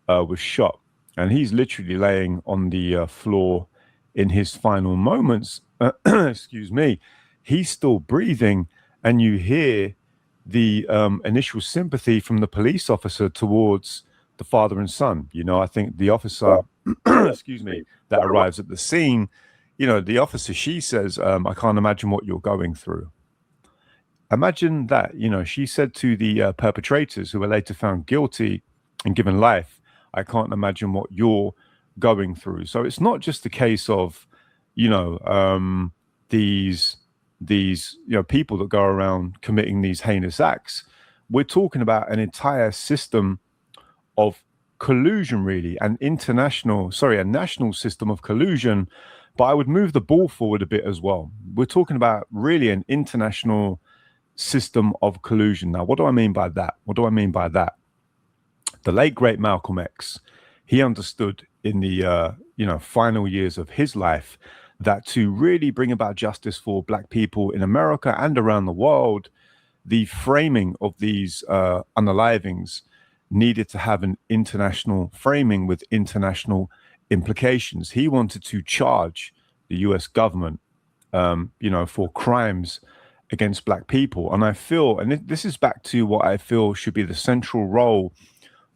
was shot. And he's literally laying on the floor in his final moments. Excuse me. He's still breathing, and you hear the initial sympathy from the police officer towards the father and son. I think the officer, excuse me, that arrives at the scene, the officer, she says, I can't imagine what you're going through. Imagine that, she said to the perpetrators who were later found guilty and given life, I can't imagine what you're going through. So it's not just a case of, these people that go around committing these heinous acts. We're talking about an entire system of collusion, really, a national system of collusion. But I would move the ball forward a bit as well. We're talking about really an international system of collusion. Now, what do I mean by that? The late, great Malcolm X, he understood in the final years of his life that to really bring about justice for Black people in America and around the world, the framing of these unalivings needed to have an international framing with international implications. He wanted to charge the US government, for crimes against Black people. And I feel, and this is back to what I feel should be the central role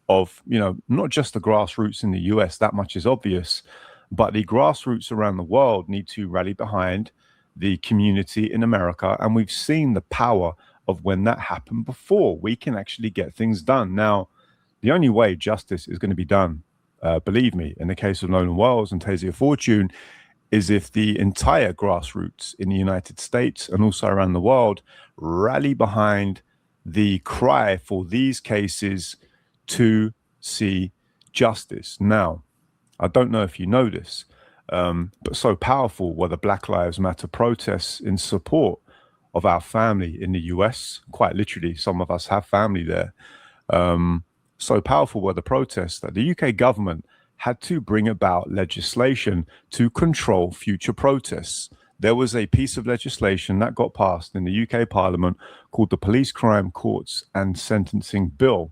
of, not just the grassroots in the US, that much is obvious, but the grassroots around the world need to rally behind the community in America. And we've seen the power of when that happened before. We can actually get things done. Now, the only way justice is going to be done, believe me, in the case of Nolan Wells and Tasia Fortune, is if the entire grassroots in the United States and also around the world rally behind the cry for these cases to see justice. Now, I don't know if you know this, but so powerful were the Black Lives Matter protests in support of our family in the US. Quite literally, some of us have family there. So powerful were the protests that the UK government had to bring about legislation to control future protests. there was a piece of legislation that got passed in the UK Parliament called the Police Crime Courts and Sentencing Bill.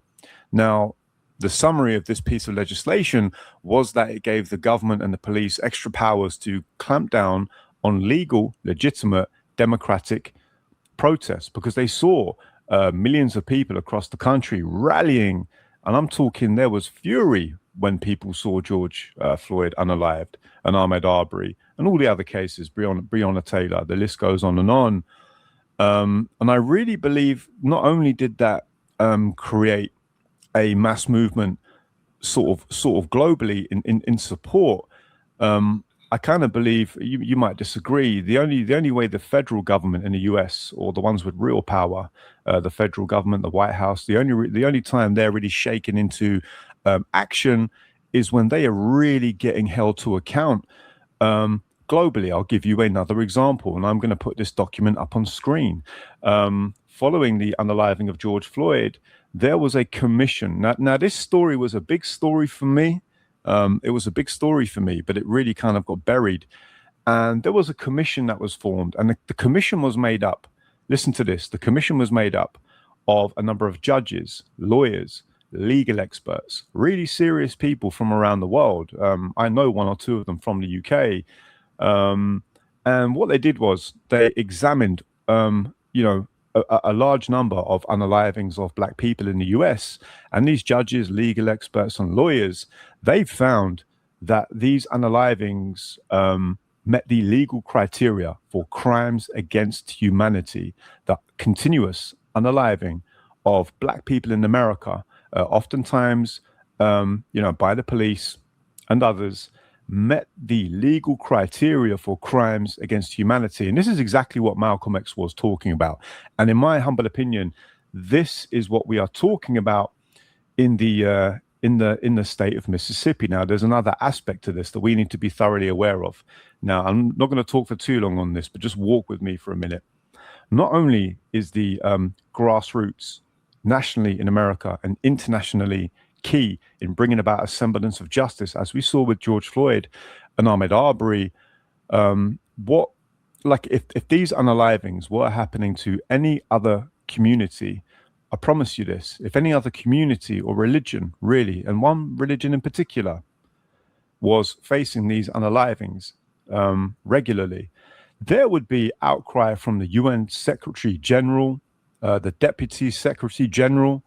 Now, the summary of this piece of legislation was that it gave the government and the police extra powers to clamp down on legal, legitimate, democratic protests, because they saw millions of people across the country rallying. And I'm talking, there was fury when people saw George Floyd unalived, and Ahmaud Arbery, and all the other cases, Breonna Taylor, the list goes on. And I really believe not only did that create a mass movement sort of globally in support, I kind of believe, you might disagree, the only way the federal government in the US, or the ones with real power, the federal government, the White House, the only time they're really shaken into action is when they are really getting held to account globally. I'll give you another example, and I'm going to put this document up on screen. Following the unaliving of George Floyd, there was a commission. Now this story was a big story for me. It was a big story for me, but it really kind of got buried. And there was a commission that was formed, and the commission was made up. Listen to this. The commission was made up of a number of judges, lawyers, legal experts, really serious people from around the world. I know one or two of them from the UK. And what they did was they examined, a large number of unalivings of Black people in the US. And these judges, legal experts, and lawyers, they found that these unalivings met the legal criteria for crimes against humanity. The continuous unaliving of Black people in America, oftentimes, by the police and others, met the legal criteria for crimes against humanity. And this is exactly what Malcolm X was talking about. And in my humble opinion, this is what we are talking about in the state of Mississippi. Now, there's another aspect to this that we need to be thoroughly aware of. Now, I'm not going to talk for too long on this, but just walk with me for a minute. Not only is the grassroots nationally in America and internationally key in bringing about a semblance of justice, as we saw with George Floyd and Ahmaud Arbery, if these unalivings were happening to any other community, I promise you this, if any other community or religion really, and one religion in particular, was facing these unalivings regularly, there would be outcry from the UN Secretary General, the Deputy Secretary General.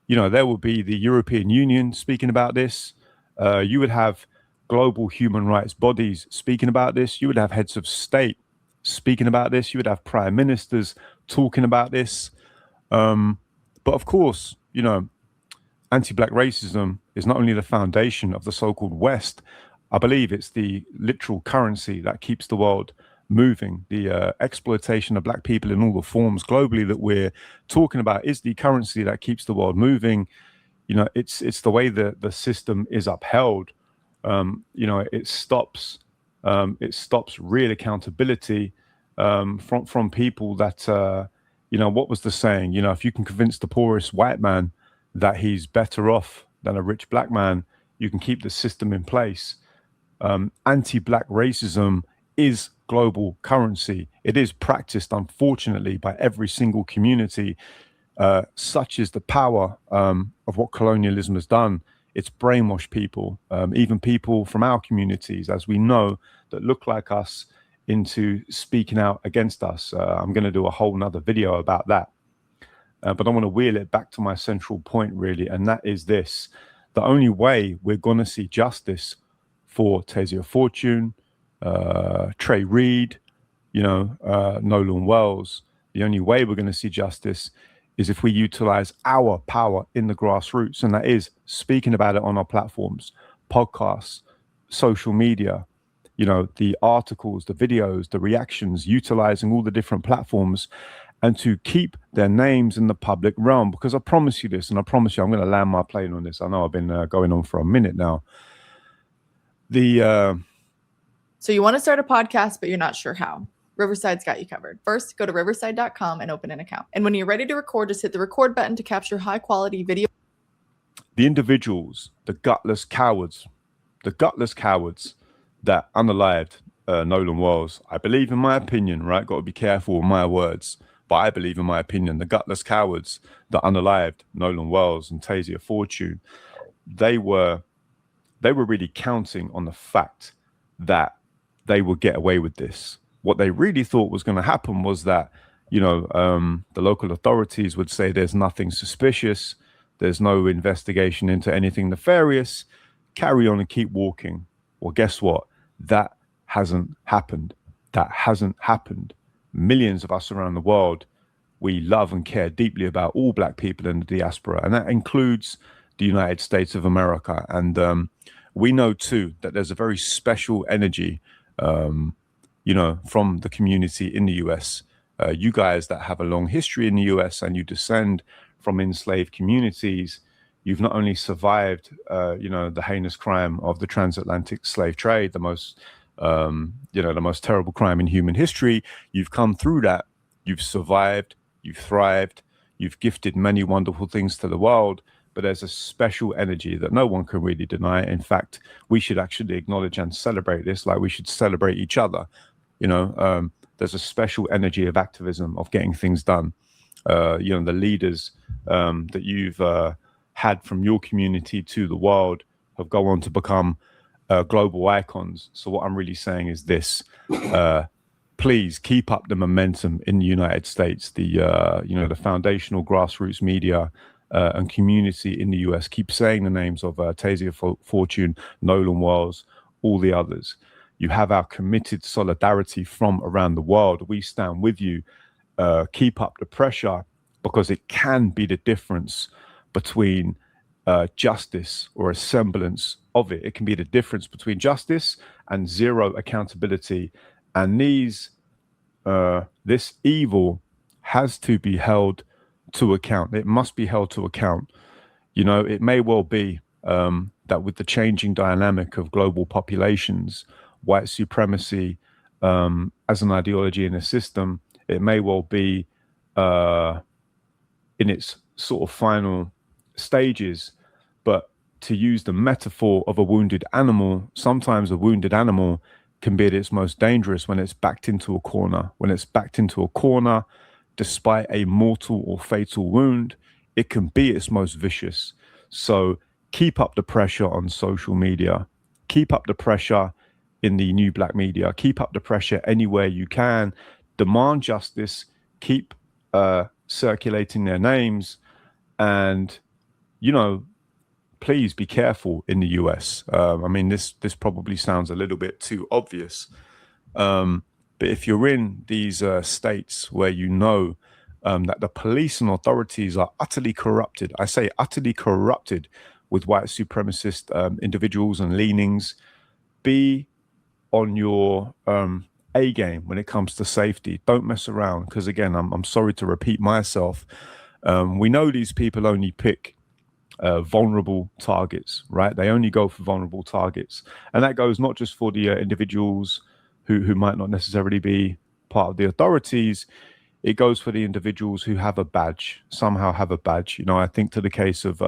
There will be the European Union speaking about this. You would have global human rights bodies speaking about this. You would have heads of state speaking about this. You would have prime ministers talking about this. But of course, anti-Black racism is not only the foundation of the so-called West. I believe it's the literal currency that keeps the world moving. The exploitation of Black people in all the forms globally that we're talking about is the currency that keeps the world moving. It's the way that the system is upheld. It stops real accountability from people that what was the saying? If you can convince the poorest white man that he's better off than a rich Black man, you can keep the system in place. Anti-Black racism is global currency. It is practiced, unfortunately, by every single community. Such is the power of what colonialism has done. It's brainwashed people, even people from our communities, as we know, that look like us, into speaking out against us. I'm going to do a whole nother video about that. But I want to wheel it back to my central point, really, and that is this. The only way we're going to see justice for Tasia Fortune, Trey Reed, Nolan Wells, the only way we're going to see justice is if we utilize our power in the grassroots, and that is speaking about it on our platforms, podcasts, social media, the articles, the videos, the reactions, utilizing all the different platforms, and to keep their names in the public realm. Because I promise you this, and I promise you I'm going to land my plane on this. I know I've been going on for a minute now. So you want to start a podcast, but you're not sure how. Riverside's got you covered. First, go to riverside.com and open an account. And when you're ready to record, just hit the record button to capture high quality video. The individuals, the gutless cowards that unalived Nolan Wells. I believe, in my opinion, right? Got to be careful with my words, but I believe, in my opinion, the gutless cowards that unalived Nolan Wells and Tasia Fortune, they were really counting on the fact that they would get away with this. What they really thought was going to happen was that, the local authorities would say there's nothing suspicious, there's no investigation into anything nefarious, carry on and keep walking. Well, guess what? That hasn't happened. That hasn't happened. Millions of us around the world, we love and care deeply about all Black people in the diaspora, and that includes the United States of America. And we know too that there's a very special energy, from the community in the US. You guys that have a long history in the US and you descend from enslaved communities, you've not only survived, the heinous crime of the transatlantic slave trade, the most terrible crime in human history. You've come through that. You've survived. You've thrived. You've gifted many wonderful things to the world. But there's a special energy that no one can really deny. In fact, we should actually acknowledge and celebrate this like we should celebrate each other. There's a special energy of activism, of getting things done. The leaders that you've had from your community to the world have gone on to become global icons. So what I'm really saying is this: please keep up the momentum in the United States. The foundational grassroots media and community in the US keep saying the names of Tasia Fortune, Nolan Wells, all the others. You have our committed solidarity from around the world. We stand with you. Keep up the pressure, because it can be the difference between justice, or a semblance of it. It can be the difference between justice and zero accountability. And this evil has to be held to account. It must be held to account. It may well be that with the changing dynamic of global populations, white supremacy as an ideology in a system, it may well be in its sort of final stages. But to use the metaphor of a wounded animal, sometimes a wounded animal can be at its most dangerous when it's backed into a corner. When it's backed into a corner, despite a mortal or fatal wound, it can be its most vicious. So keep up the pressure on social media. Keep up the pressure in the new Black media. Keep up the pressure anywhere you can. Demand justice. Keep circulating their names. And, please be careful in the US. This probably sounds a little bit too obvious. But if you're in these states where that the police and authorities are utterly corrupted, I say utterly corrupted with white supremacist individuals and leanings, be on your A game when it comes to safety. Don't mess around, because again, I'm sorry to repeat myself. We know these people only pick vulnerable targets, right? They only go for vulnerable targets. And that goes not just for the individuals who might not necessarily be part of the authorities. It goes for the individuals who have a badge, somehow have a badge. I think to the case of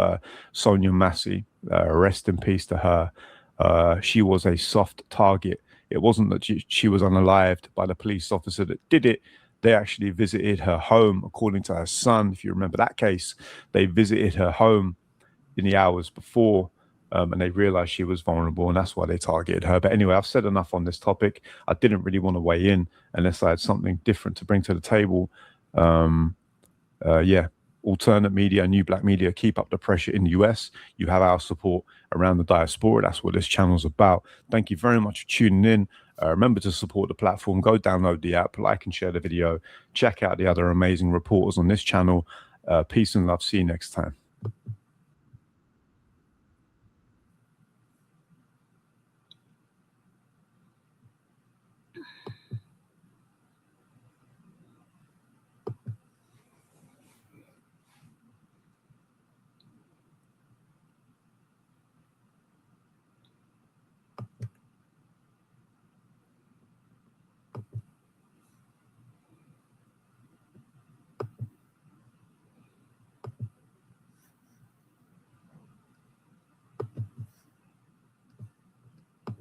Sonia Massey, rest in peace to her. She was a soft target. It wasn't that she was unalived by the police officer that did it. They actually visited her home, according to her son. If you remember that case, they visited her home in the hours before, and they realized she was vulnerable, and that's why they targeted her. But anyway, I've said enough on this topic. I didn't really want to weigh in unless I had something different to bring to the table. Alternate media, new Black media, keep up the pressure in the US. You have our support around the diaspora. That's what this channel's about. Thank you very much for tuning in. Remember to support the platform. Go download the app, like and share the video. Check out the other amazing reporters on this channel. Peace and love. See you next time.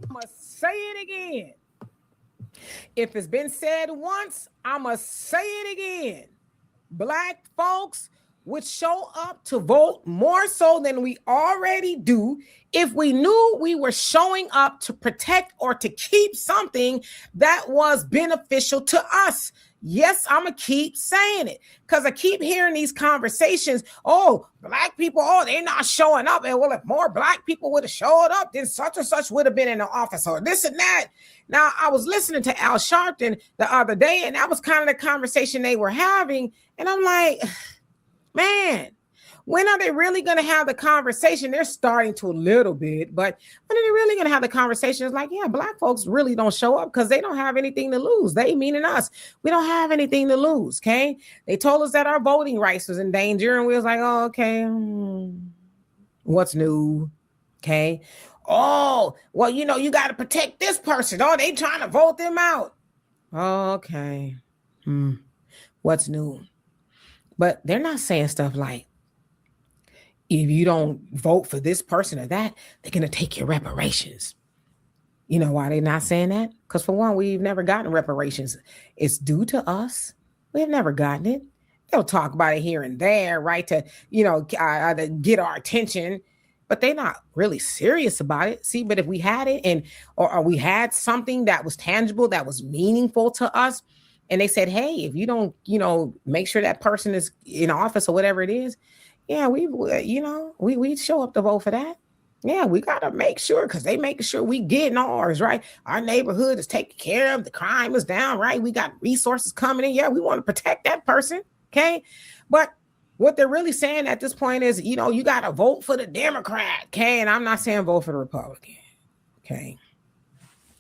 I'm gonna say it again. If it's been said once, I'ma say it again. Black folks would show up to vote more so than we already do if we knew we were showing up to protect or to keep something that was beneficial to us. Yes, I'm going to keep saying it because I keep hearing these conversations. Oh, black people, oh, they're not showing up. And well, if more black people would have showed up, then such and such would have been in the office or this and that. Now, I was listening to Al Sharpton the other day, and that was kind of the conversation they were having. And I'm like, man, when are they really going to have the conversation? They're starting to a little bit, but when are they really going to have the conversation? It's like, yeah, black folks really don't show up because they don't have anything to lose. They, meaning us, we don't have anything to lose, okay? They told us that our voting rights was in danger, and we was like, oh, okay, what's new, okay? Oh, well, you know, you got to protect this person. Oh, they trying to vote them out. Oh, okay, what's new? But they're not saying stuff like, if you don't vote for this person or that, they're going to take your reparations. You know why they're not saying that? Because for one, we've never gotten reparations. It's due to us. We've never gotten it. They'll talk about it here and there, right? To, you know, to get our attention, but they're not really serious about it. See, but if we had it and, or we had something that was tangible, that was meaningful to us, and they said, hey, if you don't, you know, make sure that person is in office or whatever it is, yeah, we show up to vote for that. Yeah, we got to make sure because they making sure we getting ours, right? Our neighborhood is taken care of. The crime is down, right? We got resources coming in. Yeah, we want to protect that person, okay? But what they're really saying at this point is, you know, you got to vote for the Democrat, okay? And I'm not saying vote for the Republican, okay?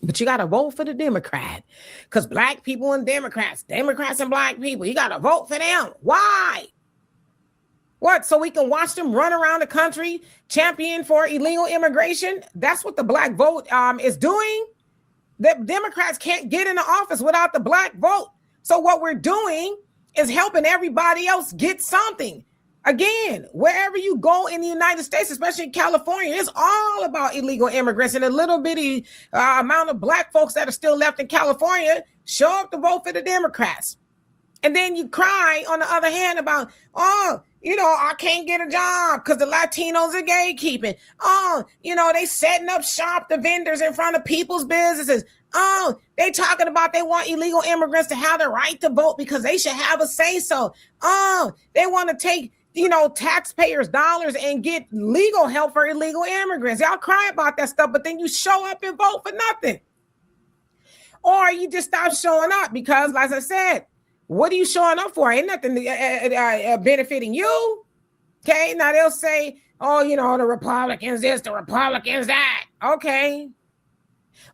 But you got to vote for the Democrat because black people and Democrats and black people, you got to vote for them. Why? What? So we can watch them run around the country champion for illegal immigration? That's what the black vote is doing. The Democrats can't get into office without the black vote. So what we're doing is helping everybody else get something. Again, wherever you go in the United States, especially in California, it's all about illegal immigrants, and a little bitty amount of black folks that are still left in California show up to vote for the Democrats. And then you cry on the other hand about, oh, you know, I can't get a job because the Latinos are gatekeeping. Oh, you know, they setting up shop, the vendors in front of people's businesses. Oh, they talking about they want illegal immigrants to have the right to vote because they should have a say so. Oh, they want to take, you know, taxpayers' dollars and get legal help for illegal immigrants. Y'all cry about that stuff, but then you show up and vote for nothing. Or you just stop showing up because, as I said, what are you showing up for? Ain't nothing benefiting you. Okay, now they'll say, oh, you know, the Republicans this, the Republicans that. Okay.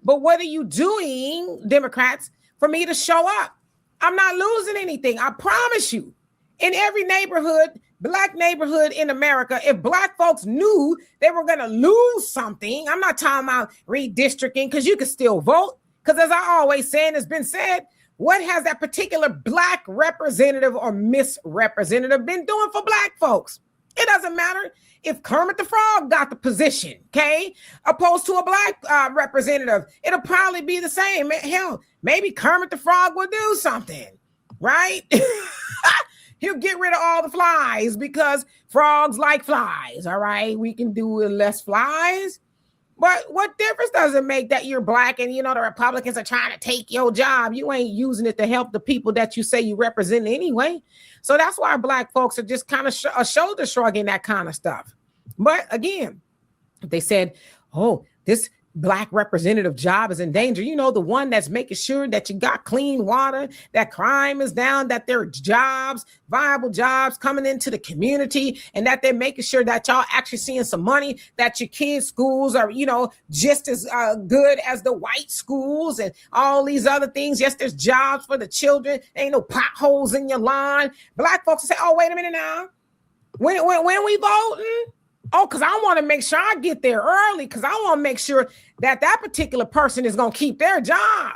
But what are you doing, Democrats, for me to show up? I'm not losing anything. I promise you. In every neighborhood, black neighborhood in America, if black folks knew they were going to lose something, I'm not talking about redistricting because you can still vote. Because as I always say, and it's been said, what has that particular black representative or misrepresentative been doing for black folks? It doesn't matter if Kermit the Frog got the position, okay, opposed to a black representative. It'll probably be the same. Hell, maybe Kermit the Frog will do something, right? He'll get rid of all the flies because frogs like flies, all right? We can do with less flies. But what difference does it make that you're black and, you know, the Republicans are trying to take your job? You ain't using it to help the people that you say you represent anyway. So that's why black folks are just kind of shoulder shrugging that kind of stuff. But again, if they said, oh, this black representative job is in danger, you know, the one that's making sure that you got clean water, that crime is down, that there are jobs, viable jobs coming into the community, and that they're making sure that y'all actually seeing some money, that your kids' schools are, you know, just as good as the white schools and all these other things. Yes, there's jobs for the children. Ain't no potholes in your lawn. Black folks say, oh, wait a minute now. When we voting? Oh, because I want to make sure I get there early because I want to make sure that that particular person is going to keep their job.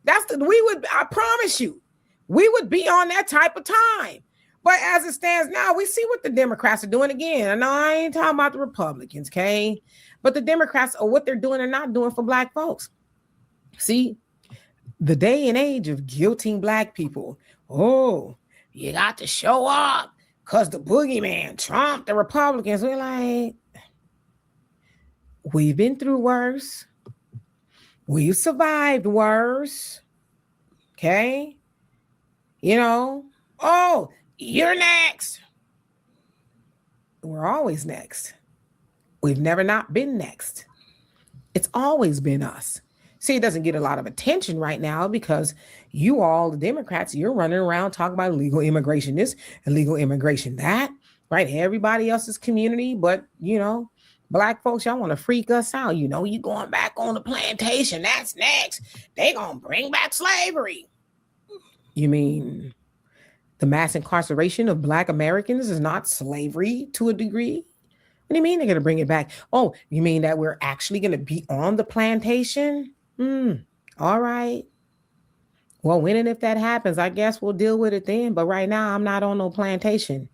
I promise you, we would be on that type of time. But as it stands now, we see what the Democrats are doing again. And I ain't talking about the Republicans, okay? But the Democrats are what they're doing and not doing for black folks. See, the day and age of guilting black people. Oh, you got to show up because the boogeyman, Trump, the Republicans, we're like, we've been through worse. We've survived worse. Okay? You know, oh, you're next. We're always next. We've never not been next. It's always been us. See, it doesn't get a lot of attention right now because you all, the Democrats, you're running around talking about illegal immigration this, illegal immigration that, right? Everybody else's community, but, you know, black folks, y'all want to freak us out. You know, you going back on the plantation. That's next. They going to bring back slavery. You mean the mass incarceration of black Americans is not slavery to a degree? What do you mean they're going to bring it back? Oh, you mean that we're actually going to be on the plantation? All right. Well, when and if that happens, I guess we'll deal with it then. But right now, I'm not on no plantation.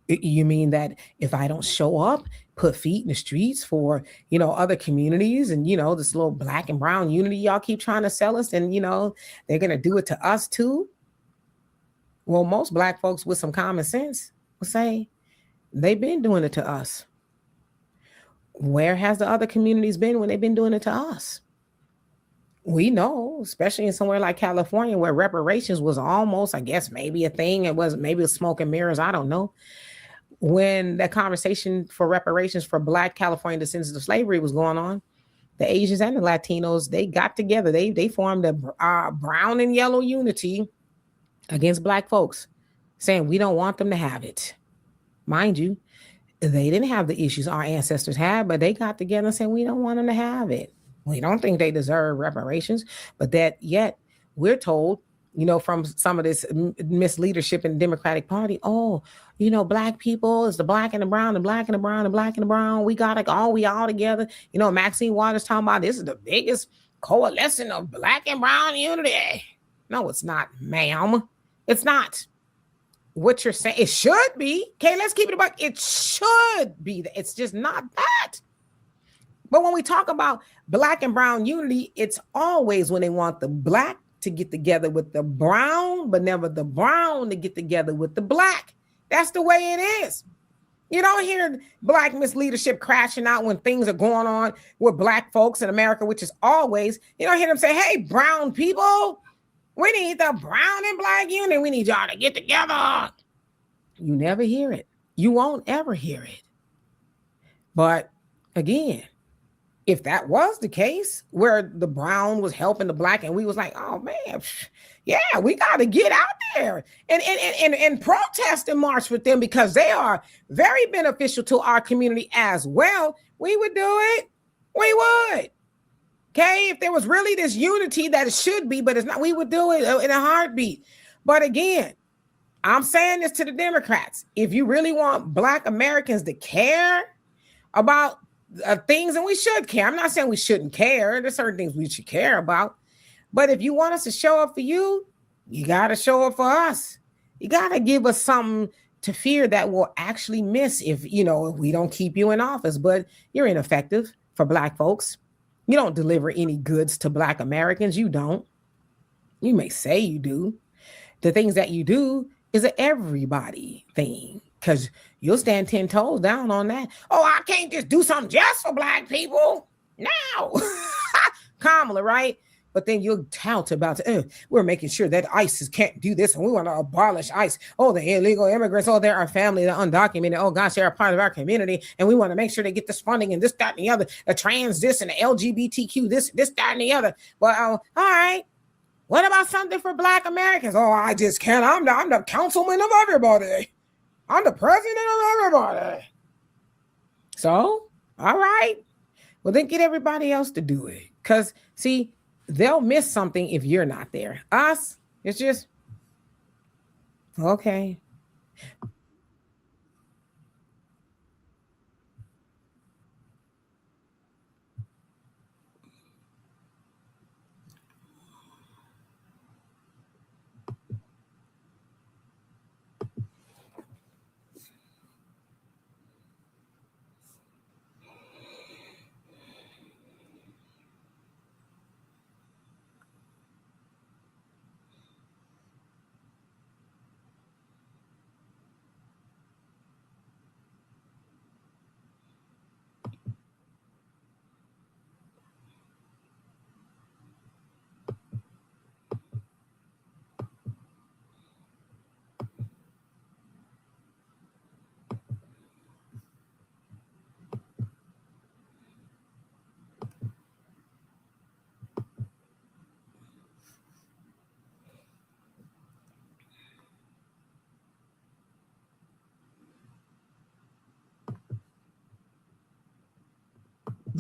You mean that if I don't show up, put feet in the streets for, you know, other communities and, you know, this little black and brown unity y'all keep trying to sell us and, you know, they're going to do it to us too? Well, most black folks with some common sense will say they've been doing it to us. Where has the other communities been when they've been doing it to us? We know, especially in somewhere like California where reparations was almost, I guess, maybe a thing. It was maybe smoke and mirrors. I don't know. When that conversation for reparations for black California descendants of slavery was going on, the Asians and the Latinos, they got together. They formed a brown and yellow unity against black folks, saying we don't want them to have it. Mind you, they didn't have the issues our ancestors had, but they got together and said we don't want them to have it. We don't think they deserve reparations, but that yet we're told, you know, from some of this misleadership in the Democratic Party, oh, you know, black people is the black and the brown, the black and the brown, the black and the brown. We got to we all together. You know, Maxine Waters talking about this is the biggest coalition of black and brown unity. No, it's not, ma'am. It's not. What you're saying, it should be. Okay, let's keep it about. It should be. It's just not that. But when we talk about black and brown unity, it's always when they want the black to get together with the brown, but never the brown to get together with the black. That's the way it is. You don't hear black misleadership crashing out when things are going on with black folks in America, which is always, you don't hear them say, hey, brown people, we need the brown and black unity. We need y'all to get together. You never hear it. You won't ever hear it. But again, if that was the case where the brown was helping the black and we was like, oh man, yeah, we got to get out there and protest and march with them because they are very beneficial to our community as well, we would do it. We would. Okay, if there was really this unity that it should be, but it's not, we would do it in a heartbeat. But again, I'm saying this to the Democrats. If you really want black Americans to care about things, and we should care. I'm not saying we shouldn't care. There's certain things we should care about. But if you want us to show up for you, you got to show up for us. You got to give us something to fear that we'll actually miss if we don't keep you in office. But you're ineffective for black folks. You don't deliver any goods to black Americans. You don't. You may say you do. The things that you do is an everybody thing. Because you'll stand 10 toes down on that. Oh, I can't just do something just for black people. No. Kamala, right? But then you'll tout about, we're making sure that ISIS can't do this and we want to abolish ICE. Oh, the illegal immigrants. Oh, they're our family. They're undocumented. Oh, gosh, they're a part of our community. And we want to make sure they get this funding and this, that, and the other. The trans this and the LGBTQ this, that, and the other. But all right. What about something for black Americans? Oh, I just can't. I'm the councilman of everybody. I'm the president of everybody. So, all right. Well, then get everybody else to do it. Because, see, they'll miss something if you're not there. Us, it's just, okay.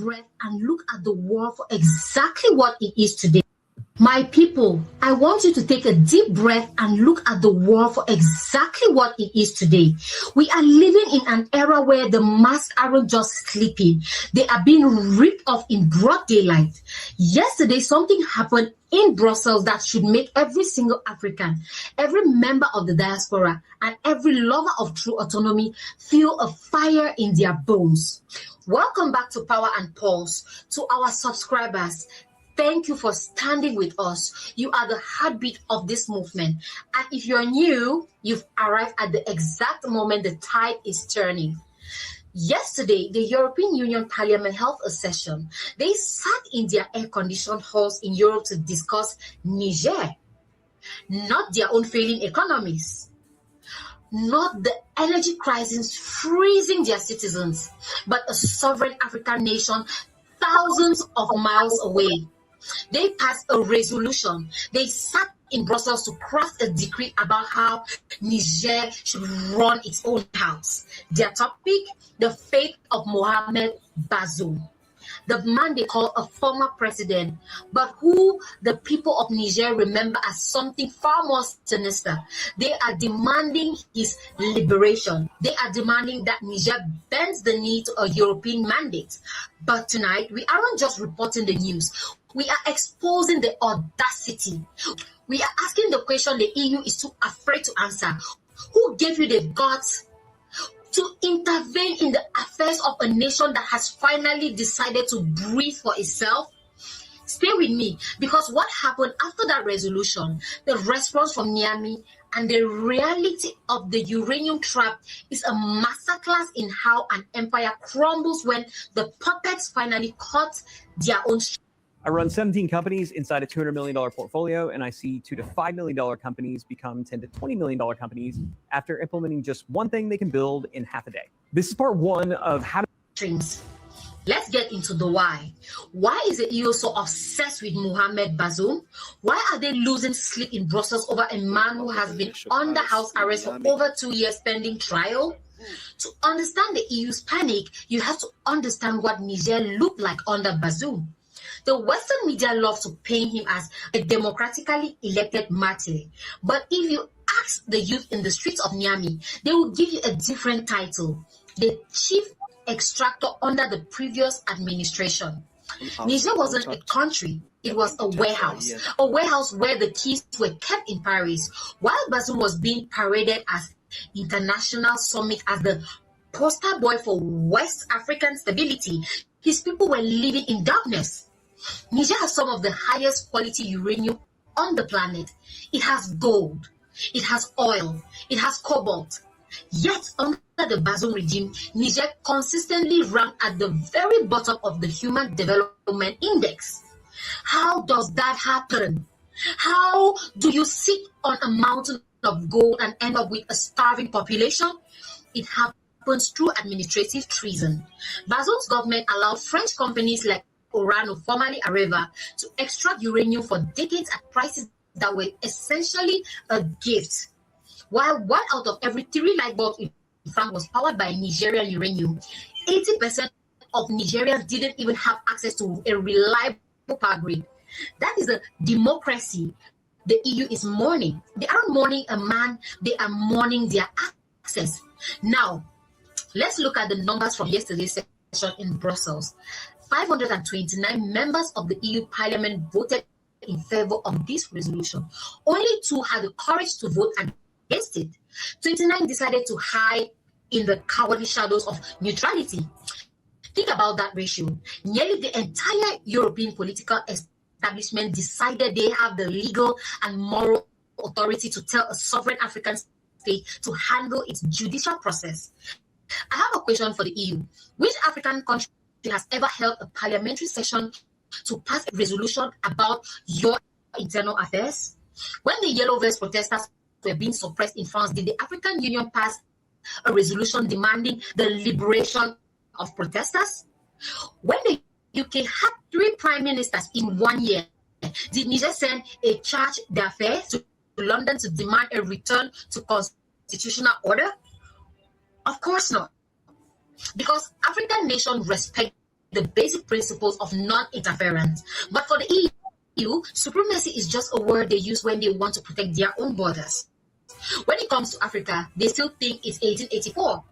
breath and look at the world for exactly what it is today. My people, I want you to take a deep breath and look at the world for exactly what it is today. We are living in an era where the masks aren't just sleeping. They are being ripped off in broad daylight. Yesterday, something happened in Brussels that should make every single African, every member of the diaspora, and every lover of true autonomy feel a fire in their bones. Welcome back to Power and Pulse. To our subscribers, thank you for standing with us. You are the heartbeat of this movement. And if you're new, you've arrived at the exact moment the tide is turning. Yesterday, the European Union Parliament held a session. They sat in their air-conditioned halls in Europe to discuss Niger, not their own failing economies, not the energy crisis freezing their citizens, but a sovereign African nation thousands of miles away. They passed a resolution. They sat in Brussels to craft a decree about how Niger should run its own house. Their topic, the fate of Mohamed Bazoum, the man they call a former president, but who the people of Niger remember as something far more sinister. They are demanding his liberation. They are demanding that Niger bends the knee to a European mandate. But tonight, we aren't just reporting the news. We are exposing the audacity. We are asking the question the EU is too afraid to answer. Who gave you the guts to intervene in the affairs of a nation that has finally decided to breathe for itself? Stay with me, because what happened after that resolution, the response from Niamey, and the reality of the uranium trap is a masterclass in how an empire crumbles when the puppets finally cut their own. I run 17 companies inside a $200 million portfolio, and I see $2 to $5 million companies become $10 to $20 million companies after implementing just one thing they can build in half a day. This is part one of how to. Let's get into the why. Why is the EU so obsessed with Mohamed Bazoum? Why are they losing sleep in Brussels over a man who has been under house arrest for over 2 years pending trial? To understand the EU's panic, you have to understand what Niger looked like under Bazoum. The Western media love to paint him as a democratically elected martyr. But if you ask the youth in the streets of Niamey, they will give you a different title: the chief extractor under the previous administration. Niger wasn't a country, it was a warehouse where the keys were kept in Paris. While Bazoum was being paraded as international summit as the poster boy for West African stability, his people were living in darkness. Niger has some of the highest quality uranium on the planet. It has gold, it has oil, it has cobalt. Yet, under the Bazoum regime, Niger consistently ranked at the very bottom of the Human Development Index. How does that happen? How do you sit on a mountain of gold and end up with a starving population? It happens through administrative treason. Bazoum's government allowed French companies like Orano, formerly Areva, to extract uranium for decades at prices that were essentially a gift. While 1 out of every 3 light bulbs in France was powered by Nigerian uranium, 80% of Nigerians didn't even have access to a reliable power grid. That is a democracy the EU is mourning. They aren't mourning a man, they are mourning their access. Now, let's look at the numbers from yesterday's session in Brussels. 529 members of the EU Parliament voted in favor of this resolution. Only 2 had the courage to vote against it. 29 decided to hide in the cowardly shadows of neutrality. Think about that ratio. Nearly the entire European political establishment decided they have the legal and moral authority to tell a sovereign African state to handle its judicial process. I have a question for the EU. Which African country has ever held a parliamentary session to pass a resolution about your internal affairs? When the Yellow Vest protesters were being suppressed in France, did the African Union pass a resolution demanding the liberation of protesters? When the UK had 3 prime ministers in 1 year, did Niger send a charge d'affaires to London to demand a return to constitutional order? Of course not. Because African nations respect the basic principles of non-interference. But for the EU, supremacy is just a word they use when they want to protect their own borders. When it comes to Africa, they still think it's 1884.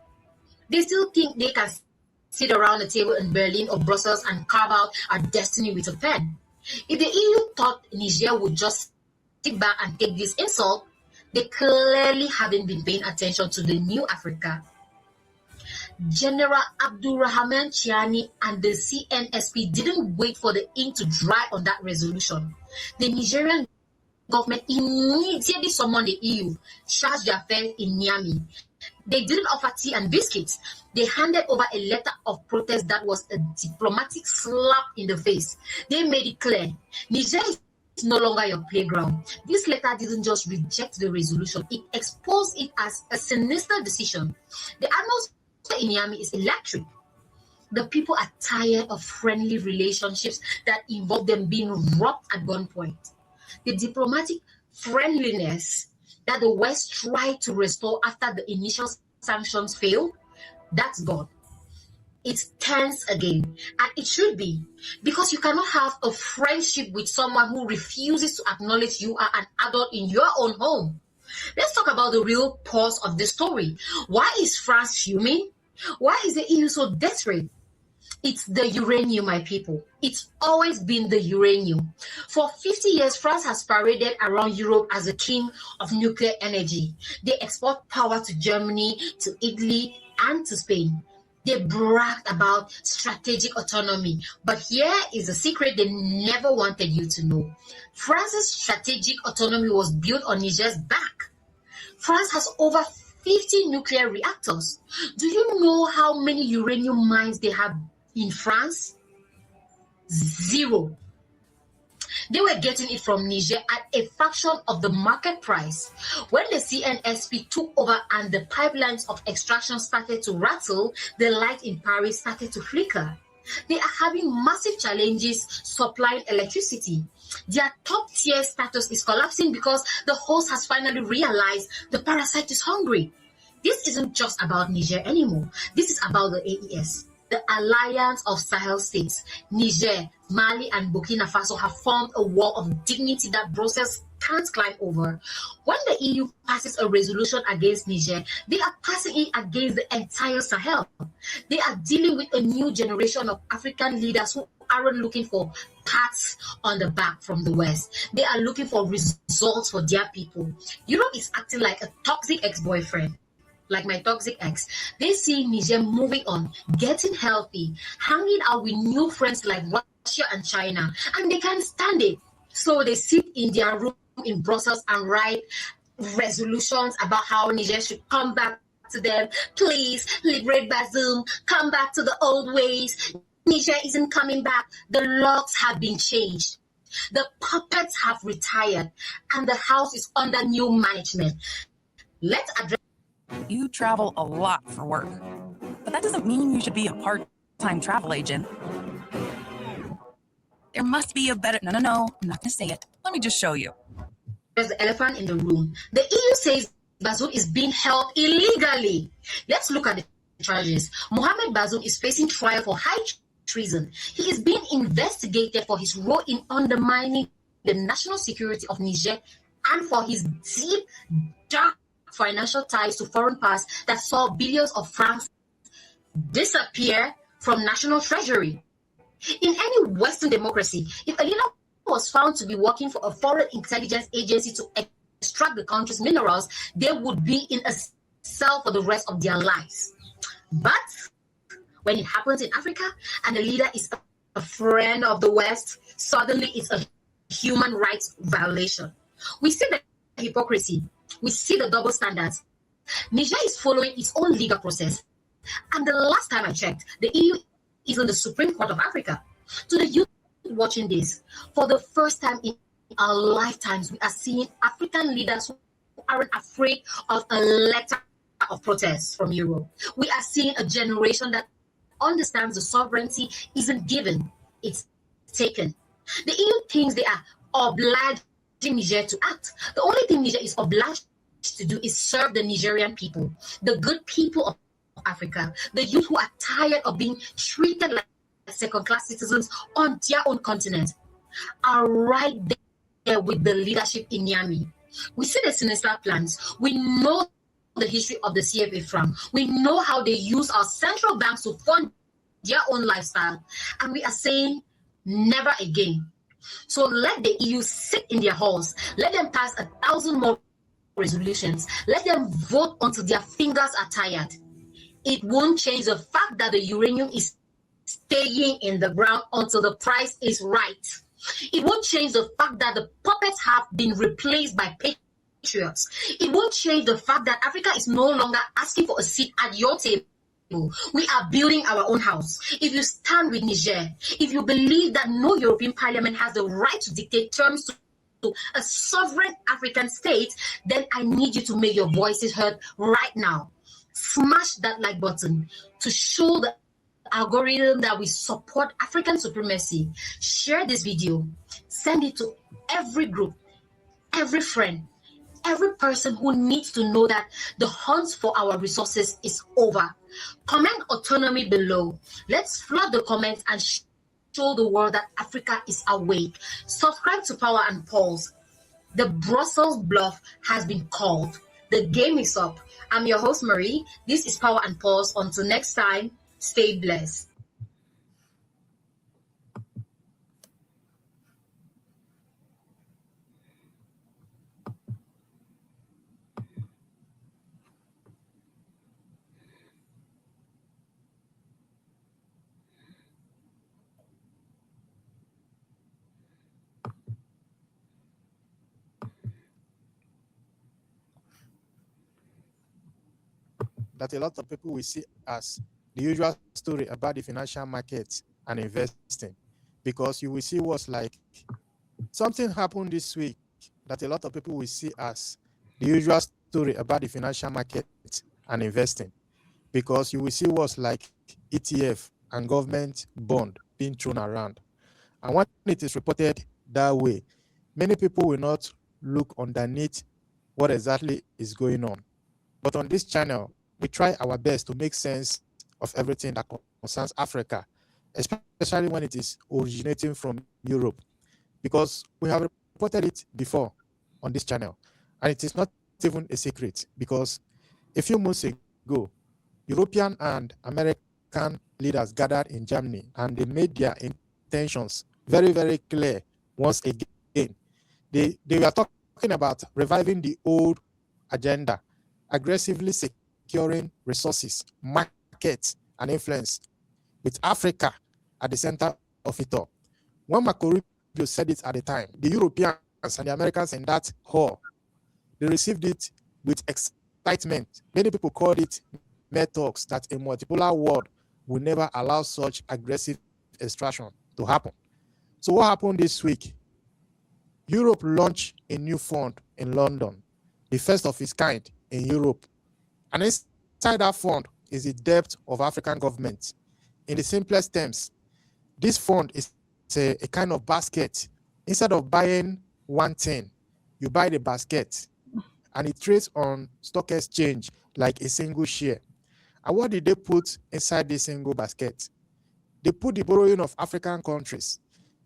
They still think they can sit around a table in Berlin or Brussels and carve out our destiny with a pen. If the EU thought Niger would just sit back and take this insult, they clearly haven't been paying attention to the new Africa. General Abdurrahman Chiani and the CNSP didn't wait for the ink to dry on that resolution. The Nigerian government immediately summoned the EU, charged their affairs in Niamey. They didn't offer tea and biscuits. They handed over a letter of protest that was a diplomatic slap in the face. They made it clear, Niger is no longer your playground. This letter didn't just reject the resolution, it exposed it as a sinister decision. The atmosphere in Niamey is electric. The people are tired of friendly relationships that involve them being robbed at gunpoint. The diplomatic friendliness that the West tried to restore after the initial sanctions failed, that's gone. It's tense again, and it should be, because you cannot have a friendship with someone who refuses to acknowledge you are an adult in your own home. Let's talk about the real cause of the story. Why is France fuming? Why is the EU so desperate? It's the uranium, my people. It's always been the uranium. For 50 years, France has paraded around Europe as the king of nuclear energy. They export power to Germany, to Italy, and to Spain. They bragged about strategic autonomy. But here is a secret they never wanted you to know. France's strategic autonomy was built on Niger's back. France has over 50 nuclear reactors. Do you know how many uranium mines they have in France? 0. They were getting it from Niger at a fraction of the market price. When the CNSP took over and the pipelines of extraction started to rattle, the light in Paris started to flicker. They are having massive challenges supplying electricity. Their top-tier status is collapsing because the host has finally realized the parasite is hungry. This isn't just about Niger anymore. This is about the AES. The alliance of Sahel states, Niger, Mali, and Burkina Faso have formed a wall of dignity that Brussels can't climb over. When the EU passes a resolution against Niger, they are passing it against the entire Sahel. They are dealing with a new generation of African leaders who aren't looking for pats on the back from the West. They are looking for results for their people. Europe is acting like a toxic ex-boyfriend. Like my toxic ex. They see Niger moving on, getting healthy, hanging out with new friends like Russia and China, and they can't stand it. So they sit in their room in Brussels and write resolutions about how Niger should come back to them. Please liberate Bazoum, come back to the old ways. Niger isn't coming back. The locks have been changed. The puppets have retired, and the house is under new management. Let's address. You travel a lot for work, but that doesn't mean you should be a part-time travel agent. There must be a better... No, I'm not going to say it. Let me just show you. There's the elephant in the room. The EU says Bazoum is being held illegally. Let's look at the charges. Mohamed Bazoum is facing trial for high treason. He is being investigated for his role in undermining the national security of Niger and for his deep, dark financial ties to foreign powers that saw billions of francs disappear from national treasury. In any Western democracy, if a leader was found to be working for a foreign intelligence agency to extract the country's minerals, they would be in a cell for the rest of their lives. But when it happens in Africa and the leader is a friend of the West, suddenly it's a human rights violation. We see the hypocrisy. We see the double standards. Niger is following its own legal process. And the last time I checked, the EU is on the Supreme Court of Africa. To the youth watching this, for the first time in our lifetimes, we are seeing African leaders who aren't afraid of a letter of protest from Europe. We are seeing a generation that understands the sovereignty isn't given, it's taken. The EU thinks they are obliged Niger to act. The only thing Niger is obliged to do is serve the Nigerian people, the good people of Africa, the youth who are tired of being treated like second-class citizens on their own continent are right there with the leadership in Niamey. We see the sinister plans. We know the history of the CFA franc. We know how they use our central banks to fund their own lifestyle. And we are saying never again. So let the EU sit in their halls. Let them pass 1,000 more resolutions. Let them vote until their fingers are tired. It won't change the fact that the uranium is staying in the ground until the price is right. It won't change the fact that the puppets have been replaced by patriots. It won't change the fact that Africa is no longer asking for a seat at your table. We are building our own house. If you stand with Niger, if you believe that no European Parliament has the right to dictate terms to a sovereign African state, then I need you to make your voices heard right now. Smash that like button to show the algorithm that we support African supremacy. Share this video. Send it to every group, every friend, every person who needs to know that the hunt for our resources is over. Comment autonomy below. Let's flood the comments and show the world that Africa is awake. Subscribe to Power and Pulse. The Brussels bluff has been called. The game is up. I'm your host, Marie. This is Power and Pulse. Until next time, stay blessed. That a lot of people will see as the usual story about the financial markets and investing, because you will see what's like something happened this week that a lot of people will see as the usual story about the financial markets and investing, because you will see what's like ETF and government bond being thrown around. And when it is reported that way, many people will not look underneath what exactly is going on. But on this channel, we try our best to make sense of everything that concerns Africa, especially when it is originating from Europe, because we have reported it before on this channel, and it is not even a secret, because a few months ago, European and American leaders gathered in Germany, and they made their intentions very, very clear once again. They were talking about reviving the old agenda, aggressively securing resources, markets, and influence, with Africa at the center of it all. When Marco Rubio said it at the time, the Europeans and the Americans in that hall, they received it with excitement. Many people called it mere talks, that a multipolar world will never allow such aggressive extraction to happen. So what happened this week? Europe launched a new fund in London, the first of its kind in Europe. And inside that fund is the debt of African governments. In the simplest terms, this fund is a kind of basket. Instead of buying one thing, you buy the basket, and it trades on stock exchange like a single share. And what did they put inside this single basket? They put the borrowing of African countries,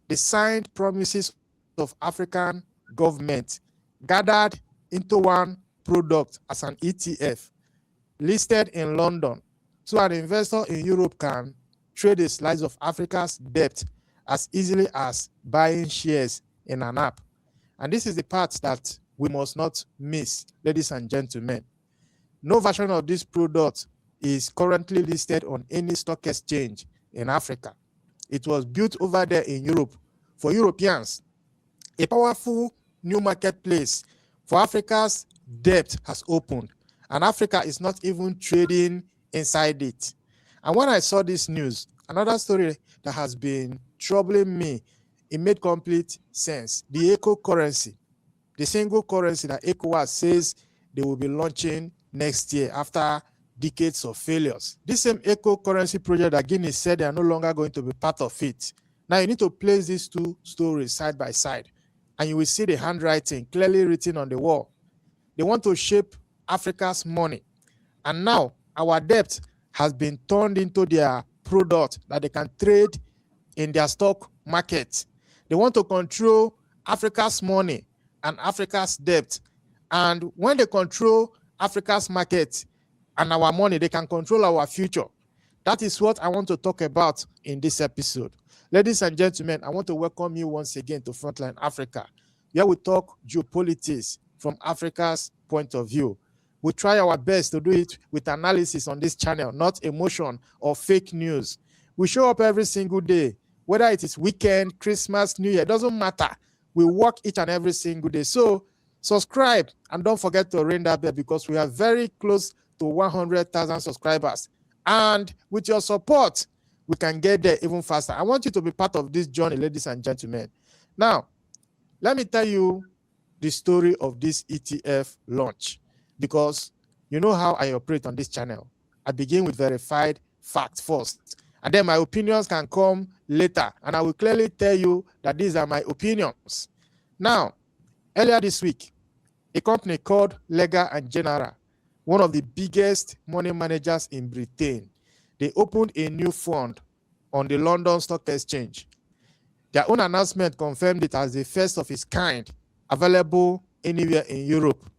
the signed promises of African government gathered into one product as an ETF, listed in London, so an investor in Europe can trade a slice of Africa's debt as easily as buying shares in an app. And this is the part that we must not miss, ladies and gentlemen. No version of this product is currently listed on any stock exchange in Africa. It was built over there in Europe for Europeans. A powerful new marketplace for Africa's debt has opened, and Africa is not even trading inside it. And when I saw this news, another story that has been troubling me, it made complete sense. The ECO currency, the single currency that ECOWAS says they will be launching next year after decades of failures. This same ECO currency project that Guinea said they are no longer going to be part of it. Now you need to place these two stories side by side, and you will see the handwriting clearly written on the wall. They want to shape Africa's money. And now our debt has been turned into their product that they can trade in their stock market. They want to control Africa's money and Africa's debt. And when they control Africa's market and our money, they can control our future. That is what I want to talk about in this episode. Ladies and gentlemen, I want to welcome you once again to Frontline Africa. Here we talk geopolitics from Africa's point of view. We try our best to do it with analysis on this channel, not emotion or fake news. We show up every single day, whether it is weekend, Christmas, New Year, it doesn't matter. We work each and every single day. So subscribe and don't forget to ring that bell because we are very close to 100,000 subscribers. And with your support, we can get there even faster. I want you to be part of this journey, ladies and gentlemen. Now, let me tell you the story of this ETF launch, because you know how I operate on this channel. I begin with verified facts first, and then my opinions can come later, and I will clearly tell you that these are my opinions. Now, earlier this week, a company called Lega and General, one of the biggest money managers in Britain, they opened a new fund on the London Stock Exchange. Their own announcement confirmed it as the first of its kind available anywhere in Europe.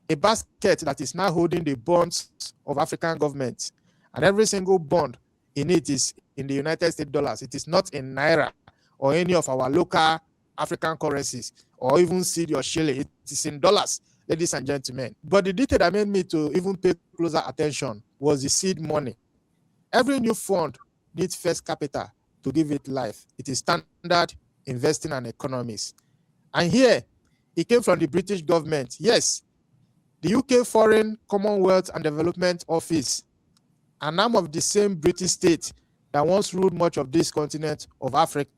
A basket that is now holding the bonds of African governments, and every single bond in it is in the United States dollars. It is not in Naira or any of our local African currencies or even cedi or shilling. It is in dollars, ladies and gentlemen. But the detail that made me to even pay closer attention was the seed money. Every new fund needs first capital to give it life. It is standard investing and economics. And here, it came from the British government. Yes, the UK Foreign, Commonwealth and Development Office, an arm of the same British state that once ruled much of this continent of Africa.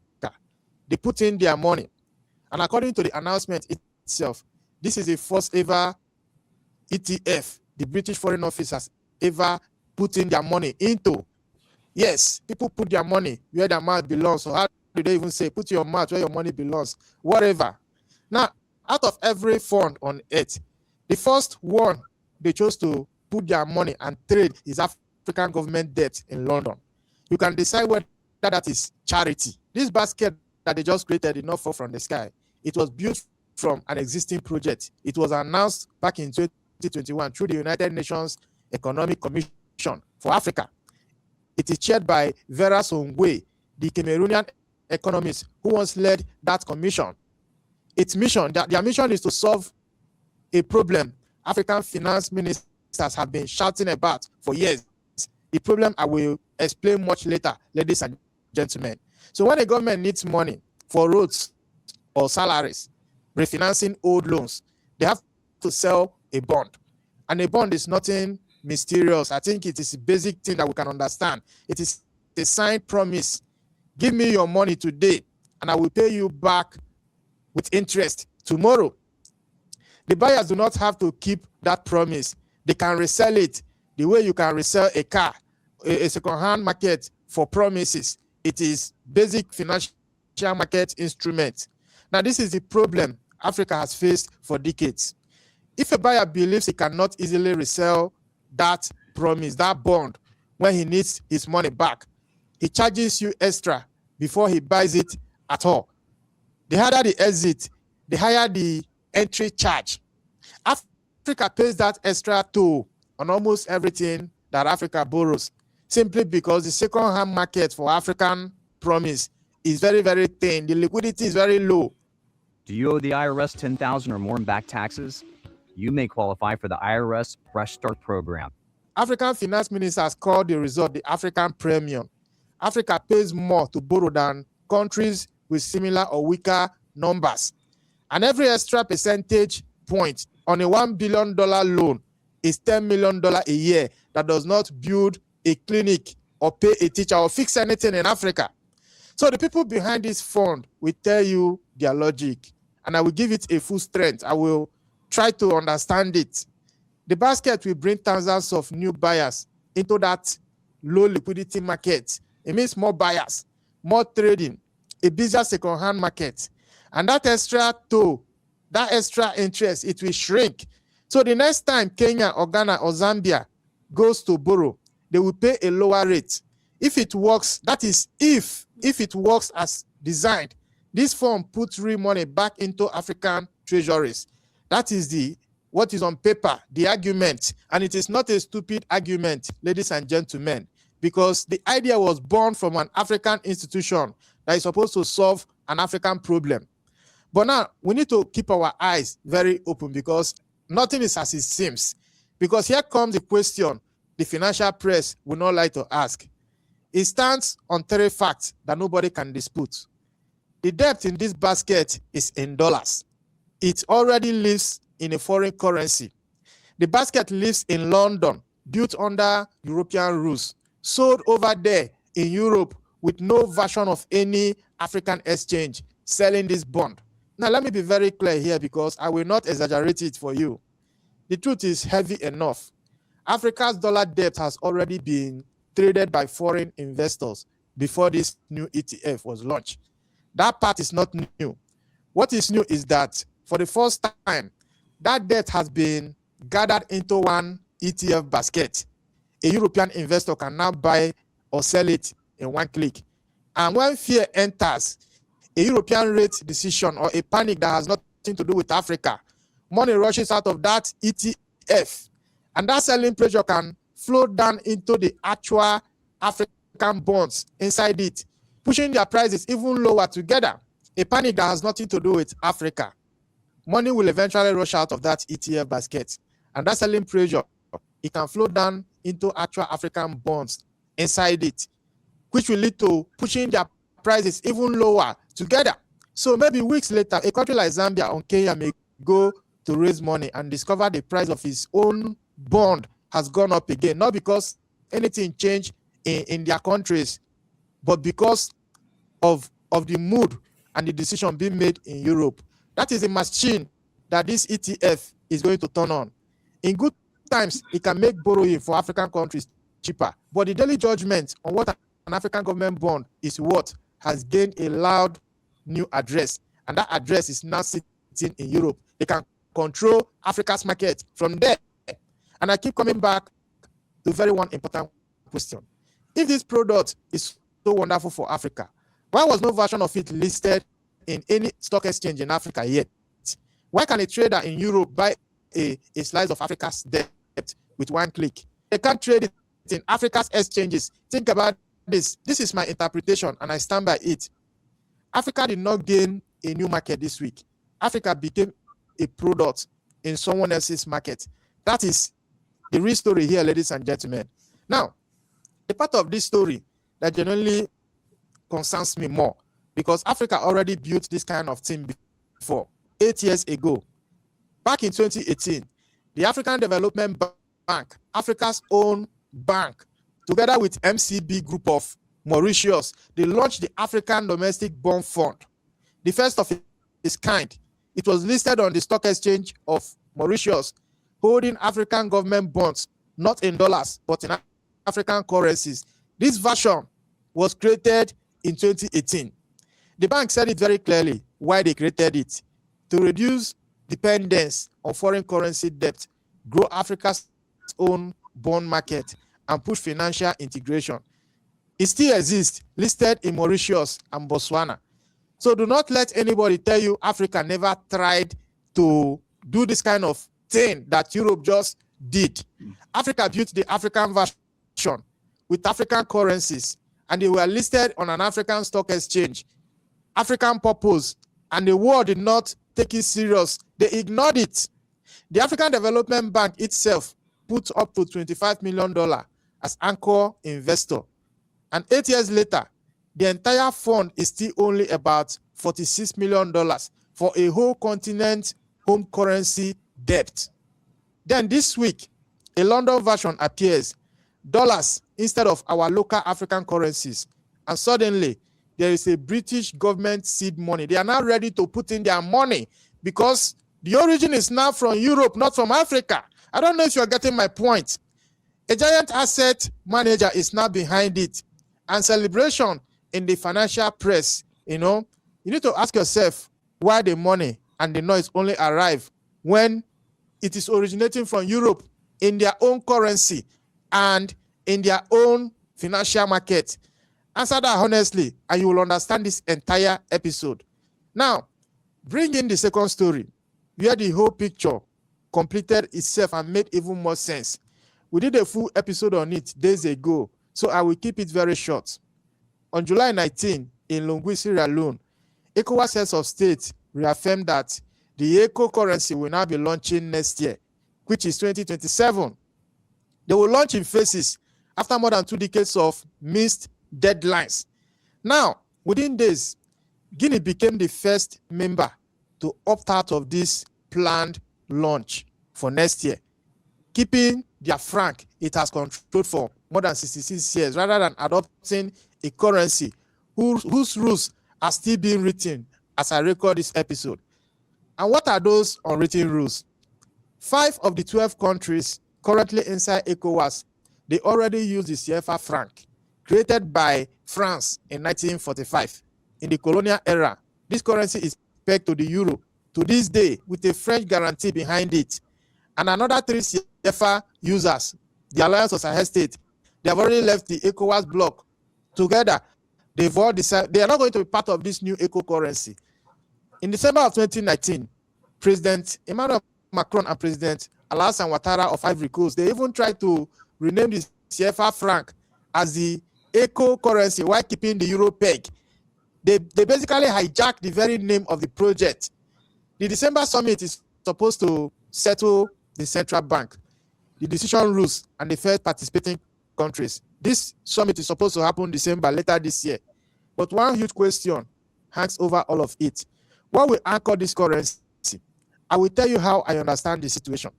They put in their money. And according to the announcement itself, this is the first ever ETF the British Foreign Office has ever put in their money into. Yes, people put their money where their mouth belongs. So how do they even say, put your mouth where your money belongs? Whatever. Now, out of every fund on earth, the first one they chose to put their money and trade is African government debt in London. You can decide whether that is charity. This basket that they just created did not fall from the sky. It was built from an existing project. It was announced back in 2021 through the United Nations Economic Commission for Africa. It is chaired by Vera Songwe, the Cameroonian economist who once led that commission. Its mission, their mission is to solve a problem African finance ministers have been shouting about for years. The problem I will explain much later, ladies and gentlemen. So when a government needs money for roads or salaries, refinancing old loans, they have to sell a bond. And a bond is nothing mysterious. I think it is a basic thing that we can understand. It is a signed promise. Give me your money today, and I will pay you back with interest tomorrow. The buyers do not have to keep that promise. They can resell it the way you can resell a car, a second-hand market for promises. It is basic financial market instrument. Now, this is the problem Africa has faced for decades. If a buyer believes he cannot easily resell that promise, that bond, when he needs his money back, he charges you extra before he buys it at all. The harder the exit, the higher the entry charge. Africa pays that extra toll on almost everything that Africa borrows, simply because the second-hand market for African promise is very, very thin. The liquidity is very low. Do you owe the IRS $10,000 or more in back taxes? You may qualify for the IRS Fresh Start program. African finance ministers call the result the African premium. Africa pays more to borrow than countries with similar or weaker numbers. And every extra percentage point on a $1 billion loan is $10 million a year that does not build a clinic or pay a teacher or fix anything in Africa. So the people behind this fund will tell you their logic, and I will give it a full strength. I will try to understand it. The basket will bring thousands of new buyers into that low liquidity market. It means more buyers, more trading, a busier second-hand market. And that extra toll, that extra interest, it will shrink. So the next time Kenya or Ghana or Zambia goes to borrow, they will pay a lower rate. If it works, that is if it works as designed, this form puts real money back into African treasuries. That is what is on paper, the argument. And it is not a stupid argument, ladies and gentlemen, because the idea was born from an African institution that is supposed to solve an African problem. But now we need to keep our eyes very open because nothing is as it seems. Because here comes the question the financial press will not like to ask. It stands on 3 facts that nobody can dispute. The debt in this basket is in dollars. It already lives in a foreign currency. The basket lives in London, built under European rules, sold over there in Europe with no version of any African exchange selling this bond. Now, let me be very clear here because I will not exaggerate it for you. The truth is heavy enough. Africa's dollar debt has already been traded by foreign investors before this new ETF was launched. That part is not new. What is new is that for the first time, that debt has been gathered into one ETF basket. A European investor can now buy or sell it in one click. And when fear enters, a European rate decision or a panic that has nothing to do with Africa, money rushes out of that ETF. And that selling pressure can flow down into the actual African bonds inside it, pushing their prices even lower together. A panic that has nothing to do with Africa. Money will eventually rush out of that ETF basket. And that selling pressure, it can flow down into actual African bonds inside it, which will lead to pushing their prices even lower together. So maybe weeks later, a country like Zambia or Kenya may go to raise money and discover the price of his own bond has gone up again, not because anything changed in their countries, but because of the mood and the decision being made in Europe. That is a machine that this ETF is going to turn on. In good times, it can make borrowing for African countries cheaper, but the daily judgment on what an African government bond is worth has gained a loud new address, and that address is now sitting in Europe. They can control Africa's market from there. And I keep coming back to very one important question. If this product is so wonderful for Africa, why was no version of it listed in any stock exchange in Africa yet? Why can a trader in Europe buy a slice of Africa's debt with one click? They can't trade it in Africa's exchanges. Think about this. This is my interpretation, and I stand by it. Africa did not gain a new market this week. Africa became a product in someone else's market. That is the real story here, ladies and gentlemen. Now, a part of this story that genuinely concerns me more, because Africa already built this kind of thing before, 8 years ago. Back in 2018, the African Development Bank, Africa's own bank, together with MCB Group of Mauritius, they launched the African Domestic Bond Fund, the first of its kind. It was listed on the stock exchange of Mauritius, holding African government bonds, not in dollars, but in African currencies. This version was created in 2018. The bank said it very clearly why they created it: to reduce dependence on foreign currency debt, grow Africa's own bond market, and push financial integration. It still exists, listed in Mauritius and Botswana. So do not let anybody tell you Africa never tried to do this kind of thing that Europe just did. Africa built the African version with African currencies, and they were listed on an African stock exchange, African purpose, and the world did not take it serious. They ignored it. The African Development Bank itself put up to $25 million as anchor investor. And 8 years later, the entire fund is still only about $46 million for a whole continent home currency debt. Then this week, a London version appears, dollars instead of our local African currencies. And suddenly, there is a British government seed money. They are now ready to put in their money because the origin is now from Europe, not from Africa. I don't know if you're getting my point. A giant asset manager is now behind it. And celebration in the financial press, you need to ask yourself why the money and the noise only arrive when it is originating from Europe in their own currency and in their own financial market? Answer that honestly, and you will understand this entire episode. Now, bring in the second story, where the whole picture completed itself and made even more sense. We did a full episode on it days ago, so I will keep it very short. On July 19, in Longwy, Sierra Leone, ECOWAS heads of state reaffirmed that the ECO currency will now be launching next year, which is 2027. They will launch in phases after more than 2 decades of missed deadlines. Now, within days, Guinea became the first member to opt out of this planned launch for next year, keeping their franc it has controlled for more than 66 years, rather than adopting a currency whose rules are still being written as I record this episode. And what are those unwritten rules? 5 of the 12 countries currently inside ECOWAS, they already use the CFA franc, created by France in 1945. In the colonial era, this currency is pegged to the euro to this day with a French guarantee behind it. And another 3 CFA users, the Alliance of Sahel State, they have already left the ECOWAS bloc. Together, they've all decided they are not going to be part of this new ECO currency. In December of 2019, President Emmanuel Macron and President Alassane Ouattara of Ivory Coast, they even tried to rename the CFA franc as the ECO currency while keeping the euro peg. They basically hijacked the very name of the project. The December summit is supposed to settle the central bank, the decision rules, and the first participating countries. This summit is supposed to happen December later this year. But one huge question hangs over all of it. What will anchor this currency? I will tell you how I understand the situation.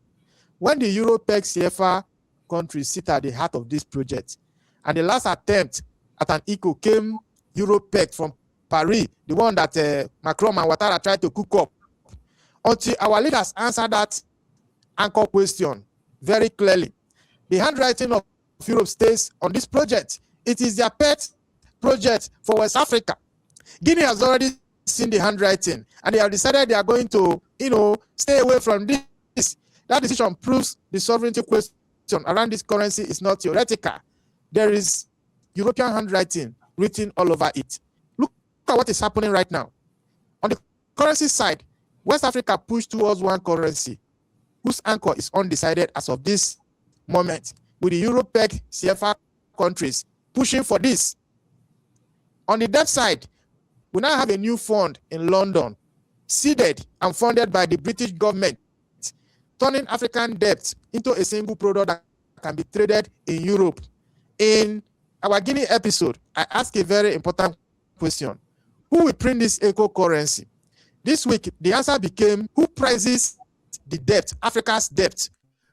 When the euro peg CFA countries sit at the heart of this project, and the last attempt at an ECO came euro peg from Paris, the one that Macron and Ouattara tried to cook up, until our leaders answer that anchor question very clearly. The handwriting of Europe stays on this project. It is their pet project for West Africa. Guinea has already seen the handwriting, and they have decided they are going to, stay away from this. That decision proves the sovereignty question around this currency is not theoretical. There is European handwriting written all over it. Look at what is happening right now. On the currency side, West Africa pushed towards one currency whose anchor is undecided as of this moment, with the euro peg CFA countries pushing for this. On the debt side, we now have a new fund in London, seeded and funded by the British government, turning African debt into a single product that can be traded in Europe. In our Guinea episode, I asked a very important question. Who will print this ECO currency? This week, the answer became, who prices the debt, Africa's debt?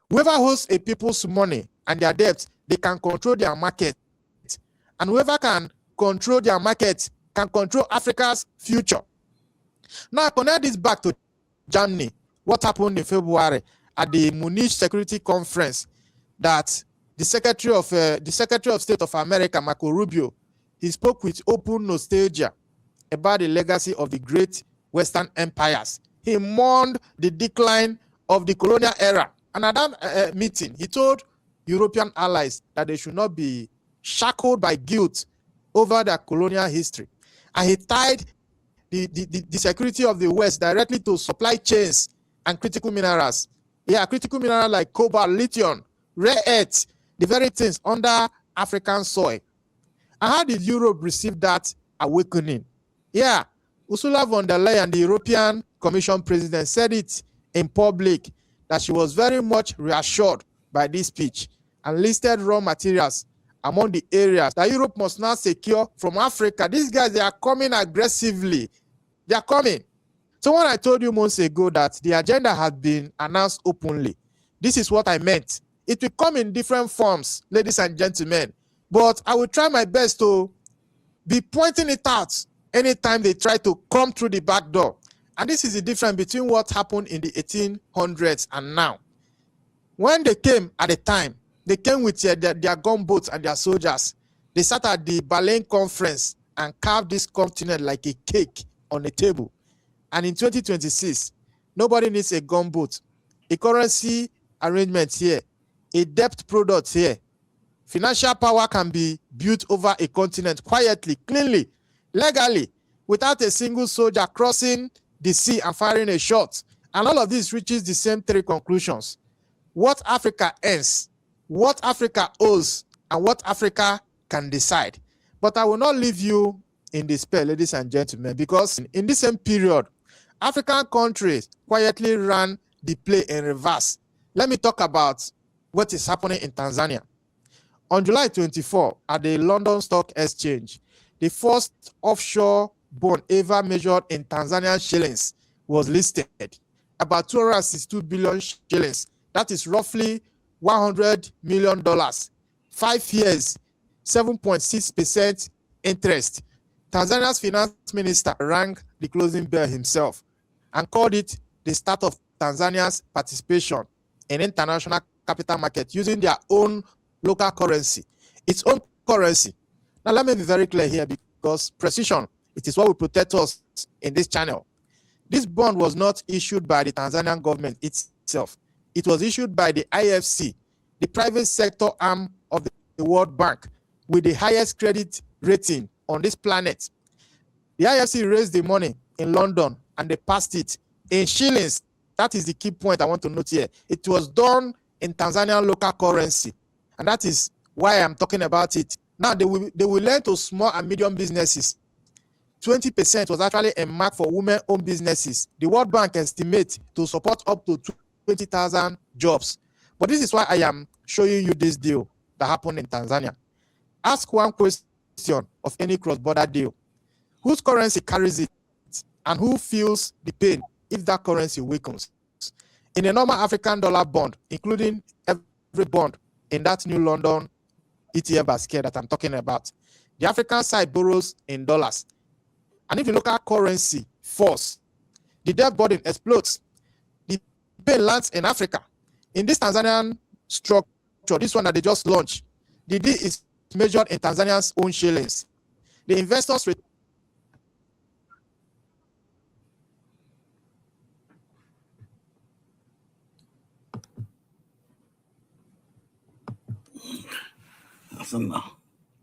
Whoever holds a people's money and their debt, they can control their market. And whoever can control their market can control Africa's future. Now, connect this back to Germany. What happened in February at the Munich Security Conference, that the Secretary of State of America, Marco Rubio, he spoke with open nostalgia about the legacy of the great Western empires. He mourned the decline of the colonial era. And at that meeting, he told European allies that they should not be shackled by guilt over their colonial history. And he tied the security of the West directly to supply chains and critical minerals. Yeah, critical minerals like cobalt, lithium, rare earths, the very things under African soil. And how did Europe receive that awakening? Yeah, Ursula von der Leyen, the European Commission president, said it in public that she was very much reassured by this speech and listed raw materials among the areas that Europe must now secure from Africa. These guys, they are coming aggressively. They are coming. So when I told you months ago that the agenda had been announced openly, this is what I meant. It will come in different forms, ladies and gentlemen. But I will try my best to be pointing it out anytime they try to come through the back door. And this is the difference between what happened in the 1800s and now. When they came at the time, they came with their gunboats and their soldiers. They sat at the Berlin Conference and carved this continent like a cake on a table. And in 2026, nobody needs a gunboat, a currency arrangement here, a debt product here, Financial power can be built over a continent quietly, cleanly, legally, without a single soldier crossing the sea and firing a shot. And all of this reaches the same three conclusions: what Africa earns, what Africa owes, and what Africa can decide. But I will not leave you in despair, ladies and gentlemen, because in the same period, African countries quietly ran the play in reverse. Let me talk about what is happening in Tanzania. On July 24, at the London Stock Exchange, the first offshore bond ever measured in Tanzanian shillings was listed. About 262 billion shillings. That is roughly $100 million. 5 years, 7.6% interest. Tanzania's finance minister rang the closing bell himself and called it the start of Tanzania's participation in international capital market using their own local currency, its own currency. Now, let me be very clear here, because precision, it is what will protect us in this channel. This bond was not issued by the Tanzanian government itself. It was issued by the IFC, the private sector arm of the World Bank, with the highest credit rating on this planet. The IFC raised the money in London and they passed it in shillings. That is the key point I want to note here. It was done in Tanzanian local currency, and that is why I'm talking about it. Now, they will lend to small and medium businesses. 20% was actually a mark for women-owned businesses. The World Bank estimates to support up to 20,000 jobs. But this is why I am showing you this deal that happened in Tanzania. Ask one question of any cross-border deal: whose currency carries it, and who feels the pain if that currency weakens? In a normal African dollar bond, including every bond in that new London ETF basket that I'm talking about, the African side borrows in dollars. And if the local currency falls, the debt burden explodes. The pain lands in Africa. In this Tanzanian structure, this one that they just launched, the deal is measured in Tanzania's own shillings. The investors That's enough.